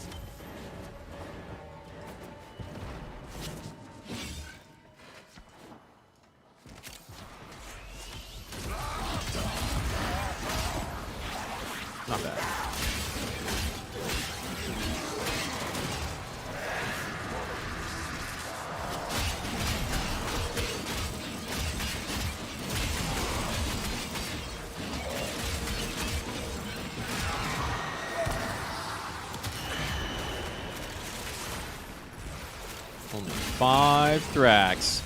Not bad. Only 5 Thrax.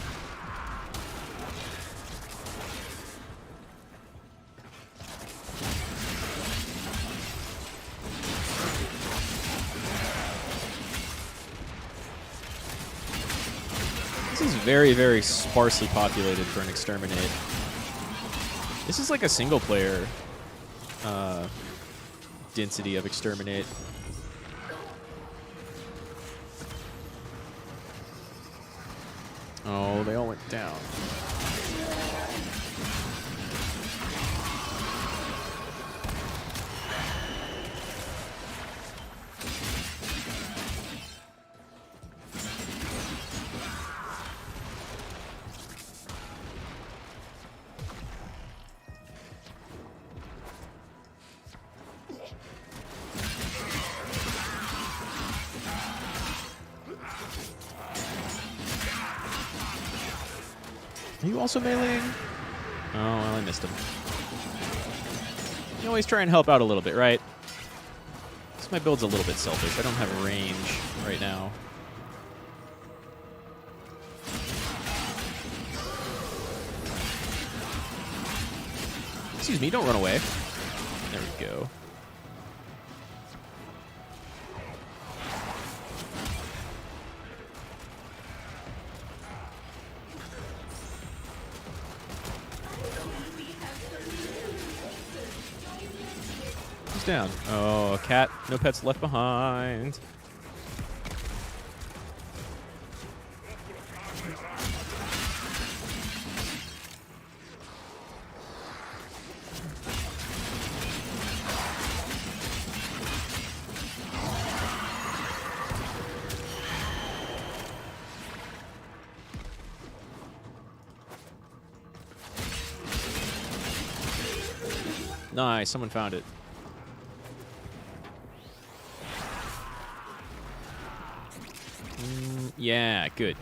This is very, very sparsely populated for an exterminate. This is like a single player density of exterminate. Oh, they all went down. Are you also meleeing? Oh, well, I missed him. You always try and help out a little bit, right? This my build's a little bit selfish. I don't have range right now. Excuse me, don't run away. There we go. Down. Oh, a cat. No pets left behind. Nice, someone found it. Yeah, good.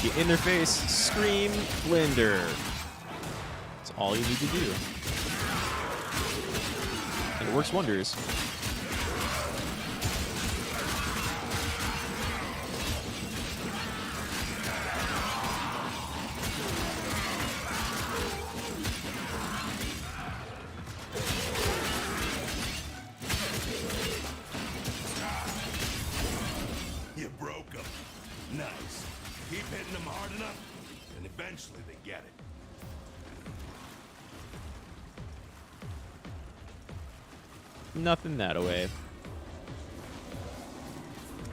Get in their face, scream, blender. That's all you need to do. And it works wonders. You broke them. Nice. Keep hitting them hard enough, and eventually they get it. Nothing that away.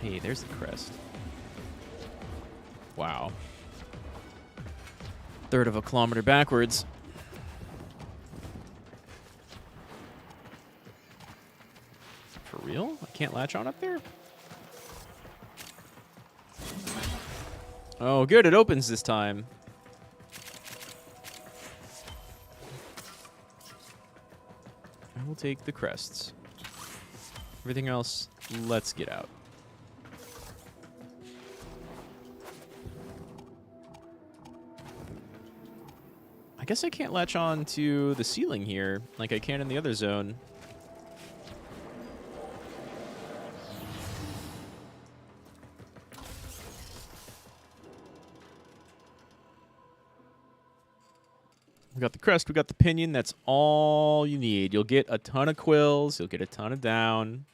Hey, there's the crest. Wow. Third of a kilometer backwards. For real? I can't latch on up there? Oh, good. It opens this time. I will take the crests. Everything else, let's get out. I guess I can't latch on to the ceiling here like I can in the other zone. We got the crest, we got the pinion. That's all you need. You'll get a ton of quills. You'll get a ton of down.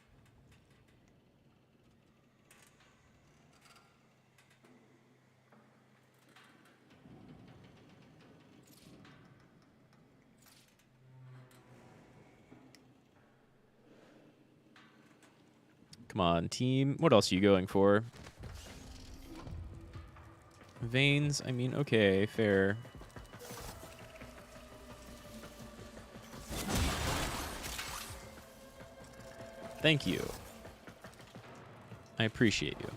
Come on, team. What else are you going for? Veins? I mean, okay, fair. Thank you. I appreciate you.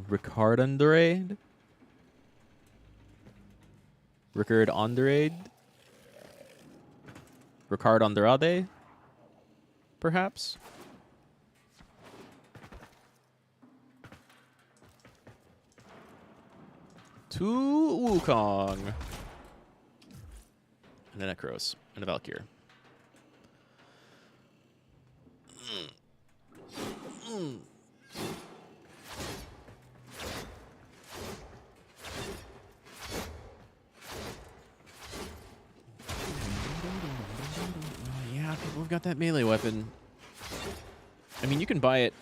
Ricard Andrade? Ricard Andrade? Ricard Andrade? Perhaps? To Wukong. And a Necros. And a Valkyr. Yeah, people have got that melee weapon. I mean, you can buy it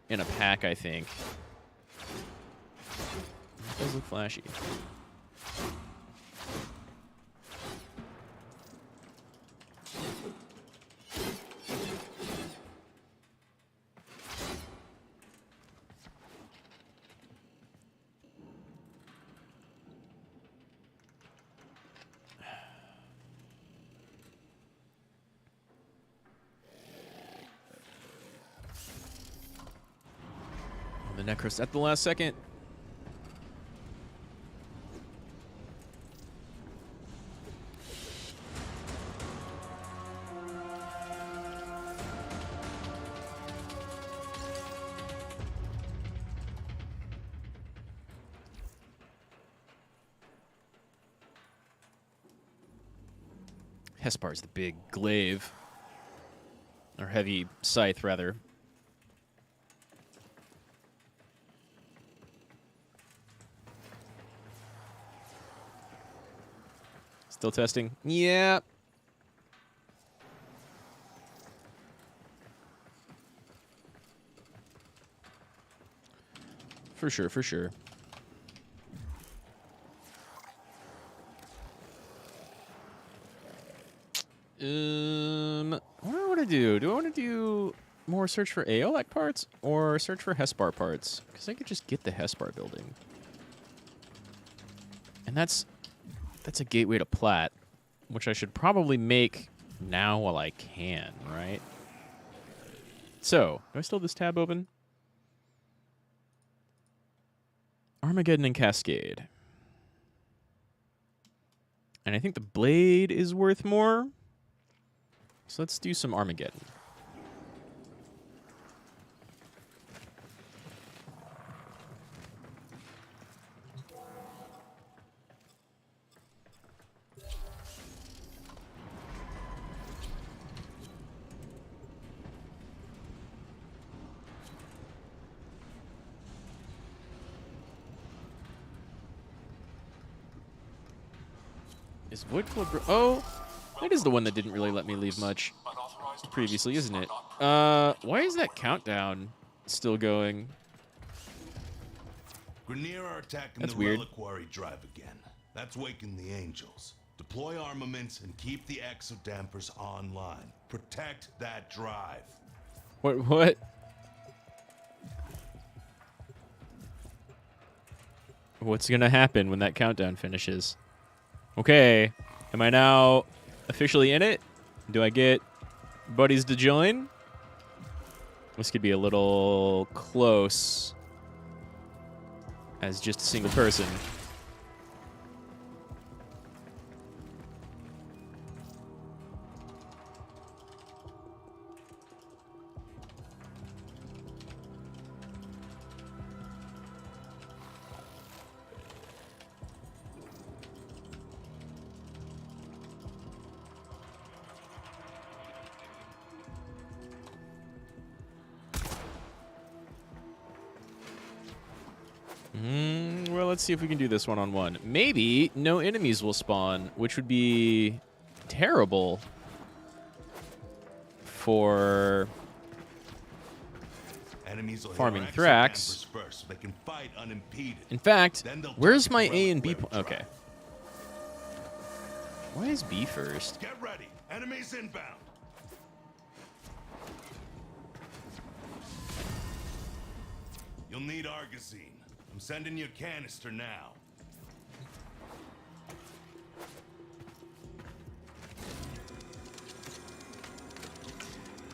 in a pack, I think. It does look flashy. The Necros at the last second. Hespar's the big glaive. Or heavy scythe, rather. Still testing? Yeah. For sure, for sure. What do I want to do? Do I want to do more search for Aeolak parts or search for Hespar parts? Because I could just get the Hespar building. And that's a gateway to Plat, which I should probably make now while I can, right? So, do I still have this tab open? Armageddon and Cascade. And I think the blade is worth more. So let's do some Armageddon. Is Wood Club... Oh, that is the one that didn't really let me leave much previously, isn't it? Why is that countdown still going? Grineer are attacking That's the weird. reliquary drive again. That's waking the angels. Deploy armaments and keep the exodampers online. Protect that drive. What? What's gonna happen when that countdown finishes? Okay, am I now officially in it? Do I get buddies to join? This could be a little close as just a single person. Well, let's see if we can do this one-on-one. Maybe no enemies will spawn, which would be terrible for Enemies will farming hit our Thrax. exodampers first so they can fight unimpeded. In fact, Then they'll where's target my the A and B reliquary point? Okay. drive. Why is B first? Get ready. Enemies inbound. You'll need Argosine. I'm sending you a canister now.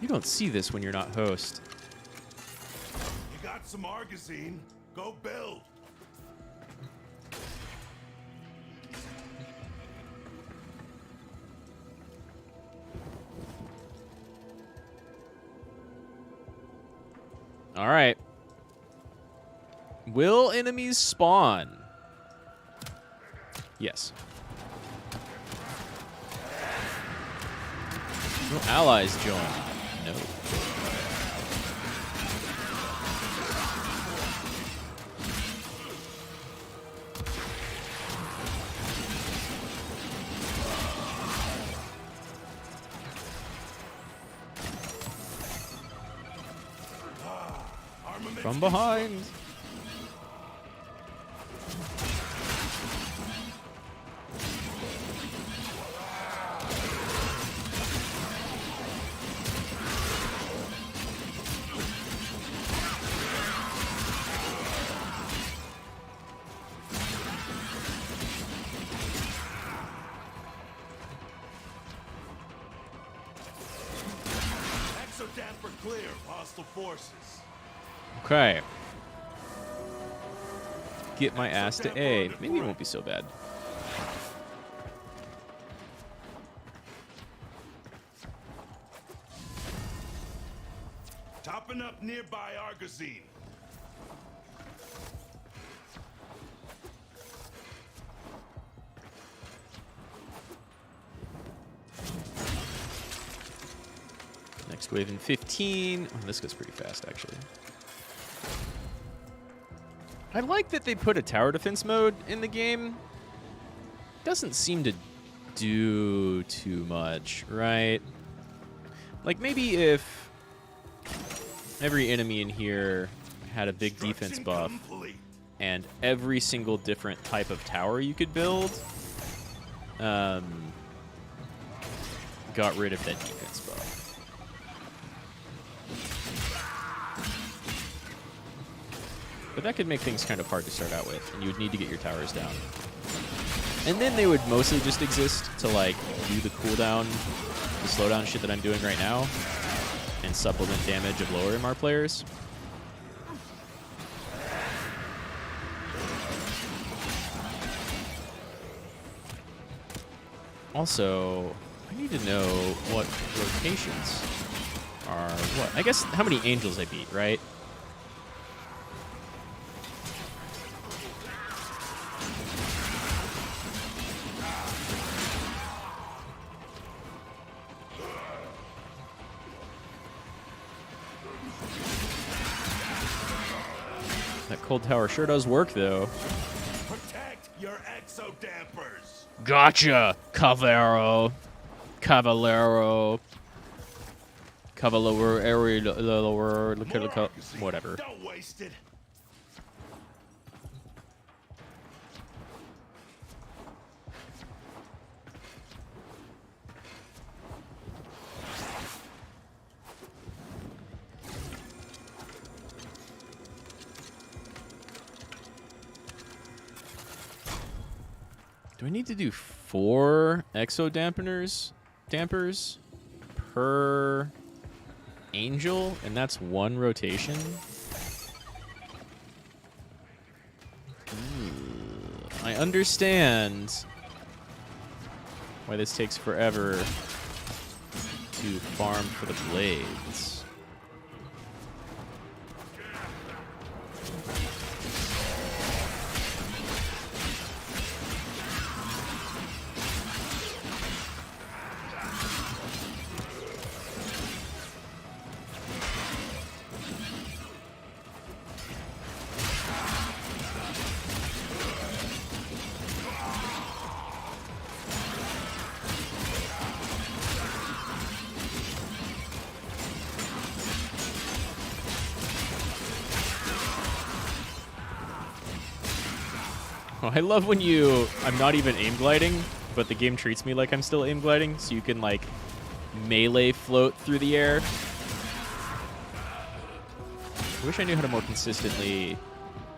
You don't see this when you're not host. You got some Argosine? Go build. All right. Will enemies spawn? Yes. Will allies join? No. From behind. Exodamper clear of hostile forces. Okay. Get my ass to A. Maybe it won't be so bad. Topping up nearby Argosine. Next wave in 15. Oh, this goes pretty fast, actually. I like that they put a tower defense mode in the game. Doesn't seem to do too much, right? Like, maybe if every enemy in here had a big defense buff and every single different type of tower you could build got rid of that defense buff. But that could make things kind of hard to start out with, and you would need to get your towers down. And then they would mostly just exist to, like, do the cooldown, the slowdown shit that I'm doing right now, and supplement damage of lower MR players. Also, I need to know what rotations are what. I guess how many angels I beat, right? That cold tower sure does work, though. Protect your exo dampers. Gotcha, Cavallero. Whatever. Don't waste it. Do I need to do 4 exo dampers per angel, and that's 1 rotation? I understand why this takes forever to farm for the blades. I love when I'm not even aim gliding, but the game treats me like I'm still aim gliding, so you can, like, melee float through the air. I wish I knew how to more consistently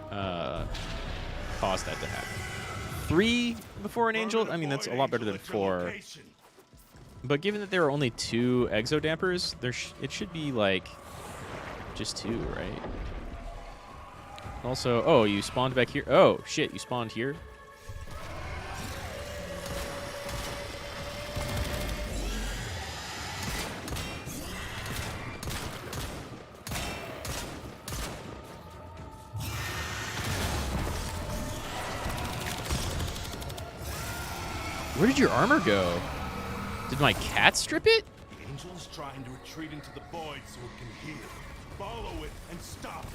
cause that to happen. 3 before an angel? I mean, that's a lot better than 4. But given that there are only 2 exo dampers, it should be, like, just 2, right? Also, oh, you spawned back here. Oh, shit, you spawned here? Where did your armor go? Did my cat strip it? The angel is trying to retreat into the void so it can heal. Follow it and stop it.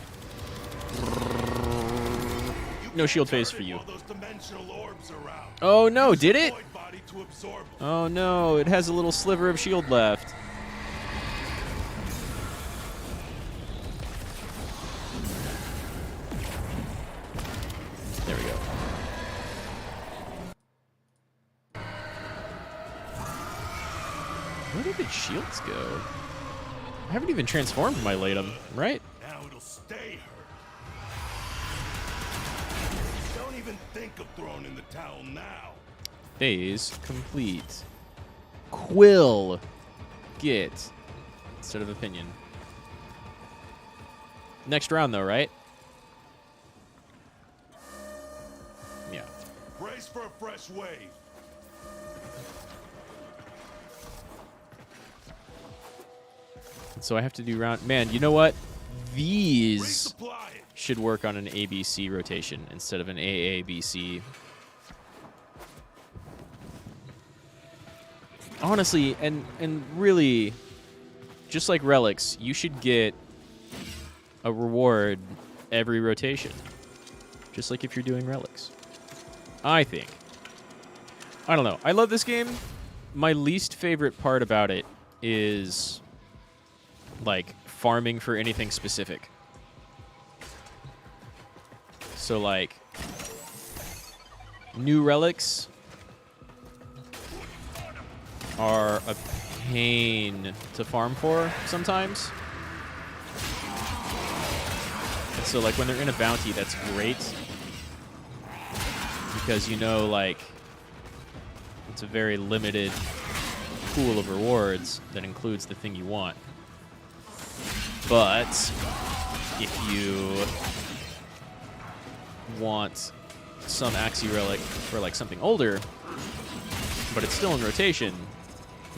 No shield phase for you. Those dimensional orbs around. Oh no, did it? Void body to absorb them. Oh no, it has a little sliver of shield left. There we go. Where did the shields go? I haven't even transformed my Latum, right? Now it'll stay hurt. Don't even think of throwing in the towel now. Phase complete. Quill. Get. Instead of opinion. Next round, though, right? Yeah. Brace for a fresh wave. So I have to do round... Man, you know what? These Resupply it. should work on an ABC rotation instead of an AABC. Honestly, and really, just like relics, you should get a reward every rotation. Just like if you're doing relics. I think. I don't know. I love this game. My least favorite part about it is, like, farming for anything specific. So, like, new relics are a pain to farm for sometimes. So like when they're in a bounty, that's great because you know like it's a very limited pool of rewards that includes the thing you want. But if you want some Axie relic for like something older, but it's still in rotation,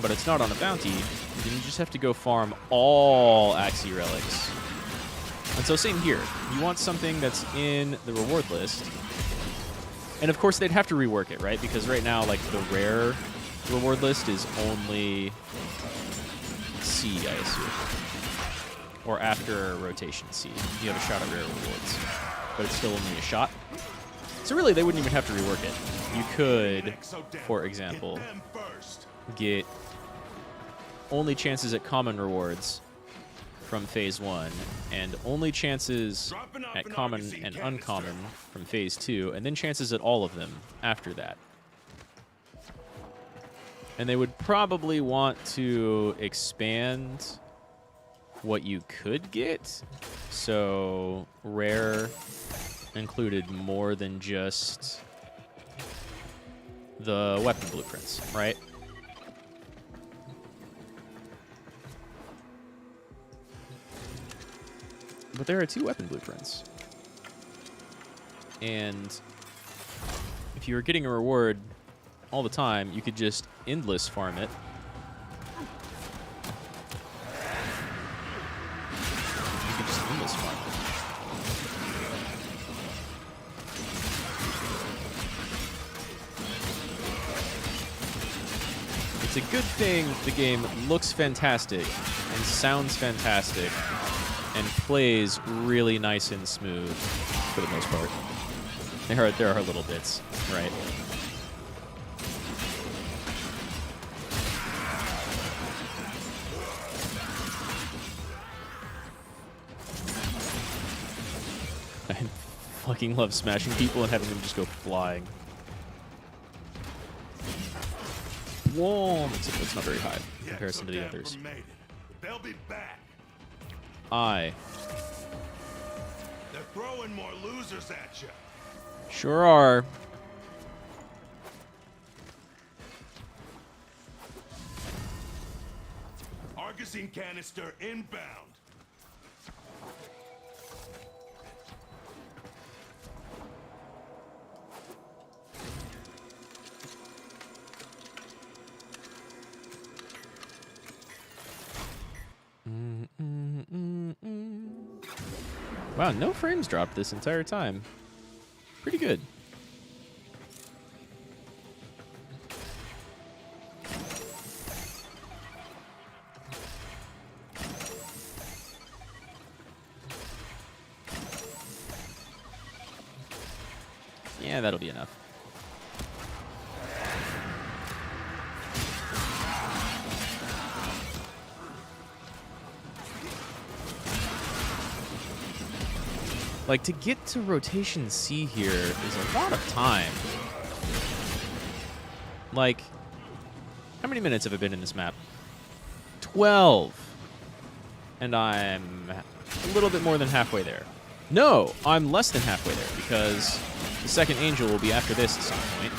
but it's not on a bounty, then you just have to go farm all Axie relics. And so same here. You want something that's in the reward list. And of course they'd have to rework it, right? Because right now, like the rare reward list is only C, I assume. Or after rotation C. You have a shot at rare rewards. But it's still only a shot. So really, they wouldn't even have to rework it. You could, for example, get only chances at common rewards from Phase 1, and only chances at common and uncommon from Phase 2, and then chances at all of them after that. And they would probably want to expand what you could get, so rare included more than just the weapon blueprints, right? But there are 2 weapon blueprints. And if you were getting a reward all the time, you could just endless farm it. You could just endless farm it. It's a good thing the game looks fantastic and sounds fantastic and plays really nice and smooth for the most part. There are little bits, right? I fucking love smashing people and having them just go flying. Whoa! Except it's not very high in comparison to the others. They'll be back. They're throwing more losers at you. Sure are. Argosine canister inbound. Wow, no frames dropped this entire time. Pretty good. Yeah, that'll be enough. Like, to get to rotation C here is a lot of time. Like, how many minutes have I been in this map? 12. And I'm a little bit more than halfway there. No, I'm less than halfway there, because the second angel will be after this at some point.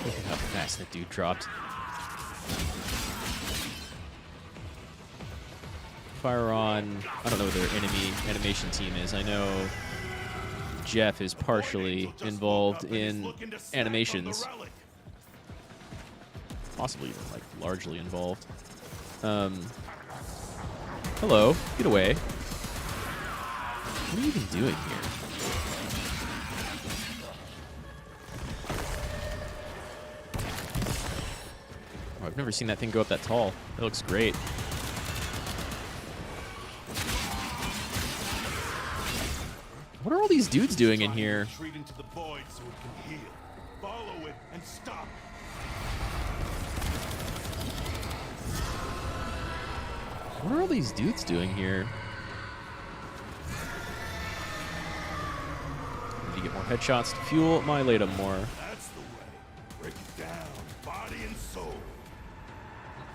Look at how fast that dude dropped. Fire on, I don't know what their enemy animation team is. I know Jeff is partially involved in animations. Possibly even, like, largely involved. Hello, get away. What are you even doing here? Oh, I've never seen that thing go up that tall. It looks great. What are all these dudes doing in here? Retreat into the void so it can heal. Follow it and stop. What are all these dudes doing here? to get more headshots to fuel my Latum more. That's the way. Break it down, body and soul.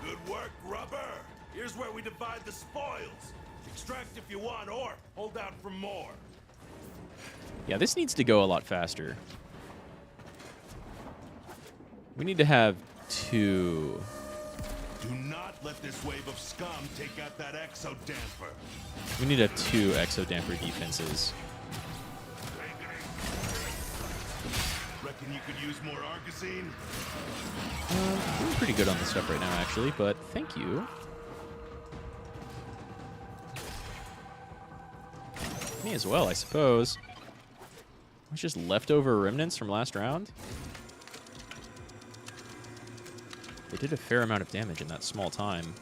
Good work, Rubber. Here's where we divide the spoils. Extract if you want, or hold out for more. Yeah, this needs to go a lot faster. We need to have 2. Do not let this wave of scum take out that exo damper. We need to have 2 exo damper defenses. Reckon you could use more Argosine? I'm pretty good on this stuff right now, actually, but thank you. Me as well, I suppose. It's just leftover remnants from last round. They did a fair amount of damage in that small time.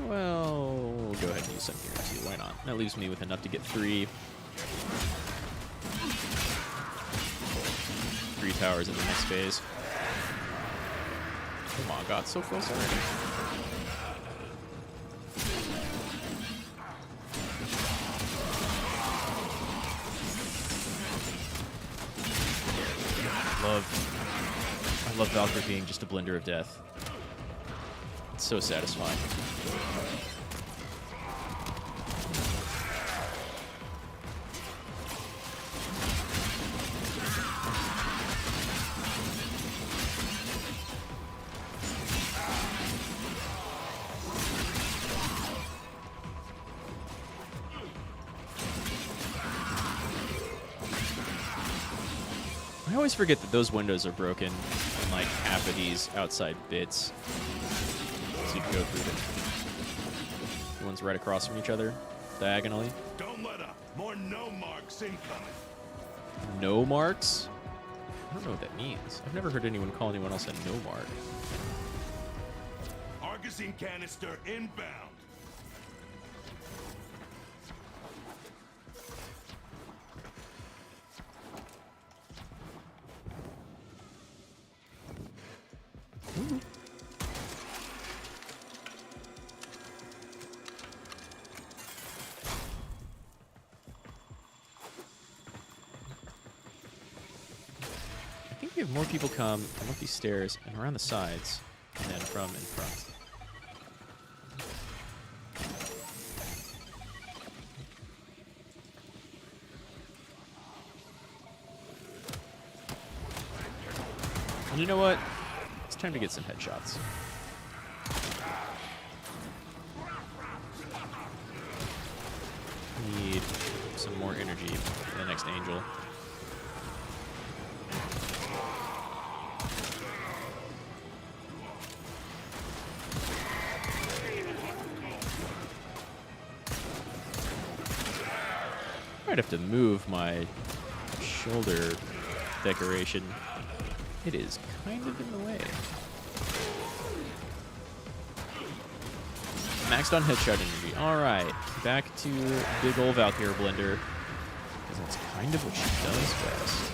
Well, we'll go ahead and use some here too. Why not? That leaves me with enough to get 3 towers in the next phase. Come on, got so close already. I love Valkyrie being just a blender of death. It's so satisfying. I always forget that those windows are broken in like half of these outside bits. So you can go through them. The ones right across from each other, diagonally. Don't let up. More no marks incoming. No marks? I don't know what that means. I've never heard anyone call anyone else a no mark. Argosine canister inbound. I think we have more people come up these stairs and around the sides, and then from in front. And you know what? It's time to get some headshots. Need some more energy for the next angel. Might have to move my shoulder decoration. It is kind of in the way. Maxed on headshot energy. Alright, back to big ol' Valkyrie blender. Because that's kind of what she does best.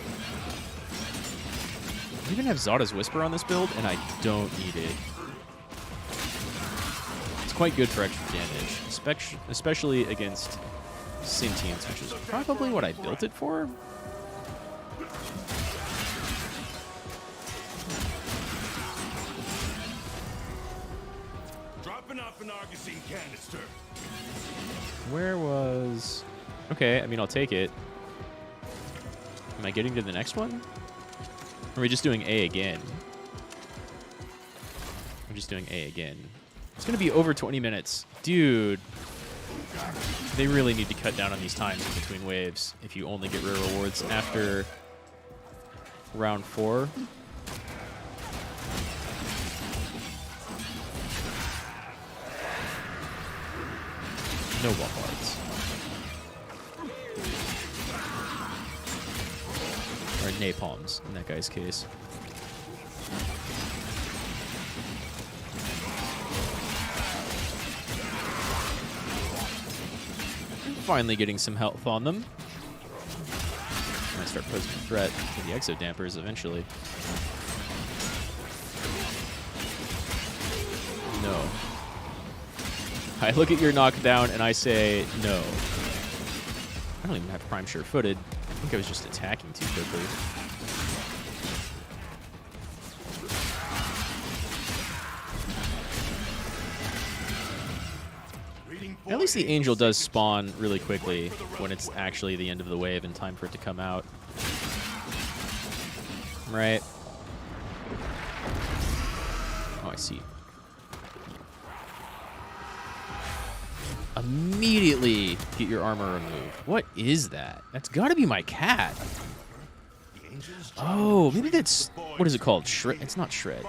I even have Zada's Whisper on this build, and I don't need it. It's quite good for extra damage, especially against Sentients, which is probably what I built it for. Dropping off an Argosine canister. Where was... Okay, I mean, I'll take it. Am I getting to the next one? Or are we just doing A again? We're just doing A again. It's going to be over 20 minutes. Dude. They really need to cut down on these times in between waves if you only get rare rewards after round 4. No bombards. Or napalms in that guy's case. Finally getting some health on them. Might start posing a threat to the exo dampers eventually. no. I look at your knockdown and I say no. I don't even have prime sure-footed. I think I was just attacking too quickly. At least the angel does spawn really quickly when it's actually the end of the wave and time for it to come out. Right? Oh, I see. Immediately get your armor removed. What is that? That's gotta be my cat. Oh, maybe that's... What is it called? Shred? It's not shred.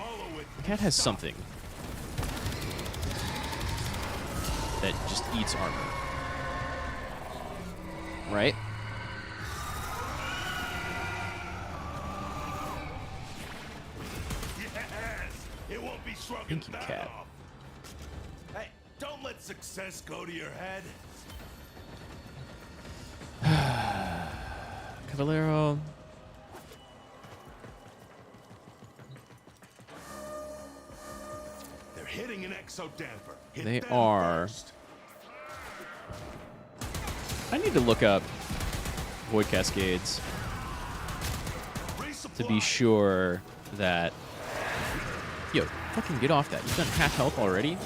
The cat has something that just eats armor. Right? Yes! It won't be shrugging Thank you, that cat. off. Hey, don't let success go to your head. Cavalero. They're hitting an exo damper. Hit They them are. first. I need to look up Void Cascades to be sure that... Yo, fucking get off that. You've done half health already?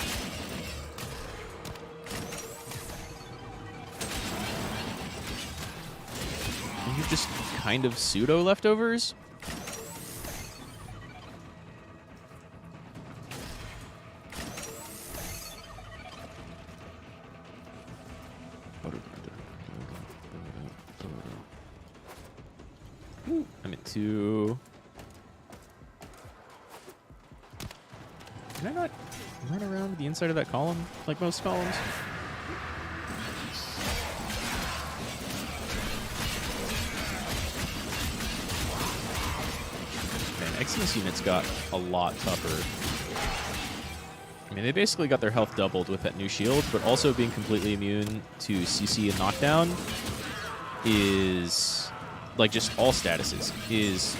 And you're just kind of pseudo leftovers? I'm at 2. Can I not run around the inside of that column like most columns? Man, Eximus units got a lot tougher. I mean, they basically got their health doubled with that new shield, but also being completely immune to CC and knockdown is... like just all statuses, is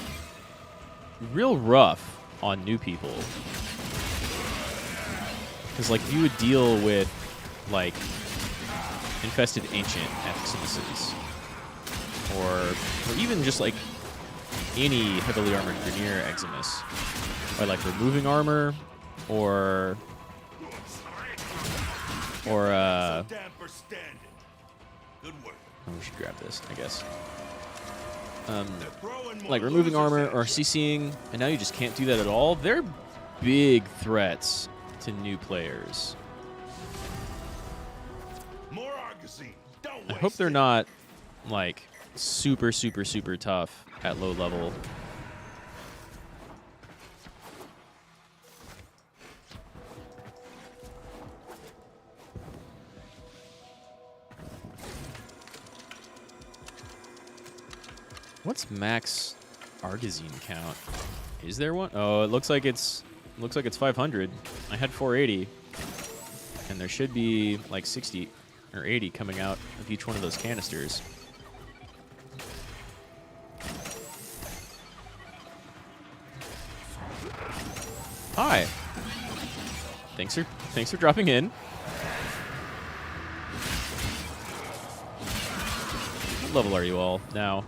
real rough on new people. Because like you would deal with like infested ancient Eximuses, or even just like any heavily armored Grenier Eximus by like removing armor or Damper standing. Good work. oh, we should grab this, I guess. They're throwing more Like removing losers armor at or you. CCing, and now you just can't do that at all. They're big threats to new players. More Argosy. Don't I waste hope they're it. not like super tough at low level. What's max Argosine count? Is there one? Oh, it looks like it's 500. I had 480, and there should be like 60 or 80 coming out of each one of those canisters. Hi. Thanks for dropping in. What level are you all now?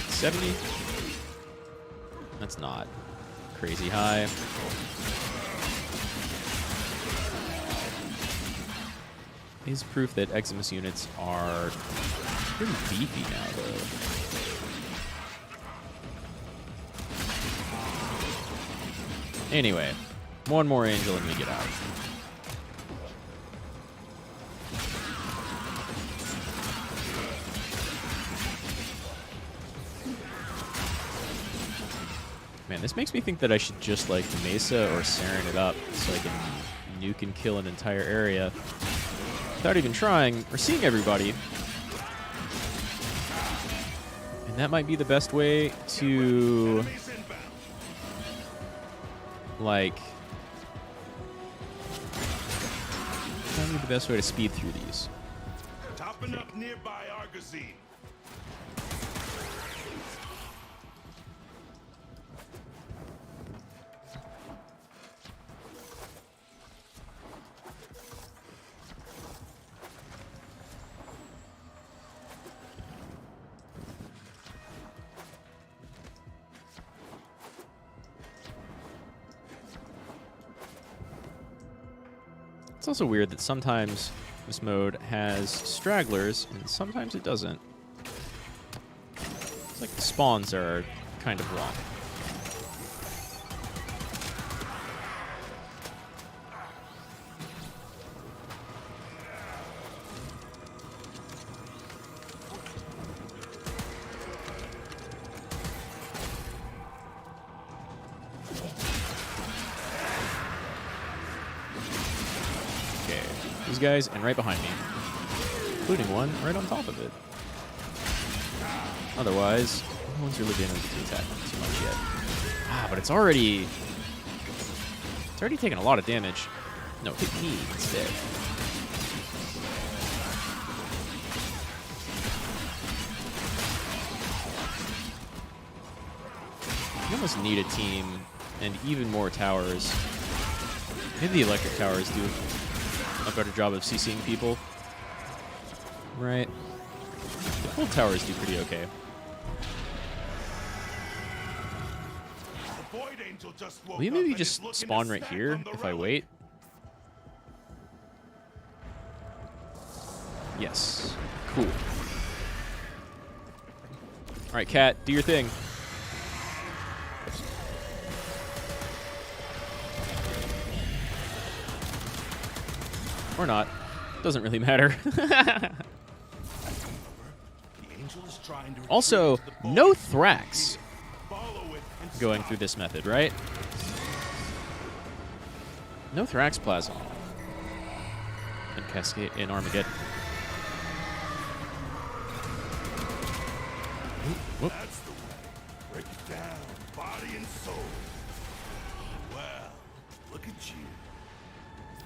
70? That's not crazy high. Is proof that Eximus units are pretty beefy now, though. Anyway, one more angel and we get out. Man, this makes me think that I should just like Mesa or Saren it up so I can nuke and kill an entire area without even trying or seeing everybody. And that might be the best way to Enemies inbound. like that might be the best way to speed through these. Topping up nearby Argosy. It's also weird that sometimes this mode has stragglers and sometimes it doesn't. It's like the spawns are kind of wrong. These guys, and right behind me. Including one right on top of it. Otherwise, no one's really been able to attack too much yet. Ah, but it's already taken a lot of damage. No, hit me instead. You almost need a team and even more towers. Maybe the electric towers do a better job of CCing people. Right. The cold towers do pretty okay. The Void Angel just woke Will you up maybe and just is looking spawn to right snack here on the if I relic. wait? Yes. Cool. Alright, Cat, do your thing. Or not. Doesn't really matter. The angel is trying to Also, retrieve the no Void. Thrax Follow it and going stop. through this method, right? No Thrax plasm. And Cascade in Armageddon. Whoop. That's the way. Break it down, body and soul. Well, look at you.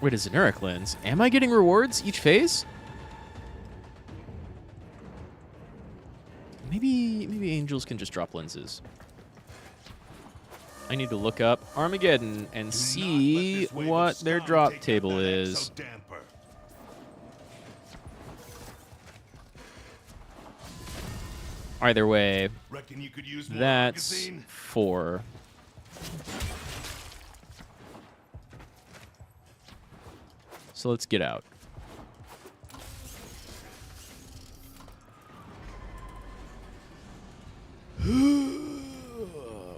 Wait, a Xeneric lens. Am I getting rewards each phase? Maybe angels can just drop lenses. I need to look up Armageddon and Do not let see this wave of what their scum drop take out table that is. exo-damper. Either way, Reckon you could use more that's magazine? 4. So let's get out.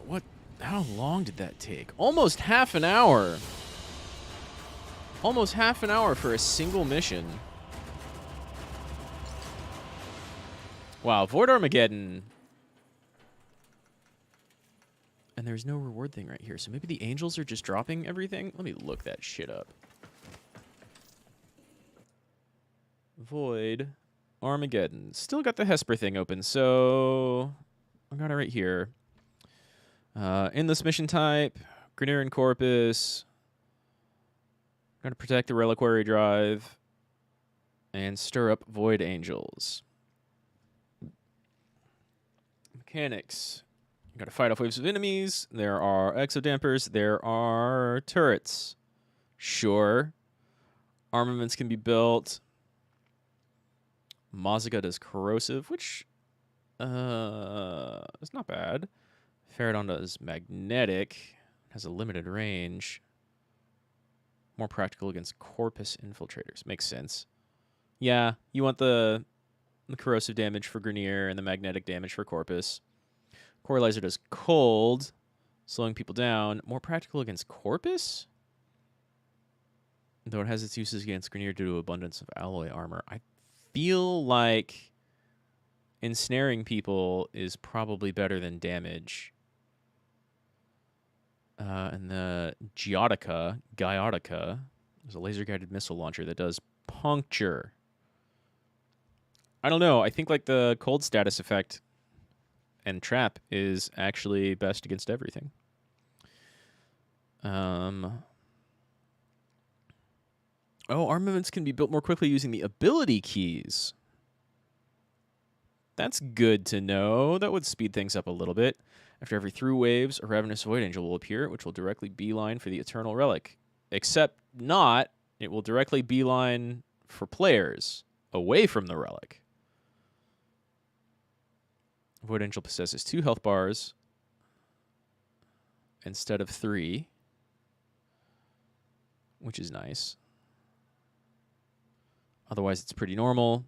What? How long did that take? Almost half an hour. Almost half an hour for a single mission. Wow, Void Armageddon. And there's no reward thing right here. So maybe the angels are just dropping everything? Let me look that shit up. Void Armageddon. Still got the Hesper thing open, so I got it right here. In this mission type, Grineer and Corpus. Gotta protect the Reliquary Drive. And stir up Void Angels. Mechanics. You gotta fight off waves of enemies. There are exodampers. There are turrets. Sure. Armaments can be built. Maziga does corrosive, which is not bad. Pharadon does magnetic. Has a limited range. More practical against Corpus infiltrators. Makes sense. Yeah, you want the corrosive damage for Grineer and the magnetic damage for Corpus. Coralizer does cold, slowing people down. More practical against Corpus? Though it has its uses against Grineer due to abundance of alloy armor. I feel like ensnaring people is probably better than damage. And the Gaiatica is a laser-guided missile launcher that does puncture. I don't know. I think like the cold status effect and trap is actually best against everything. Oh, armaments can be built more quickly using the ability keys. That's good to know. That would speed things up a little bit. After every 3 waves, a Ravenous Void Angel will appear, which will directly beeline for the Eternal Relic. Except not, it will directly beeline for players, away from the Relic. Void Angel possesses 2 health bars instead of 3, which is nice. Otherwise, it's pretty normal.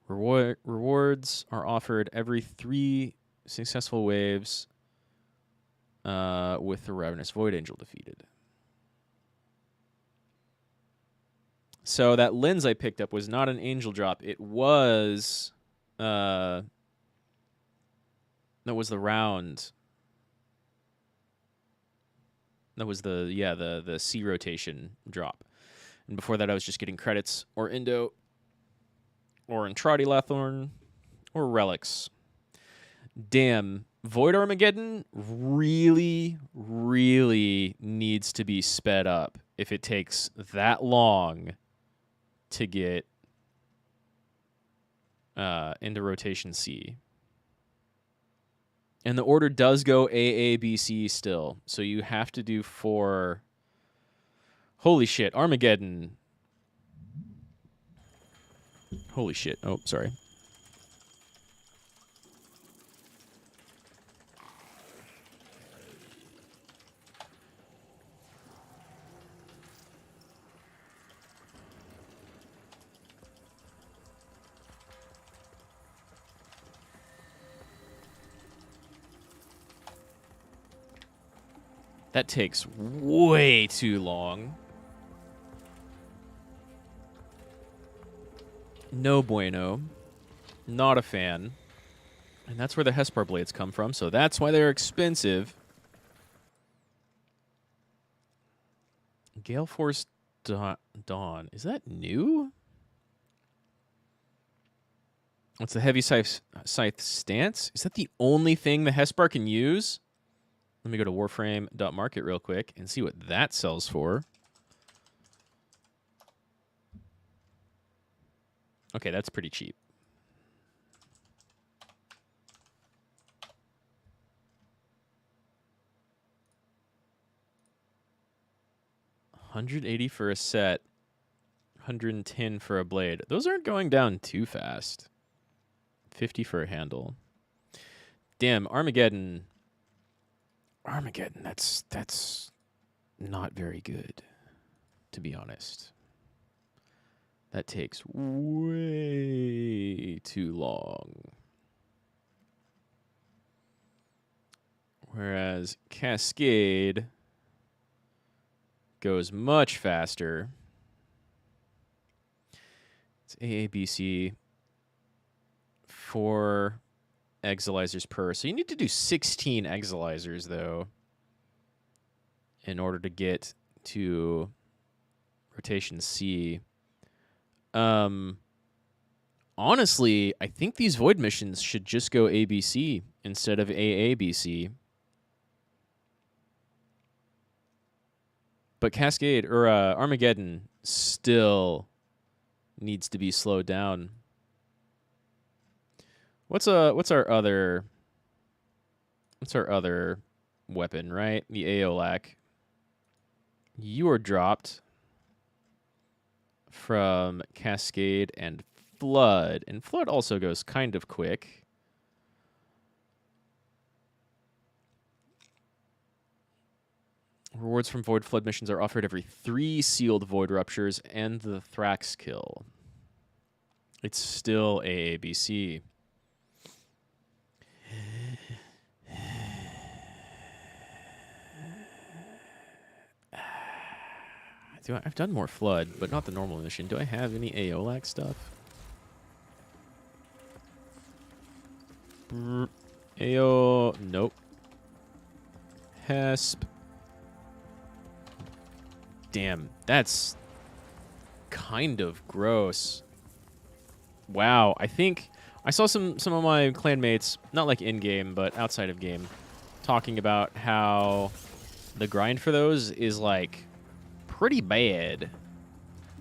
Rewards are offered every 3 successful waves with the Ravenous Void Angel defeated. So that lens I picked up was not an angel drop. It was... that was the round. That was the C rotation drop. And before that, I was just getting credits or Indo or Entrati Lathorn or relics. Damn, Void Armageddon really, really needs to be sped up if it takes that long to get into rotation C. And the order does go AABC still. So you have to do 4. Holy shit, Armageddon. Holy shit. Oh, sorry. That takes way too long. No bueno. Not a fan. And that's where the Hespar blades come from, so that's why they're expensive. Gale Force Dawn. Is that new? What's the Heavy Scythe Stance? Is that the only thing the Hespar can use? Let me go to warframe.market real quick and see what that sells for. Okay, that's pretty cheap. $180 for a set, $110 for a blade. Those aren't going down too fast. $50 for a handle. Damn, Armageddon. Armageddon, that's not very good, to be honest. That takes way too long. Whereas Cascade goes much faster. It's AABC, 4 exilizers per. So you need to do 16 exilizers, though, in order to get to rotation C. Honestly, I think these void missions should just go ABC instead of AABC. But Cascade or Armageddon still needs to be slowed down. What's our other weapon, right? The Aeolak. You are dropped from Cascade and Flood. And Flood also goes kind of quick. Rewards from Void Flood missions are offered every 3 sealed Void Ruptures and the Thrax kill. It's still AABC. I've done more Flood, but not the normal mission. Do I have any Aeolak stuff? Nope. Hesp. Damn, that's kind of gross. Wow, I think I saw some of my clanmates, not like in-game, but outside of game, talking about how the grind for those is, like, pretty bad.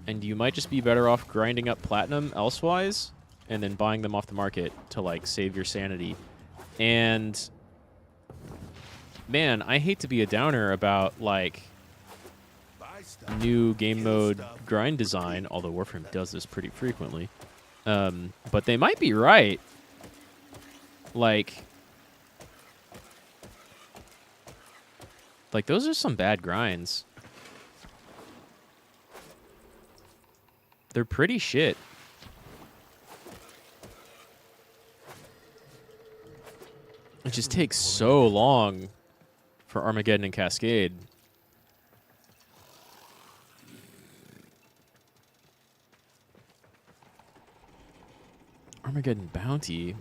And you might just be better off grinding up platinum elsewise and then buying them off the market to, like, save your sanity. And, man, I hate to be a downer about, like, new game mode grind design, although Warframe does this pretty frequently. But they might be right. Like, those are some bad grinds. They're pretty shit. It just takes so long for Armageddon and Cascade. Armageddon Bounty.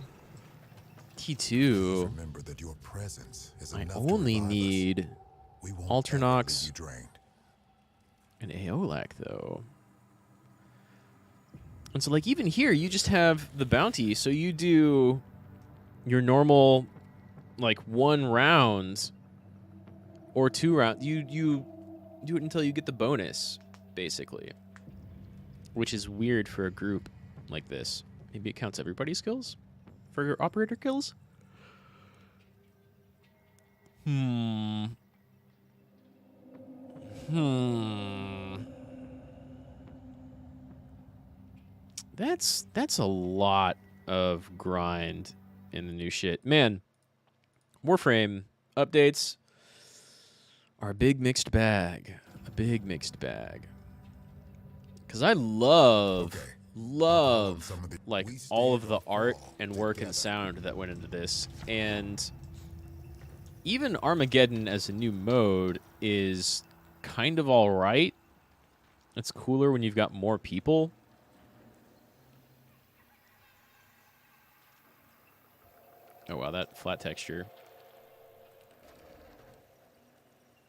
T2. Remember that your presence is I enough to only revive us. need We won't ever leave Alternox you drained. and Aolak, though. And so, like, even here, you just have the bounty, so you do your normal, like, 1 round or 2 rounds. You do it until you get the bonus, basically. Which is weird for a group like this. Maybe it counts everybody's kills for your operator kills? That's a lot of grind in the new shit. Man, Warframe updates are a big mixed bag. A big mixed bag. Because I love like all of the art and work and sound that went into this. And even Armageddon as a new mode is kind of all right. It's cooler when you've got more people. Oh, wow, that flat texture.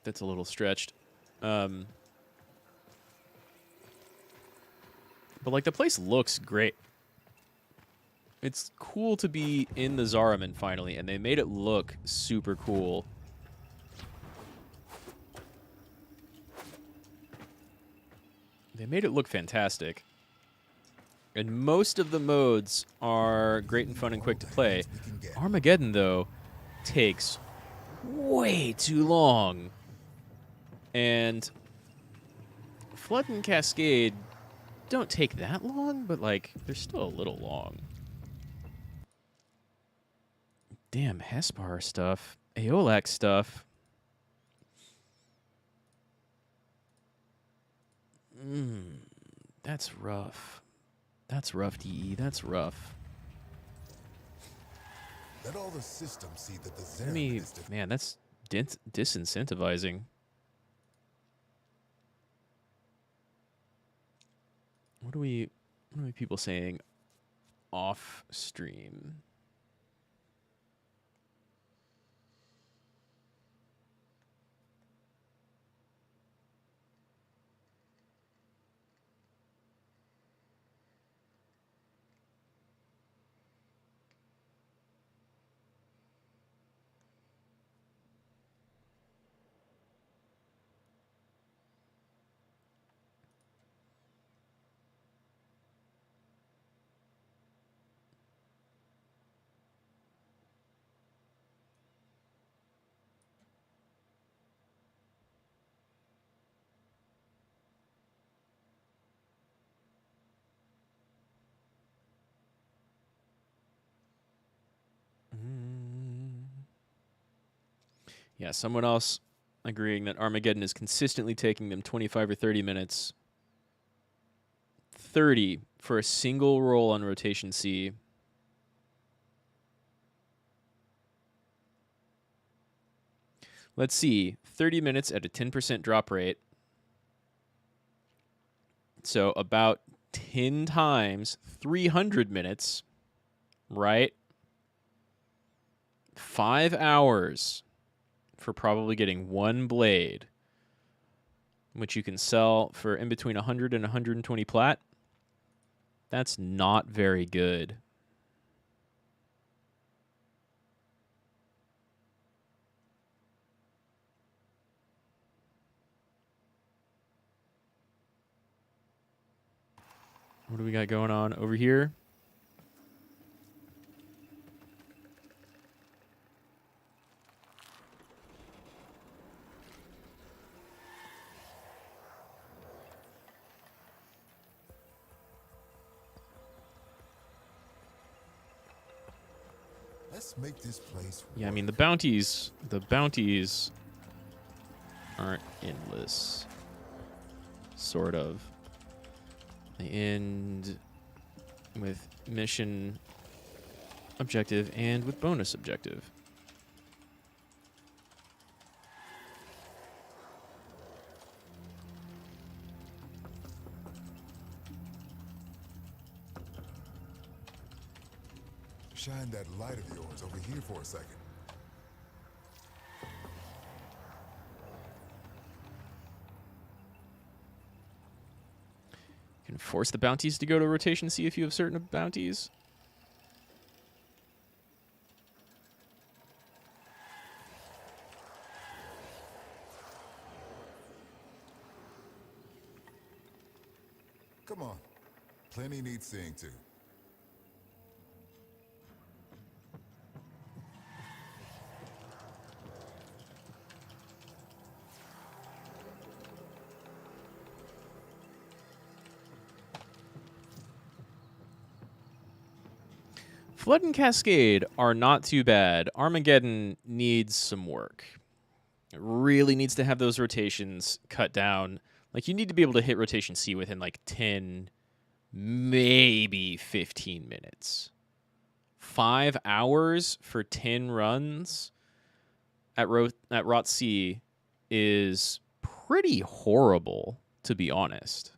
That's a little stretched. But, like, the place looks great. It's cool to be in the Zariman, finally, and they made it look super cool. They made it look fantastic. And most of the modes are great and fun and quick to play. Armageddon, though, takes way too long. And Flood and Cascade don't take that long, but, like, they're still a little long. Damn, Hespar stuff. Aolak stuff. That's rough. That's rough, DE. That's rough. Let all the systems see that the I Zariman mean, is man, that's disincentivizing. What are we people saying off stream? Yeah, someone else agreeing that Armageddon is consistently taking them 25 or 30 minutes. 30 for a single roll on rotation C. Let's see, 30 minutes at a 10% drop rate. So about 10 times 300 minutes, right? 5 hours for probably getting 1 blade, which you can sell for in between 100 and 120 plat. That's not very good. What do we got going on over here? Let's make this place Yeah, I mean the bounties aren't endless. Sort of. They end with mission objective and with bonus objective. Shine that light of yours over here for a second. You can force the bounties to go to rotation, see if you have certain bounties. Come on. Plenty need seeing to. Flood and Cascade are not too bad. Armageddon needs some work. It really needs to have those rotations cut down. Like, you need to be able to hit rotation C within, like, 10, maybe 15 minutes. 5 hours for 10 runs at Rot C is pretty horrible, to be honest.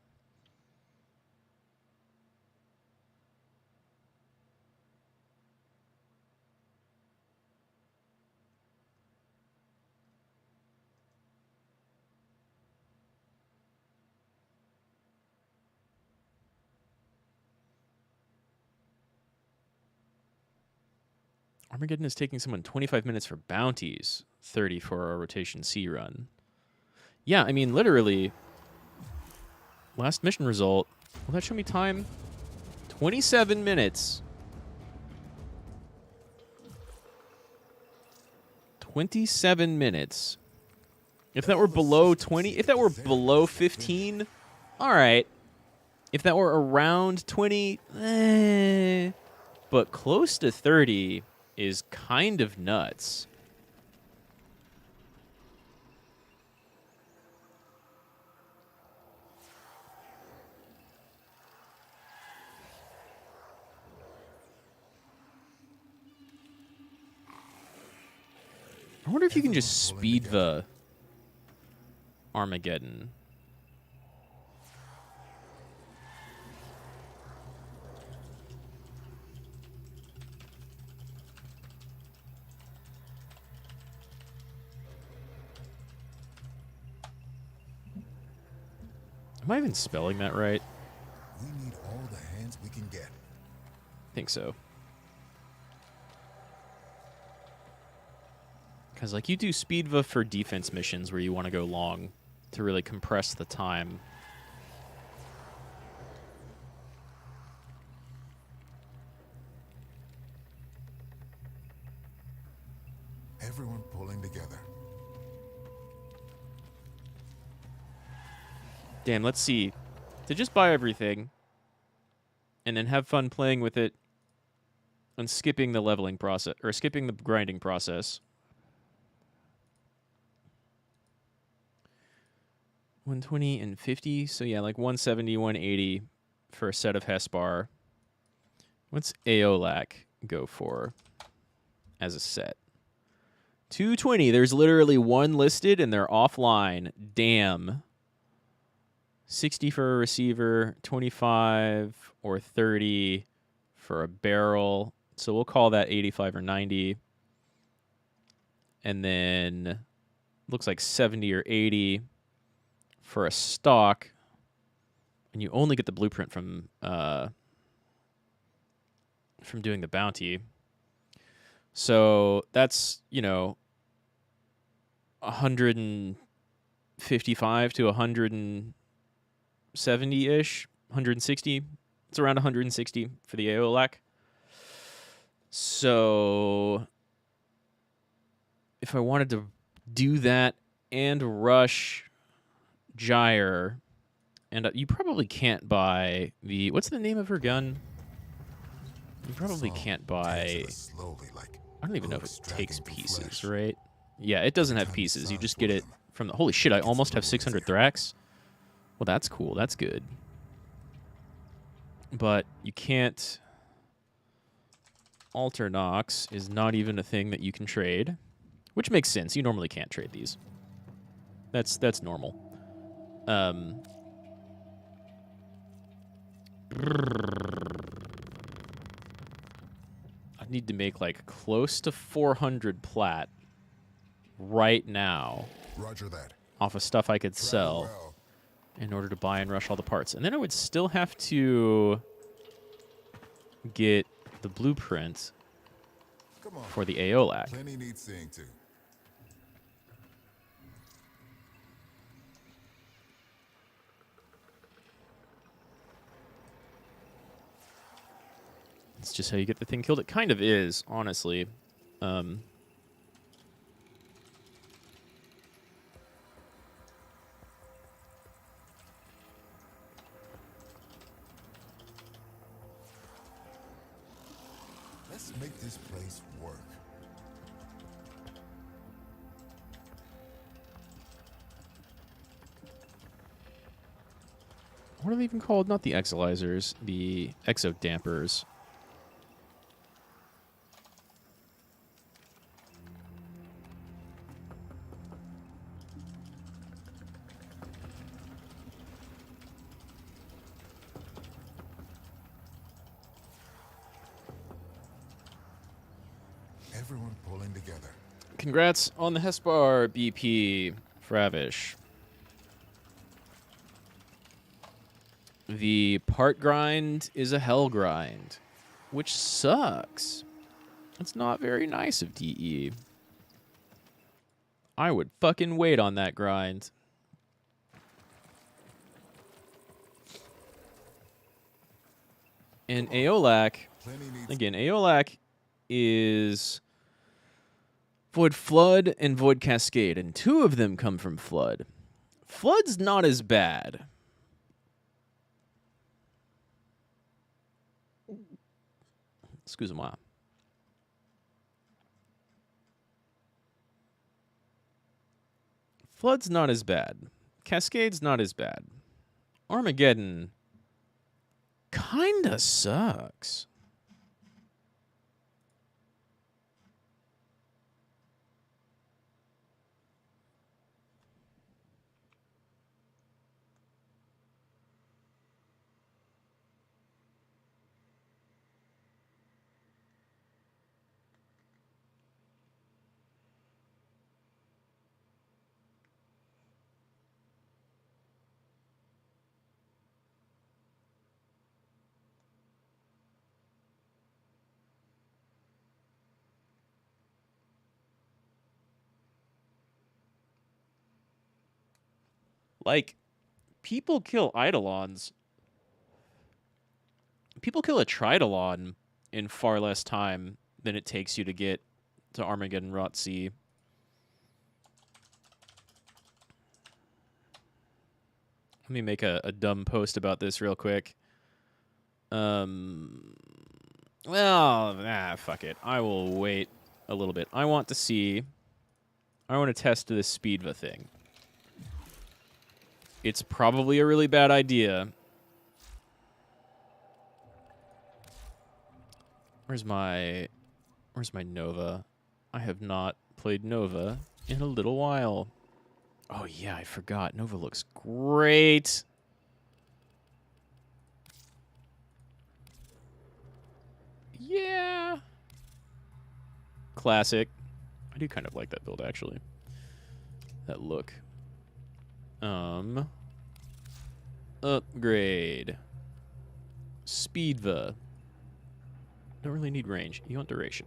Armageddon is taking someone 25 minutes for bounties, 30 for a rotation C run. Yeah, I mean, literally, last mission result, will that show me time? 27 minutes. 27 minutes. If that were below 20, if that were below 15, all right. If that were around 20, but close to 30 is kind of nuts. I wonder if you can just speed the Armageddon. Am I even spelling that right? We need all the hands we can get. I think so. Because, like, you do Speedva for defense missions where you want to go long to really compress the time. Everyone pulling together. Damn, let's see. To just buy everything and then have fun playing with it and skipping the leveling process, or skipping the grinding process. 120 and 50, so yeah, like 170, 180 for a set of Hespar. What's Aolak go for as a set? 220, there's literally one listed and they're offline. Damn. 60 for a receiver, 25 or 30 for a barrel. So we'll call that 85 or 90. And then looks like 70 or 80 for a stock. And you only get the blueprint from doing the bounty. So that's, you know, 155 to 170-ish, 160. It's around 160 for the Aolak. So if I wanted to do that and rush Gyre, and you probably can't buy the... What's the name of her gun? You probably can't buy... Slowly, like I don't even know if it takes pieces, right? Yeah, it doesn't have pieces. You just get it from the... Holy shit, I almost have 600 Thrax. Well, that's cool. That's good. But you can't... Alter Nox is not even a thing that you can trade, which makes sense. You normally can't trade these. That's normal. I need to make like close to 400 plat right now. Roger that. Off of stuff I could sell Well. in order to buy and rush all the parts. And then I would still have to get the blueprint Come on. for the Aeolac. Plenty needs seeing to. It's just how you get the thing killed. It kind of is, honestly. Let's make this place work. What are they even called? Not the exolizers, the exodampers. Everyone pulling together. Congrats on the Hespar, BP, Fravish. The part grind is a hell grind, which sucks. It's not very nice of DE. I would fucking wait on that grind. And Aeolac, again, Aeolac is Void Flood and Void Cascade, and 2 of them come from Flood. Flood's not as bad. Excuse-moi. Flood's not as bad. Cascade's not as bad. Armageddon kinda sucks. Like, people kill Eidolons. People kill a Tridolon in far less time than it takes you to get to Armageddon Rot Sea. Let me make a dumb post about this real quick. Fuck it. I will wait a little bit. I want to test this Speedva thing. It's probably a really bad idea. Where's my Nova? I have not played Nova in a little while. Oh yeah, I forgot. Nova looks great. Yeah. Classic. I do kind of like that build actually. That look. Upgrade. Speedva. Don't really need range. You want duration.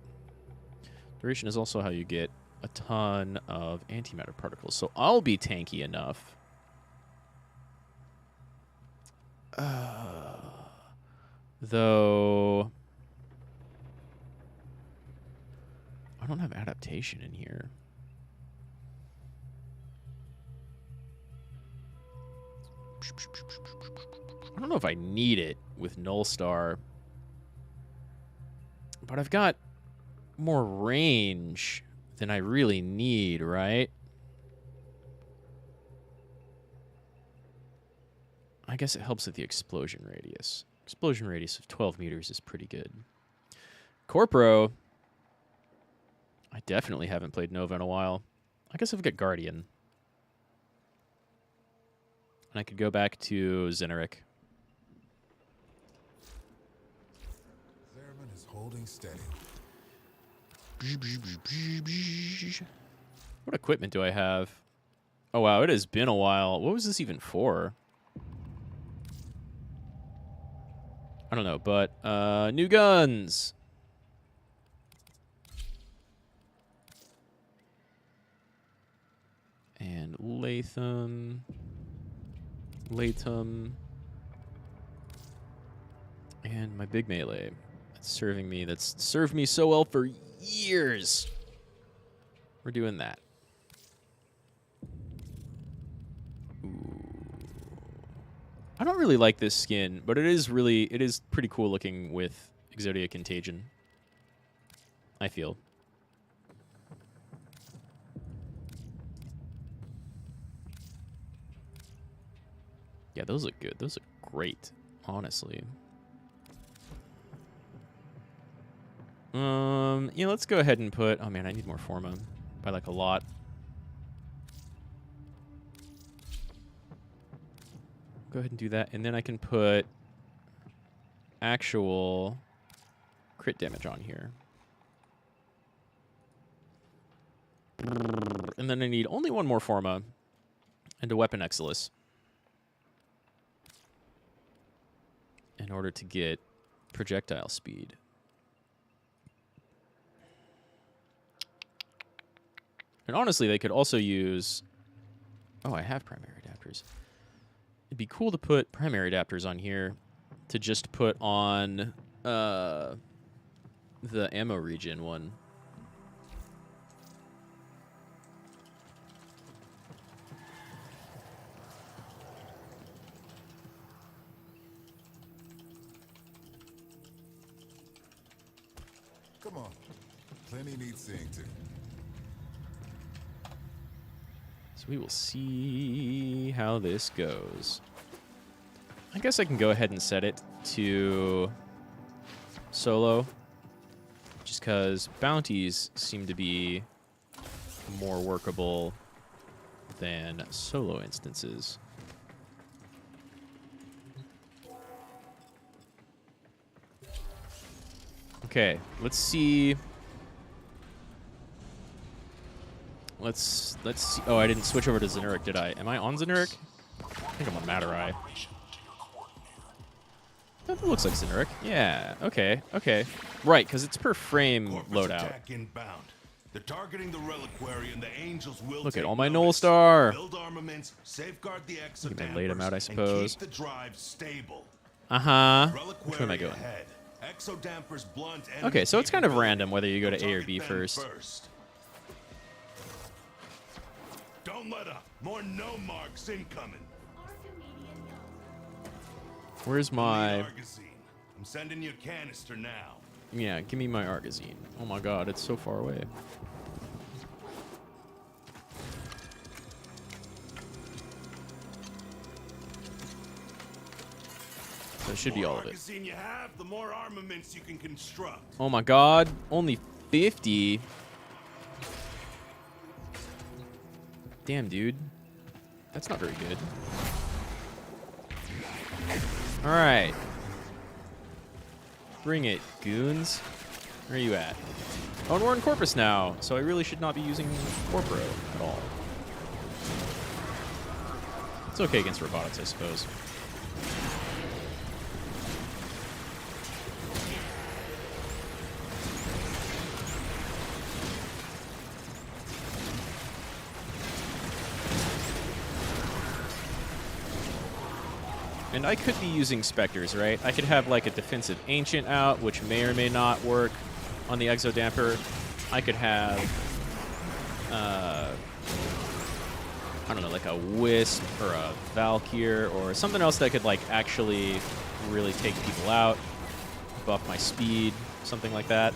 Duration is also how you get a ton of antimatter particles. So I'll be tanky enough. Though I don't have adaptation in here. I don't know if I need it with Null Star. But I've got more range than I really need, right? I guess it helps with the explosion radius. Explosion radius of 12 meters is pretty good. Corpro. I definitely haven't played Nova in a while. I guess I've got Guardian. And I could go back to Zeneric. Zariman is holding steady. What equipment do I have? Oh, wow, it has been a while. What was this even for? I don't know, but new guns. And Latham. And my big melee. That's serving me. That's served me so well for years. We're doing that. Ooh. I don't really like this skin, but it is pretty cool looking with Exodia Contagion. I feel. Yeah, those look good. Those look great, honestly. Yeah, let's go ahead and put... Oh, man, I need more Forma by, like, a lot. Go ahead and do that, and then I can put actual crit damage on here. And then I need only one more Forma and a Weapon Excellus in order to get projectile speed. And honestly, they could also use... Oh, I have primary adapters. It'd be cool to put primary adapters on here to just put on the ammo regen one. Come on. Plenty needs seeing to. So we will see how this goes. I guess I can go ahead and set it to solo, just because bounties seem to be more workable than solo instances. Okay, let's see. Let's see. Oh, I didn't switch over to Zeneric, did I? Am I on Zeneric? I think I'm on Matarai. That looks like Zeneric. Yeah, okay. Right, because it's per frame loadout. They're targeting the reliquary and the angels will Look at all my Null Star. Build armaments, safeguard the I laid him out, I suppose. And keep the drive stable. Which way am I going? Exodampers blunt. Okay, so it's kind of random whether you go to A or B first. Don't let up. More no marks incoming. Where's my... I'm sending you a canister now. Yeah, give me my Argazine. Oh my god, it's so far away. So it should be all of it. You have, the more armaments you can construct. Oh my god, only 50? Damn, dude. That's not very good. Alright. Bring it, goons. Where are you at? Oh, and we're in Corpus now, so I really should not be using Corpro at all. It's okay against robotics, I suppose. And I could be using Spectres, right? I could have like a defensive Ancient out, which may or may not work on the Exodamper. I could have, I don't know, like a Wisp or a Valkyr or something else that could like actually really take people out, buff my speed, something like that,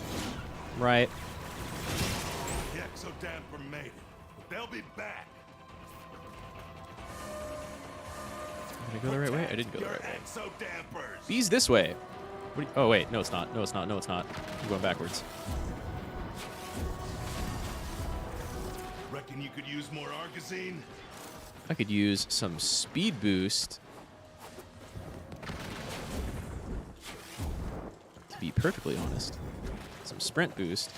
right? The Exodamper made it. They'll be back. Did I go the right way? I didn't go the right way. Exodampers. Bees this way. Oh, wait. No, it's not. No, it's not. No, it's not. I'm going backwards. Reckon you could use more Argazine? I could use some speed boost. To be perfectly honest. Some sprint boost.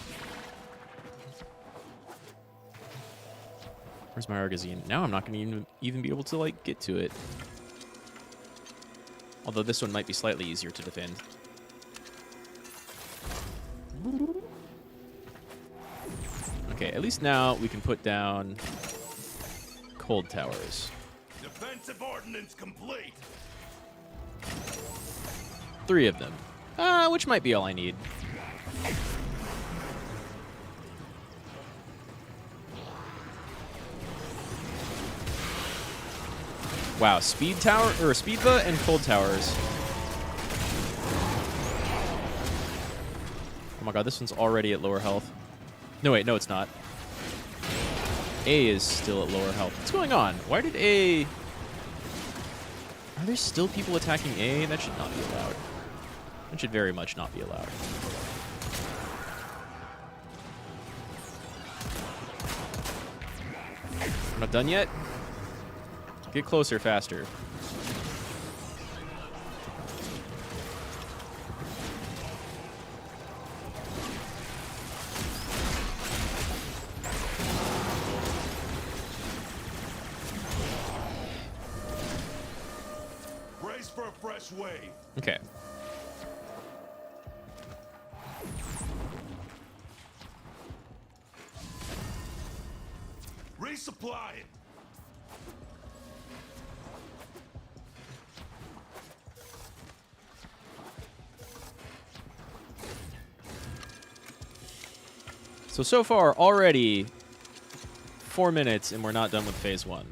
Where's my Argazine? Now I'm not going to even be able to, like, get to it. Although this one might be slightly easier to defend. Okay, at least now we can put down cold towers. Defensive ordnance complete. 3 of them. Which might be all I need. Wow, speed tower or speedva and cold towers. Oh my god, this one's already at lower health. No, wait, no, it's not. A is still at lower health. What's going on? Why did A... Are there still people attacking A? That should not be allowed. That should very much not be allowed. I'm not done yet. Get closer faster. Brace for a fresh wave. Okay. Resupply it. So far, already 4 minutes, and we're not done with phase 1.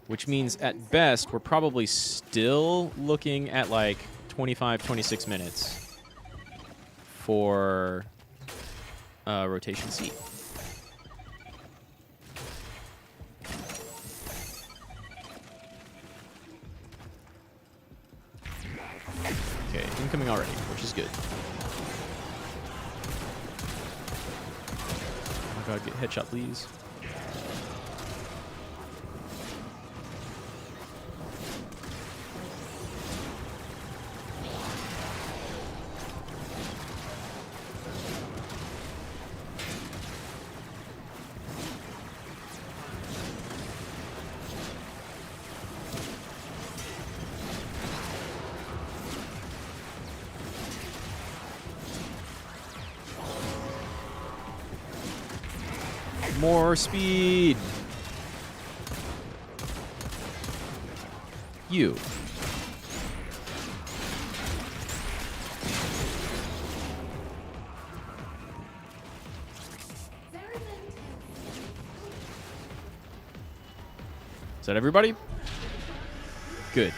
Which means, at best, we're probably still looking at, like, 25, 26 minutes for rotation C. Okay, incoming already, which is good. Oh my god, get headshot, please. More speed. You. Is that everybody? Good.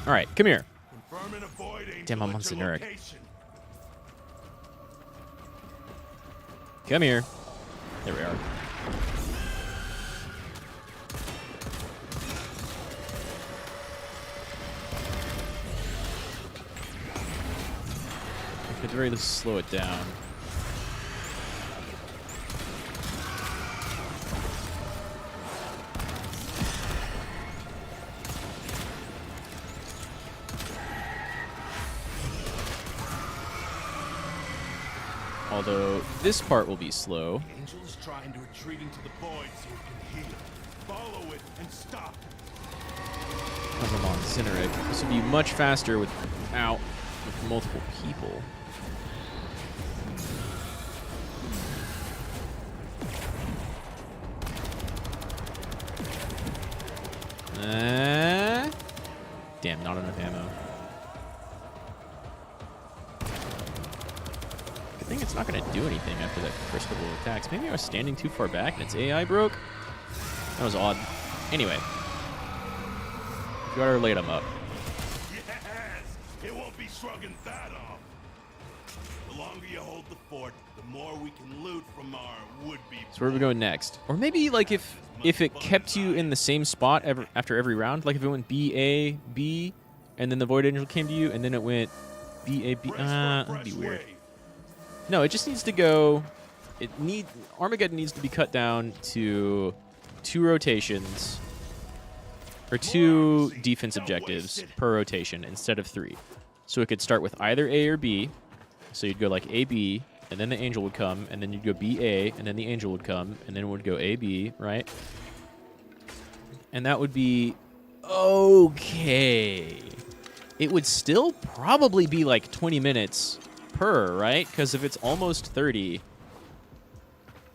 All right, come here. Confirm and avoid Angel Damn, I'm at on your Zenuric. location. Come here. There we are. I could very least slow it down. Although this part will be slow. Angel is trying to retreat into the void so it can heal. Follow it and stop. As I'm on Zenuric. This would be much faster with multiple people. Damn, not enough ammo. Good thing it's not going to do anything after that first couple of attacks. Maybe I was standing too far back and its AI broke? That was odd. Anyway. You gotta light them up. Yes! It won't be shrugging that off. The longer you hold the fort, the more we can loot from our would-be. So where are we going next? Or maybe, like, if if it kept you in the same spot after every round, like if it went B, A, B, and then the Void Angel came to you, and then it went B, A, B, that'd be weird. No, it just needs to go... Armageddon needs to be cut down to 2 rotations, or 2 defense objectives per rotation instead of 3. So it could start with either A or B. So you'd go like A, B, and then the Angel would come, and then you'd go B, A, and then the Angel would come, and then it would go A, B, right? And that would be okay. It would still probably be like 20 minutes per, right? Because if it's almost 30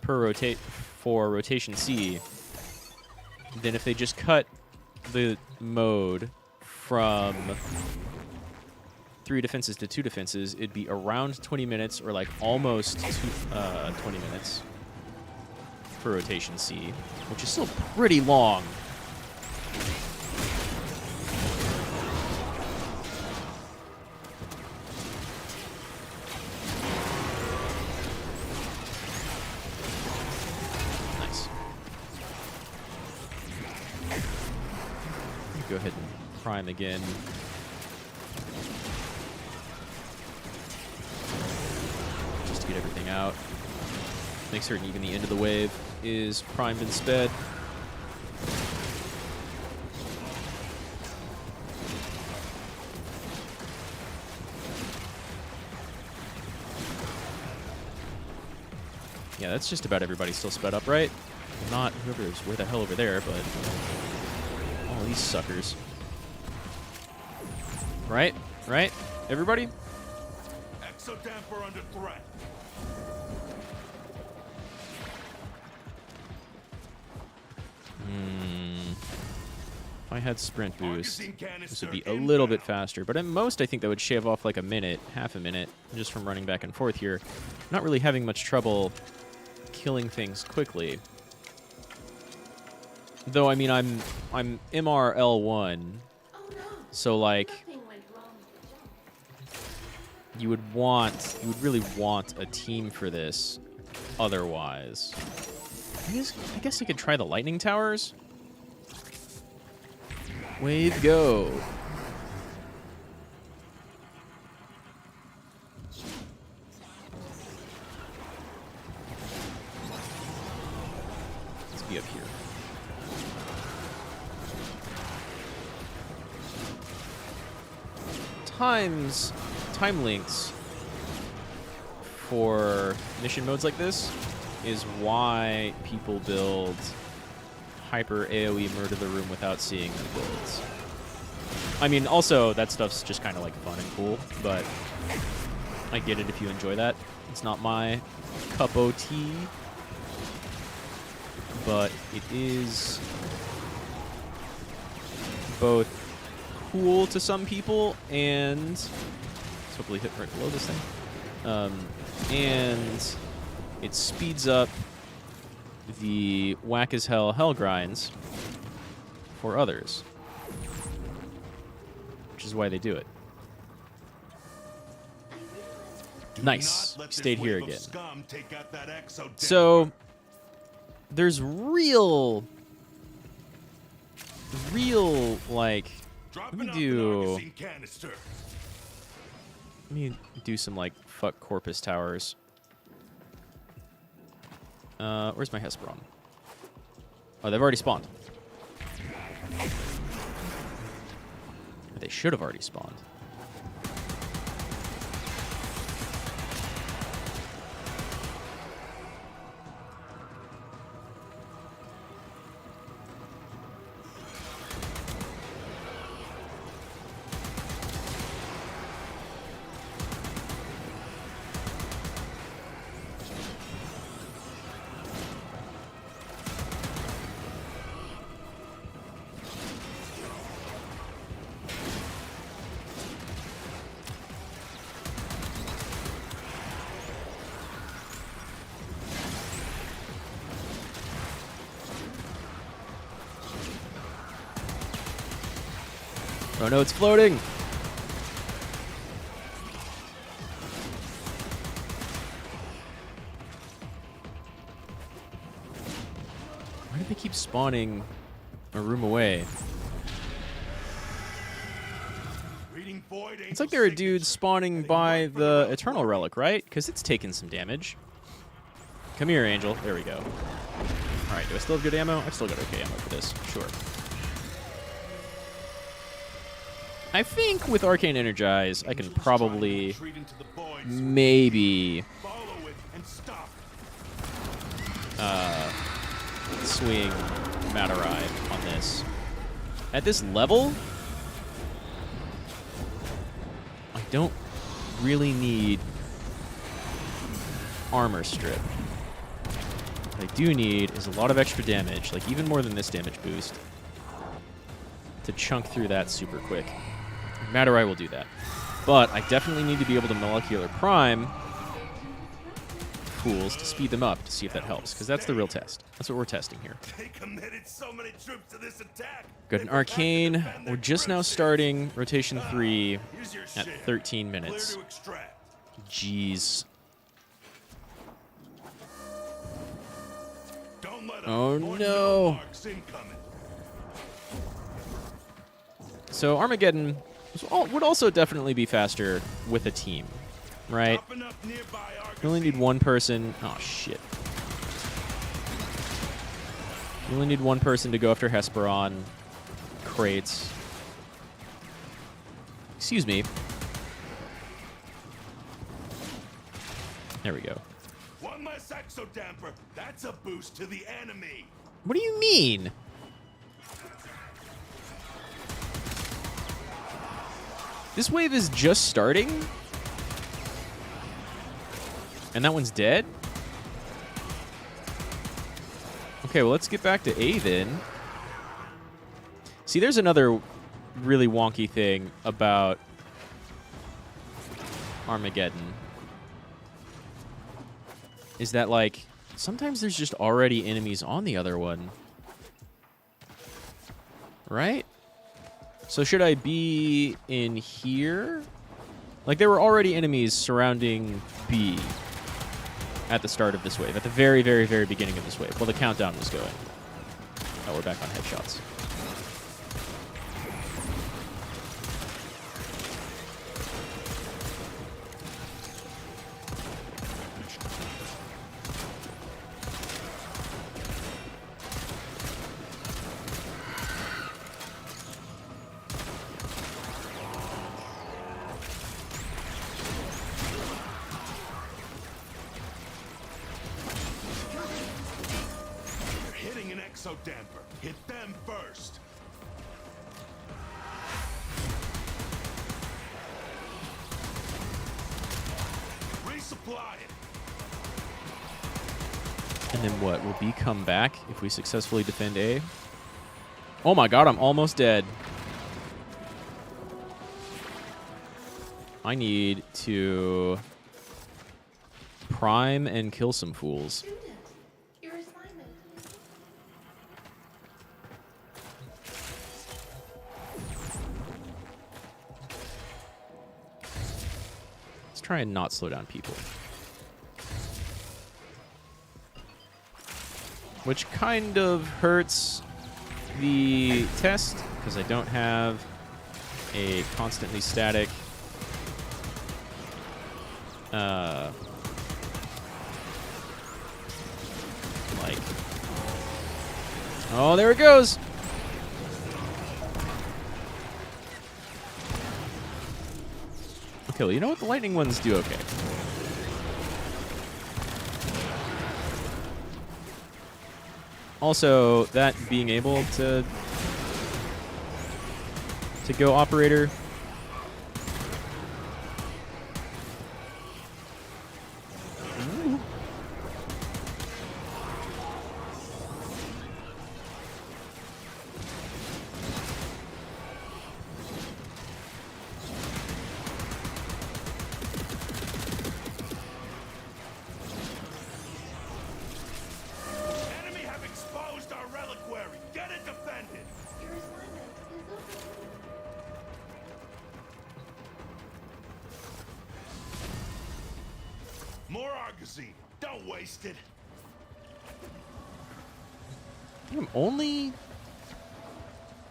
per for rotation C, then if they just cut the mode from 3 defenses to 2 defenses, it'd be around 20 minutes, or like almost 20 minutes for rotation C, which is still pretty long. Nice. Go ahead and prime again. Get everything out. Make certain even the end of the wave is primed and sped. Yeah, that's just about everybody still sped up, right? Not whoever's where the hell over there, but all these suckers. Right? Right? Everybody? Exodamper under threat. If I had sprint boost, this would be a little bit faster. But at most, I think that would shave off like a minute, half a minute, just from running back and forth here. Not really having much trouble killing things quickly. Though, I mean, I'm MRL1, so like you would really want a team for this. Otherwise, I guess I could try the lightning towers. Wave go. Let's be up here. Time links for mission modes like this is why people build hyper AoE murder the room without seeing their builds. I mean, also, that stuff's just kind of like fun and cool, but I get it if you enjoy that. It's not my cup o' tea, but it is both cool to some people and let's hopefully hit right below this thing. And it speeds up the whack as hell grinds for others, which is why they do it. Nice. Stayed here again. So there's real like let me do some like fuck Corpus towers. Where's my Hesperon? Oh, they've already spawned. They should have already spawned. Oh no, it's floating! Why do they keep spawning a room away. It's like there are dudes spawning by the Eternal Relic, right? Because it's taken some damage. Come here, Angel. There we go. All right, do I still have good ammo? I've still got okay ammo for this. Sure. I think with Arcane Energize, I can probably maybe swing Matarai on this. At this level, I don't really need armor strip. What I do need is a lot of extra damage, like even more than this damage boost, to chunk through that super quick. Matarai will do that. But I definitely need to be able to molecular prime pools to speed them up to see if that helps, because that's the real test. That's what we're testing here. They committed so many troops to this attack. Got an arcane. We're just now starting rotation 3 at 13 minutes. Jeez. Oh no. So Armageddon would also definitely be faster with a team, right? You only need one person. Oh, shit. You only need one person to go after Hesperon. Crates. Excuse me. There we go. One less exodamper. That's a boost to the enemy. What do you mean? This wave is just starting? And that one's dead? Okay, well, let's get back to A then. See, there's another really wonky thing about Armageddon. Is that, like, sometimes there's just already enemies on the other one. Right? So should I be in here? Like, there were already enemies surrounding B at the start of this wave, at the very, very, very beginning of this wave, while the countdown was going. Oh, we're back on headshots. Damper. Hit them first. Resupply it. And then what? Will B come back if we successfully defend A? Oh my god, I'm almost dead. I need to prime and kill some fools. Try and not slow down people. Which kind of hurts the test, because I don't have a constantly static like, oh, there it goes. Okay, well, you know what? The lightning ones do okay. Also, that being able to go operator. Ooh. More Argosy. Don't waste it. I'm only...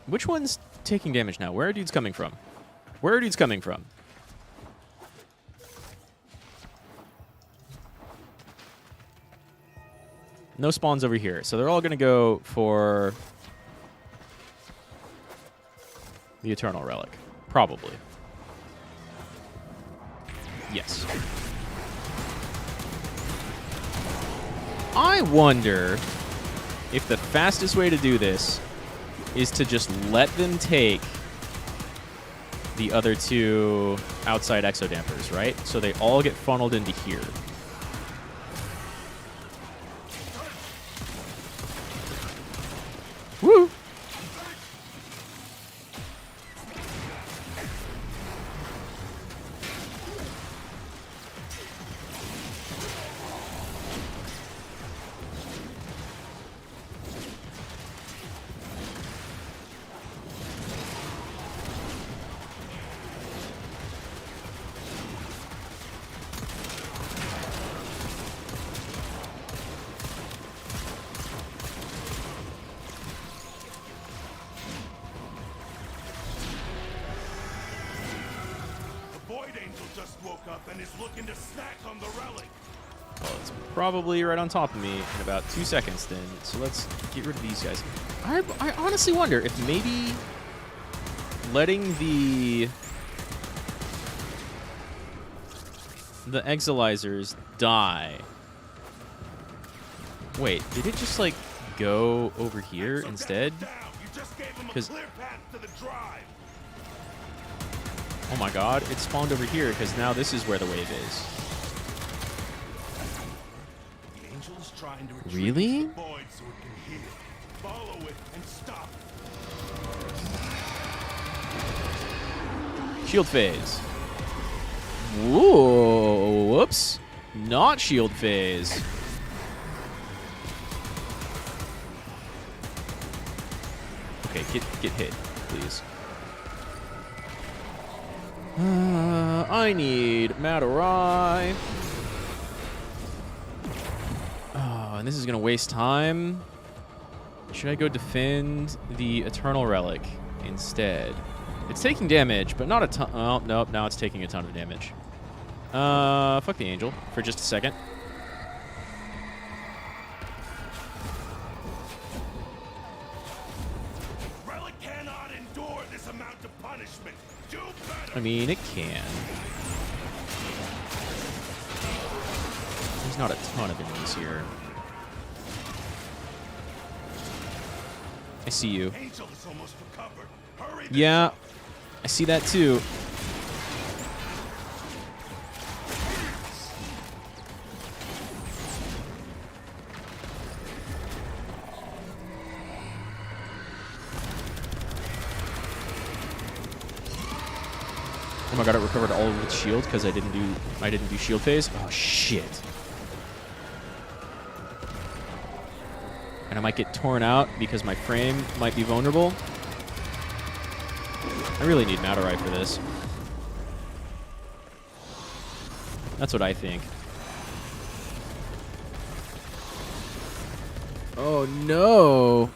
Which one's taking damage now? Where are dudes coming from? Where are dudes coming from? No spawns over here, so they're all going to go for the Eternal Relic. Probably. Yes. I wonder if the fastest way to do this is to just let them take the other two outside exodampers, right? So they all get funneled into here. Woo! Probably right on top of me in about 2 seconds then. So let's get rid of these guys. I honestly wonder if maybe letting the exilizers die. Wait, did it just like go over here instead? Because oh my god, it spawned over here because now this is where the wave is. Really? Shield phase. Whoa, whoops. Not shield phase. Okay, get hit, please. I need Matarai. And this is going to waste time. Should I go defend the Eternal Relic instead? It's taking damage, but not a ton. Oh, nope. Now it's taking a ton of damage. Fuck the Angel for just a second. Relic cannot endure this amount of punishment. Do better. I mean, it can. There's not a ton of enemies here. I see you. Angel is almost recovered. Hurry. Yeah, I see that too. Oh my god, it recovered all of its shield because I didn't do shield phase. Oh shit. And I might get torn out because my frame might be vulnerable. I really need Matarai for this. That's what I think. Oh no!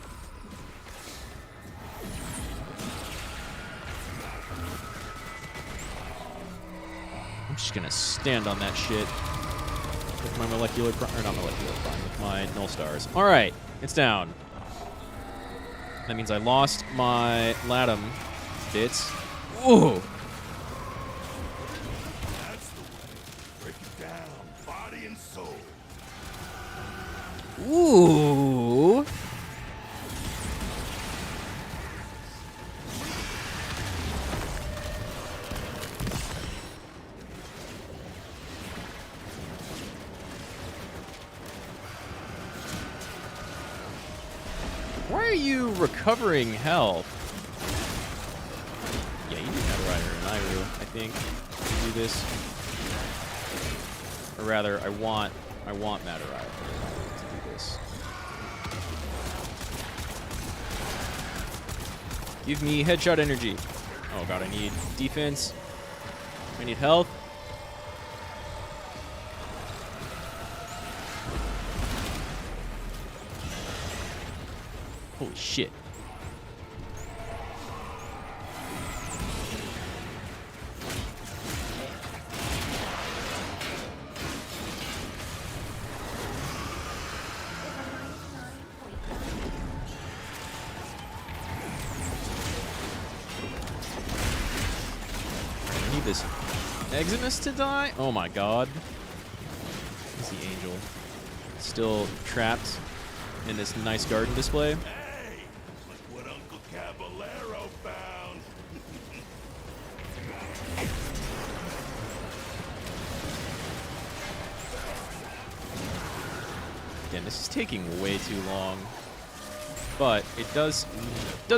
I'm just gonna stand on that shit with my molecular prime, or not molecular prime, with my null stars. All right. It's down. That means I lost my Latum bits. Whoa! That's the way. Break it down, body and soul. Ooh! Why are you recovering health? Yeah, you need Rider and Iru, I think, to do this. Or rather, I want Matarai to do this. Give me headshot energy. Oh god, I need defense. I need health. shit. I need this Eximus to die? Oh my god. Is the Angel still trapped in this nice garden display? Hey, look what Uncle Caballero found. Again, this is taking way too long. But it does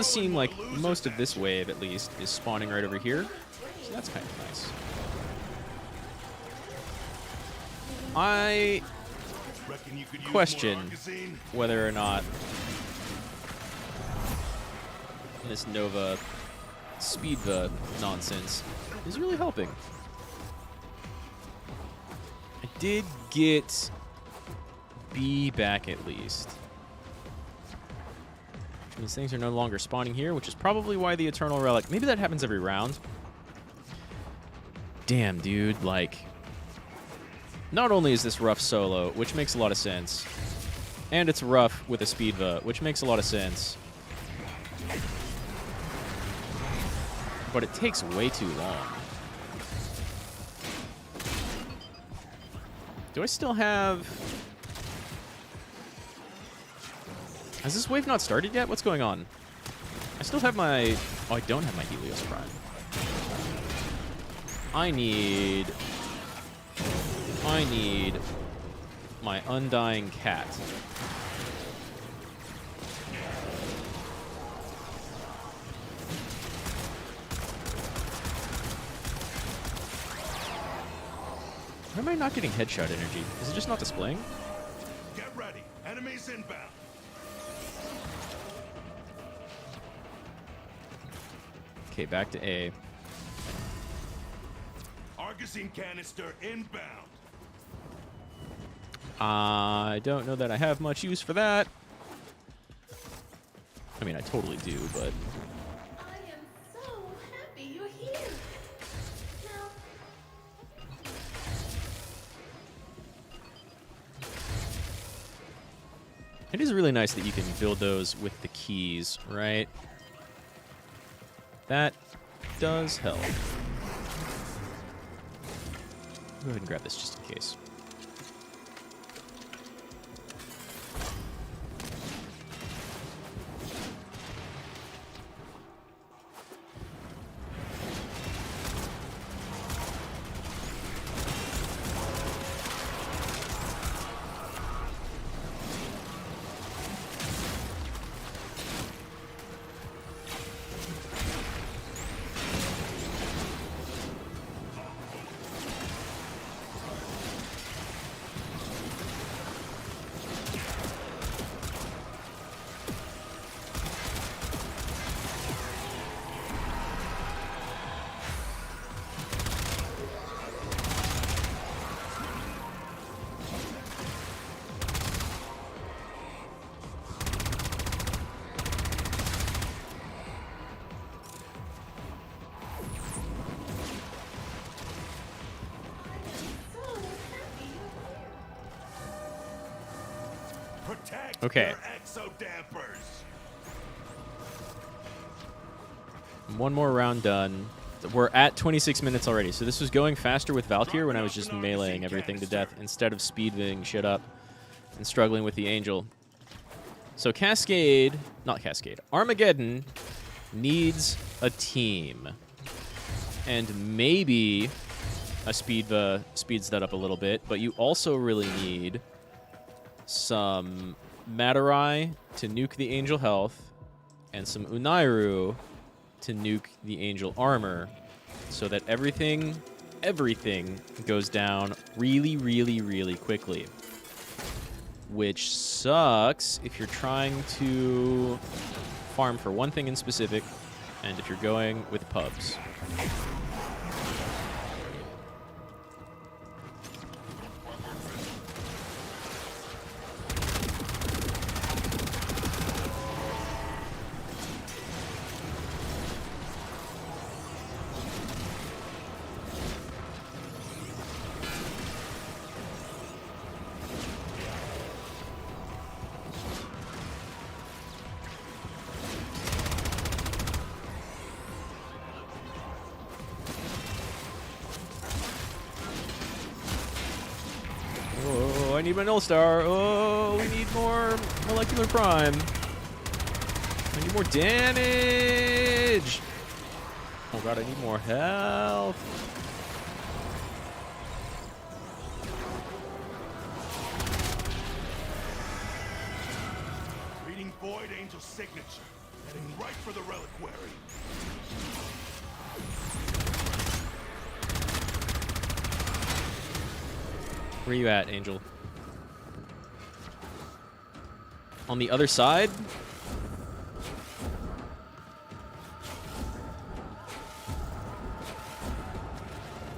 seem like most of this wave, at least, is spawning right over here. So that's kind of nice. I Reckon you could use question more Argazine? whether or not this Nova Speedva nonsense is really helping. I did get B back at least. Which means things are no longer spawning here, which is probably why the Eternal Relic... Maybe that happens every round. Damn, dude, like... Not only is this rough solo, which makes a lot of sense, and it's rough with a Speedva, which makes a lot of sense, but it takes way too long. Do I still have... Has this wave not started yet? What's going on? I still have my... Oh, I don't have my Helios Prime. I need my Undying Cat. Why am I not getting headshot energy? Is it just not displaying? Get ready. Enemies inbound. Okay, back to A. Argazine canister inbound. I don't know that I have much use for that. I mean, I totally do, but... I am so happy you're here. Now, It is really nice that you can build those with the keys, right? That does help. Go ahead and grab this just in case. Protect Okay. your exo dampers. One more round done. We're at 26 minutes already, so this was going faster with Valkyr when I was just meleeing everything to death instead of speeding shit up and struggling with the Angel. So Armageddon needs a team. And maybe a Speedva speeds that up a little bit, but you also really need some Matarai to nuke the Angel health and some Unairu to nuke the Angel armor so that everything goes down really, really, really quickly. Which sucks if you're trying to farm for one thing in specific and if you're going with pubs. I need my Null Star. Oh, we need more Molecular Prime. I need more damage. Oh god, I need more health. Reading Void Angel's signature. Heading right for the reliquary. Where you at, Angel? On the other side?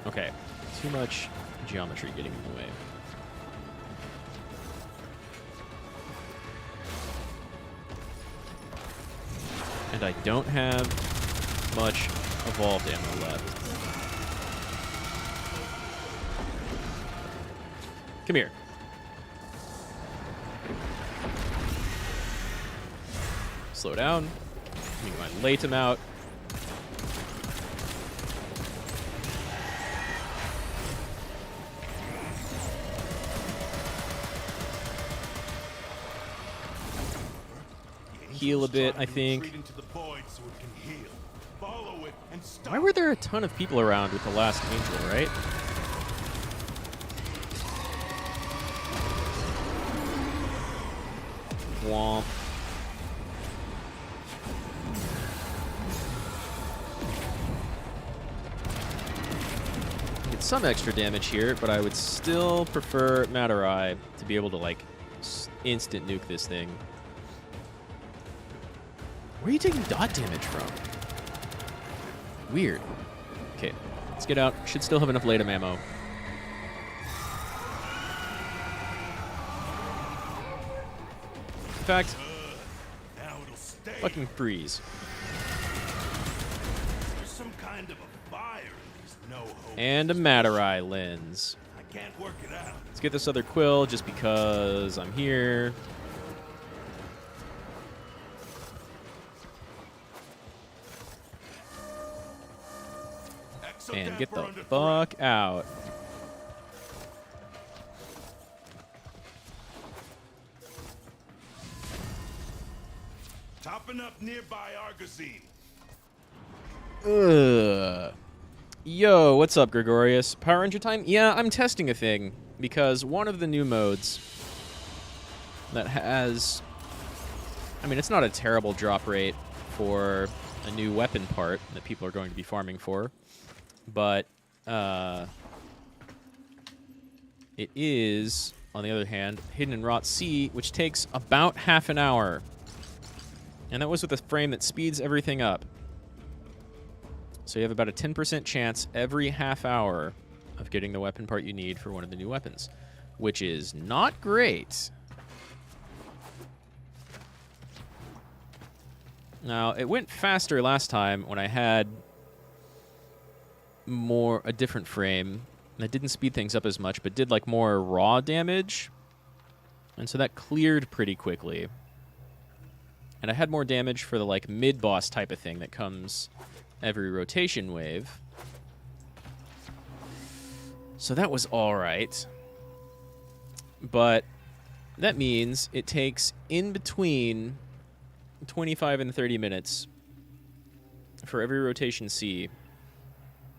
Okay. Too much geometry getting in the way. And I don't have much evolved ammo left. Come here. Slow down. Need my Latum out. Heal a bit, I think. Why were there a ton of people around with the last Angel, right? Womp. Get some extra damage here, but I would still prefer Matarai to be able to, like, instant nuke this thing. Where are you taking dot damage from? Weird. Okay, let's get out. Should still have enough Latum ammo. In fact, fucking freeze. Some kind of a fire in these no hope. And a Matarai lens. I can't work it out. Let's get this other quill just because I'm here. And get the fuck out. Topping up nearby Argosine. Ugh. Yo, what's up, Gregorius? Power Ranger time? Yeah, I'm testing a thing because one of the new modes that has... I mean, it's not a terrible drop rate for a new weapon part that people are going to be farming for. But it is, on the other hand, Hidden in Rot Sea, which takes about half an hour. And that was with a frame that speeds everything up. So you have about a 10% chance every half hour of getting the weapon part you need for one of the new weapons, which is not great. Now, it went faster last time when I had a different frame that didn't speed things up as much, but did like more raw damage, and so that cleared pretty quickly. And I had more damage for the like mid-boss type of thing that comes every rotation wave, so that was all right. But that means it takes in between 25 and 30 minutes for every rotation C.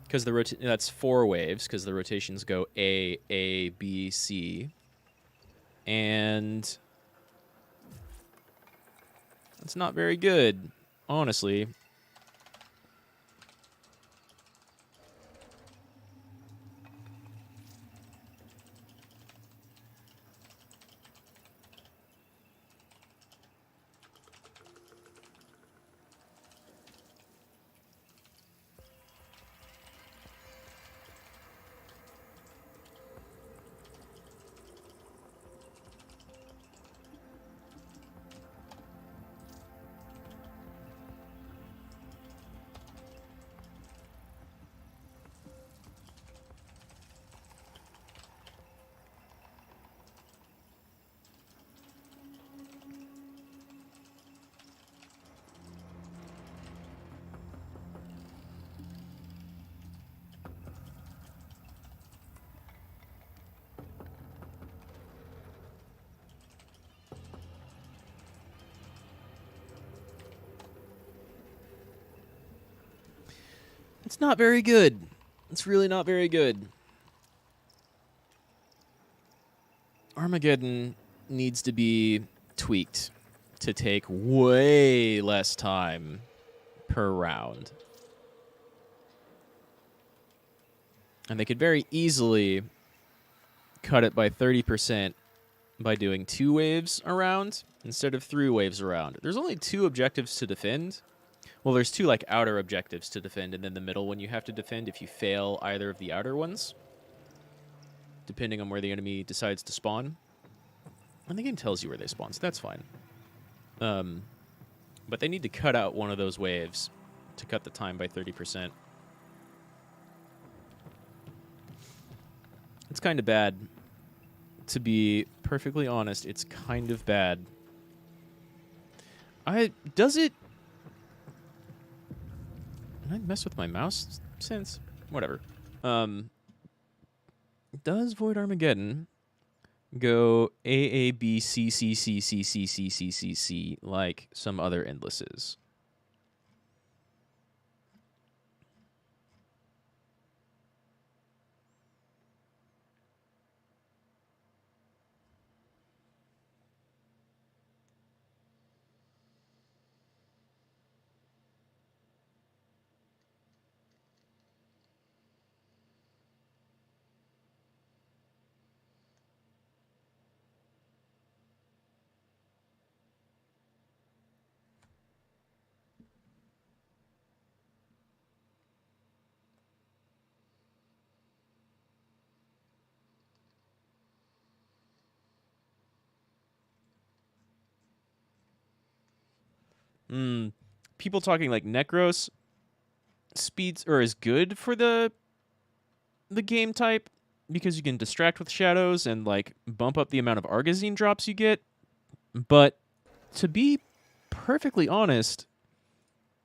Because that's 4 waves, because the rotations go A, B, C. And that's not very good, honestly. It's not very good. It's really not very good. Armageddon needs to be tweaked to take way less time per round. And they could very easily cut it by 30% by doing 2 waves around instead of 3 waves around. There's only 2 objectives to defend. Well, there's 2 like outer objectives to defend, and then the middle one you have to defend if you fail either of the outer ones, depending on where the enemy decides to spawn. And the game tells you where they spawn, so that's fine. But they need to cut out one of those waves to cut the time by 30%. It's kind of bad. To be perfectly honest, it's kind of bad. Does it... Did I mess with my mouse since? Whatever. Does Void Armageddon go A, B, C, C, C, C, C, C, C, C, C, like some other endlesses? People talking like Necros speeds are as good for the game type because you can distract with shadows and like bump up the amount of Argazine drops you get. But to be perfectly honest,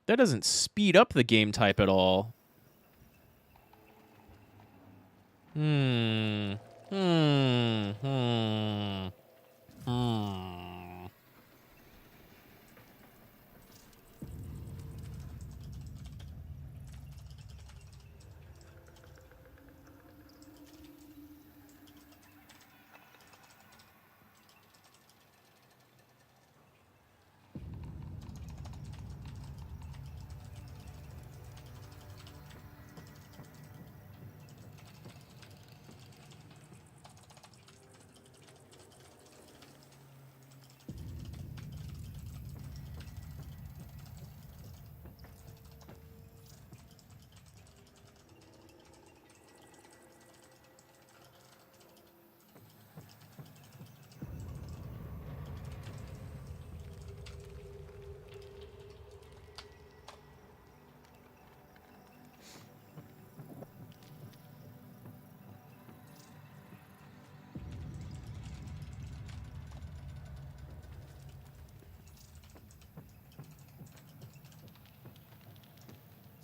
that doesn't speed up the game type at all.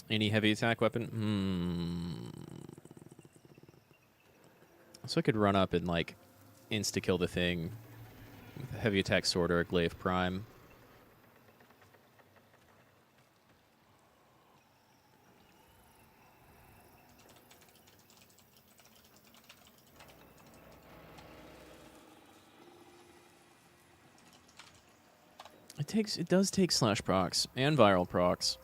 Any heavy attack weapon? So I could run up and, like, insta-kill the thing with a heavy attack sword or a glaive prime. It does take slash procs and viral procs.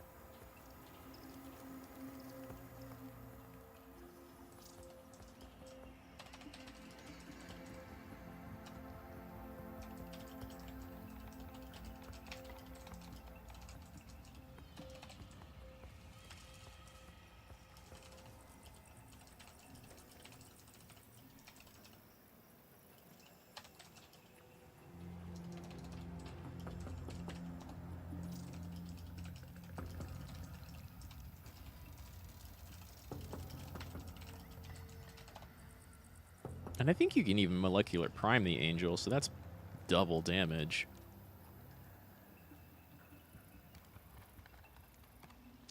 And I think you can even molecular prime the Angel, so that's double damage.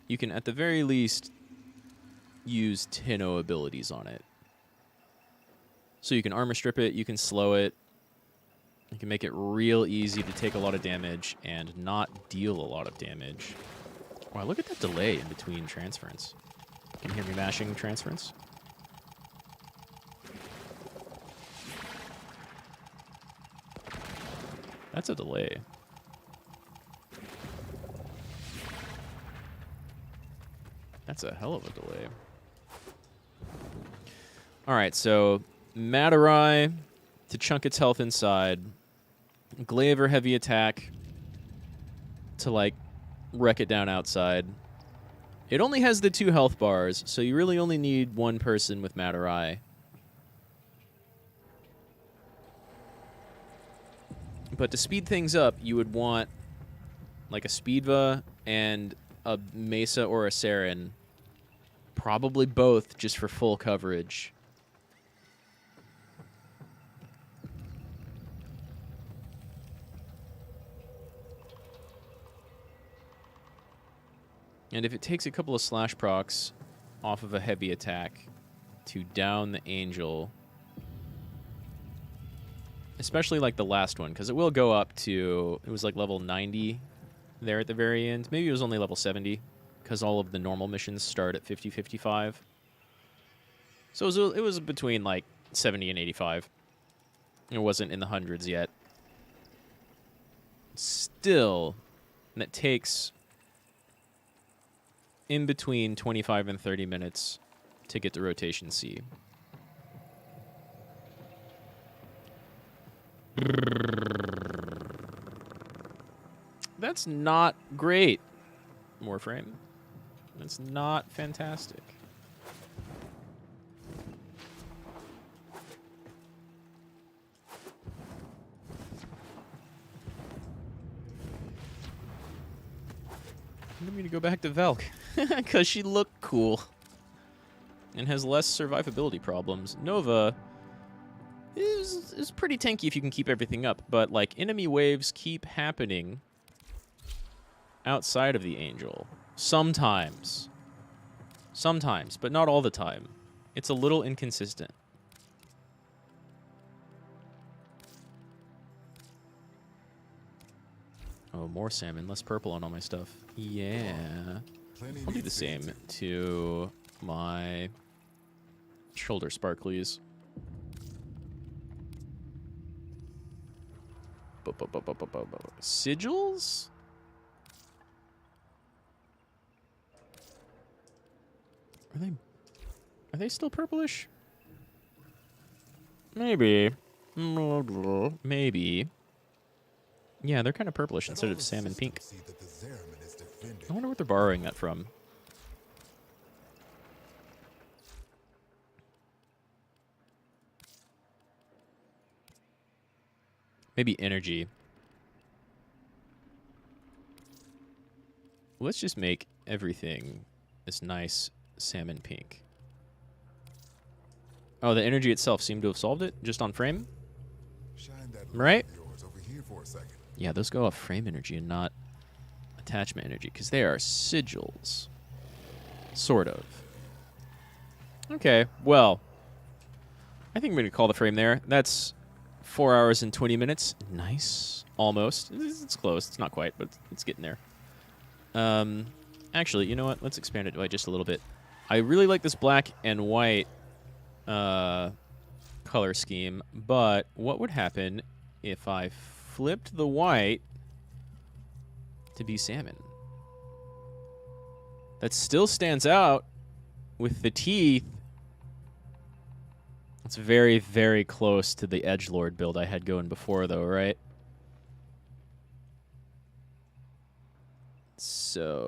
You can, at the very least, use Tenno abilities on it. So you can armor strip it, you can slow it, you can make it real easy to take a lot of damage and not deal a lot of damage. Wow, look at that delay in between transference. Can you hear me mashing transference? That's a delay. That's a hell of a delay. Alright, so Matarai to chunk its health inside. Glaver heavy attack to, like, wreck it down outside. It only has the 2 health bars, so you really only need 1 person with Matarai. But to speed things up, you would want, like, a Speedva and a Mesa or a Saren. Probably both, just for full coverage. And if it takes a couple of slash procs off of a heavy attack to down the Angel, especially like the last one, because it will go up to, it was like level 90 there at the very end. Maybe it was only level 70, because all of the normal missions start at 50, 55. So it was between like 70 and 85. It wasn't in the hundreds yet. Still, and it takes in between 25 and 30 minutes to get to rotation C. That's not great, Warframe. That's not fantastic. I need me to go back to Velk, because she looked cool and has less survivability problems. Nova is pretty tanky if you can keep everything up, but like enemy waves keep happening outside of the Angel. Sometimes, but not all the time. It's a little inconsistent. Oh, more salmon, less purple on all my stuff. Yeah. I'll do the same to my shoulder sparklies. Sigils? Are they still purplish? Maybe. Maybe. Yeah, they're kind of purplish instead of salmon pink. I wonder what they're borrowing that from. Maybe energy. Let's just make everything this nice salmon pink. Oh, the energy itself seemed to have solved it just on frame? Right? Yeah, those go off frame energy and not attachment energy, because they are sigils. Sort of. Okay, well, I think I'm going to call the frame there. That's 4 hours and 20 minutes. Nice. Almost. It's close. It's not quite, but it's getting there. Actually, you know what? Let's expand it by just a little bit. I really like this black and white color scheme, but what would happen if I flipped the white to be salmon? That still stands out with the teeth. It's very, very close to the edgelord build I had going before, though, right? So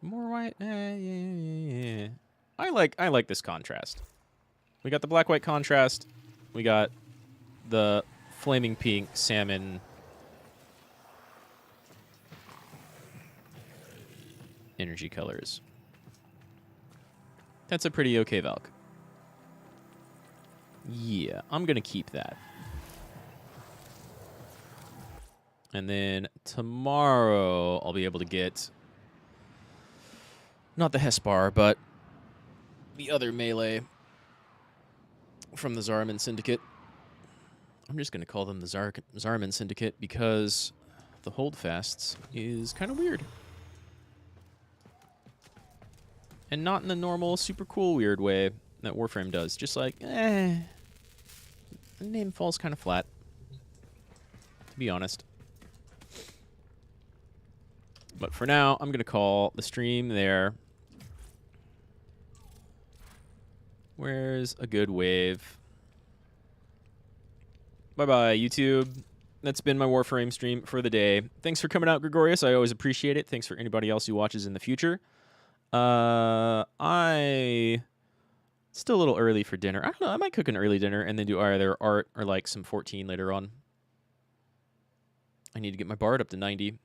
more white. Yeah. I like this contrast. We got the black-white contrast. We got the flaming pink salmon energy colors. That's a pretty okay Valk. Yeah, I'm going to keep that. And then tomorrow I'll be able to get not the Hespar, but the other melee from the Zariman Syndicate. I'm just going to call them the Zariman Syndicate because the holdfasts is kind of weird. And not in the normal, super cool, weird way that Warframe does. Just like, the name falls kind of flat, to be honest. But for now, I'm going to call the stream there. Where's a good wave? Bye-bye, YouTube. That's been my Warframe stream for the day. Thanks for coming out, Gregorius. I always appreciate it. Thanks for anybody else who watches in the future. Still a little early for dinner. I don't know. I might cook an early dinner and then do either art or like some 14 later on. I need to get my bard up to 90.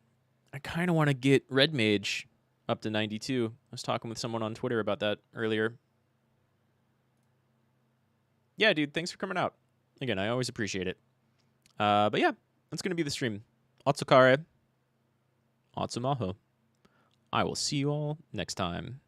I kind of want to get Red Mage up to 92. I was talking with someone on Twitter about that earlier. Yeah, dude, thanks for coming out. Again, I always appreciate it. But yeah, that's going to be the stream. Otsukare. Otsumaho. I will see you all next time.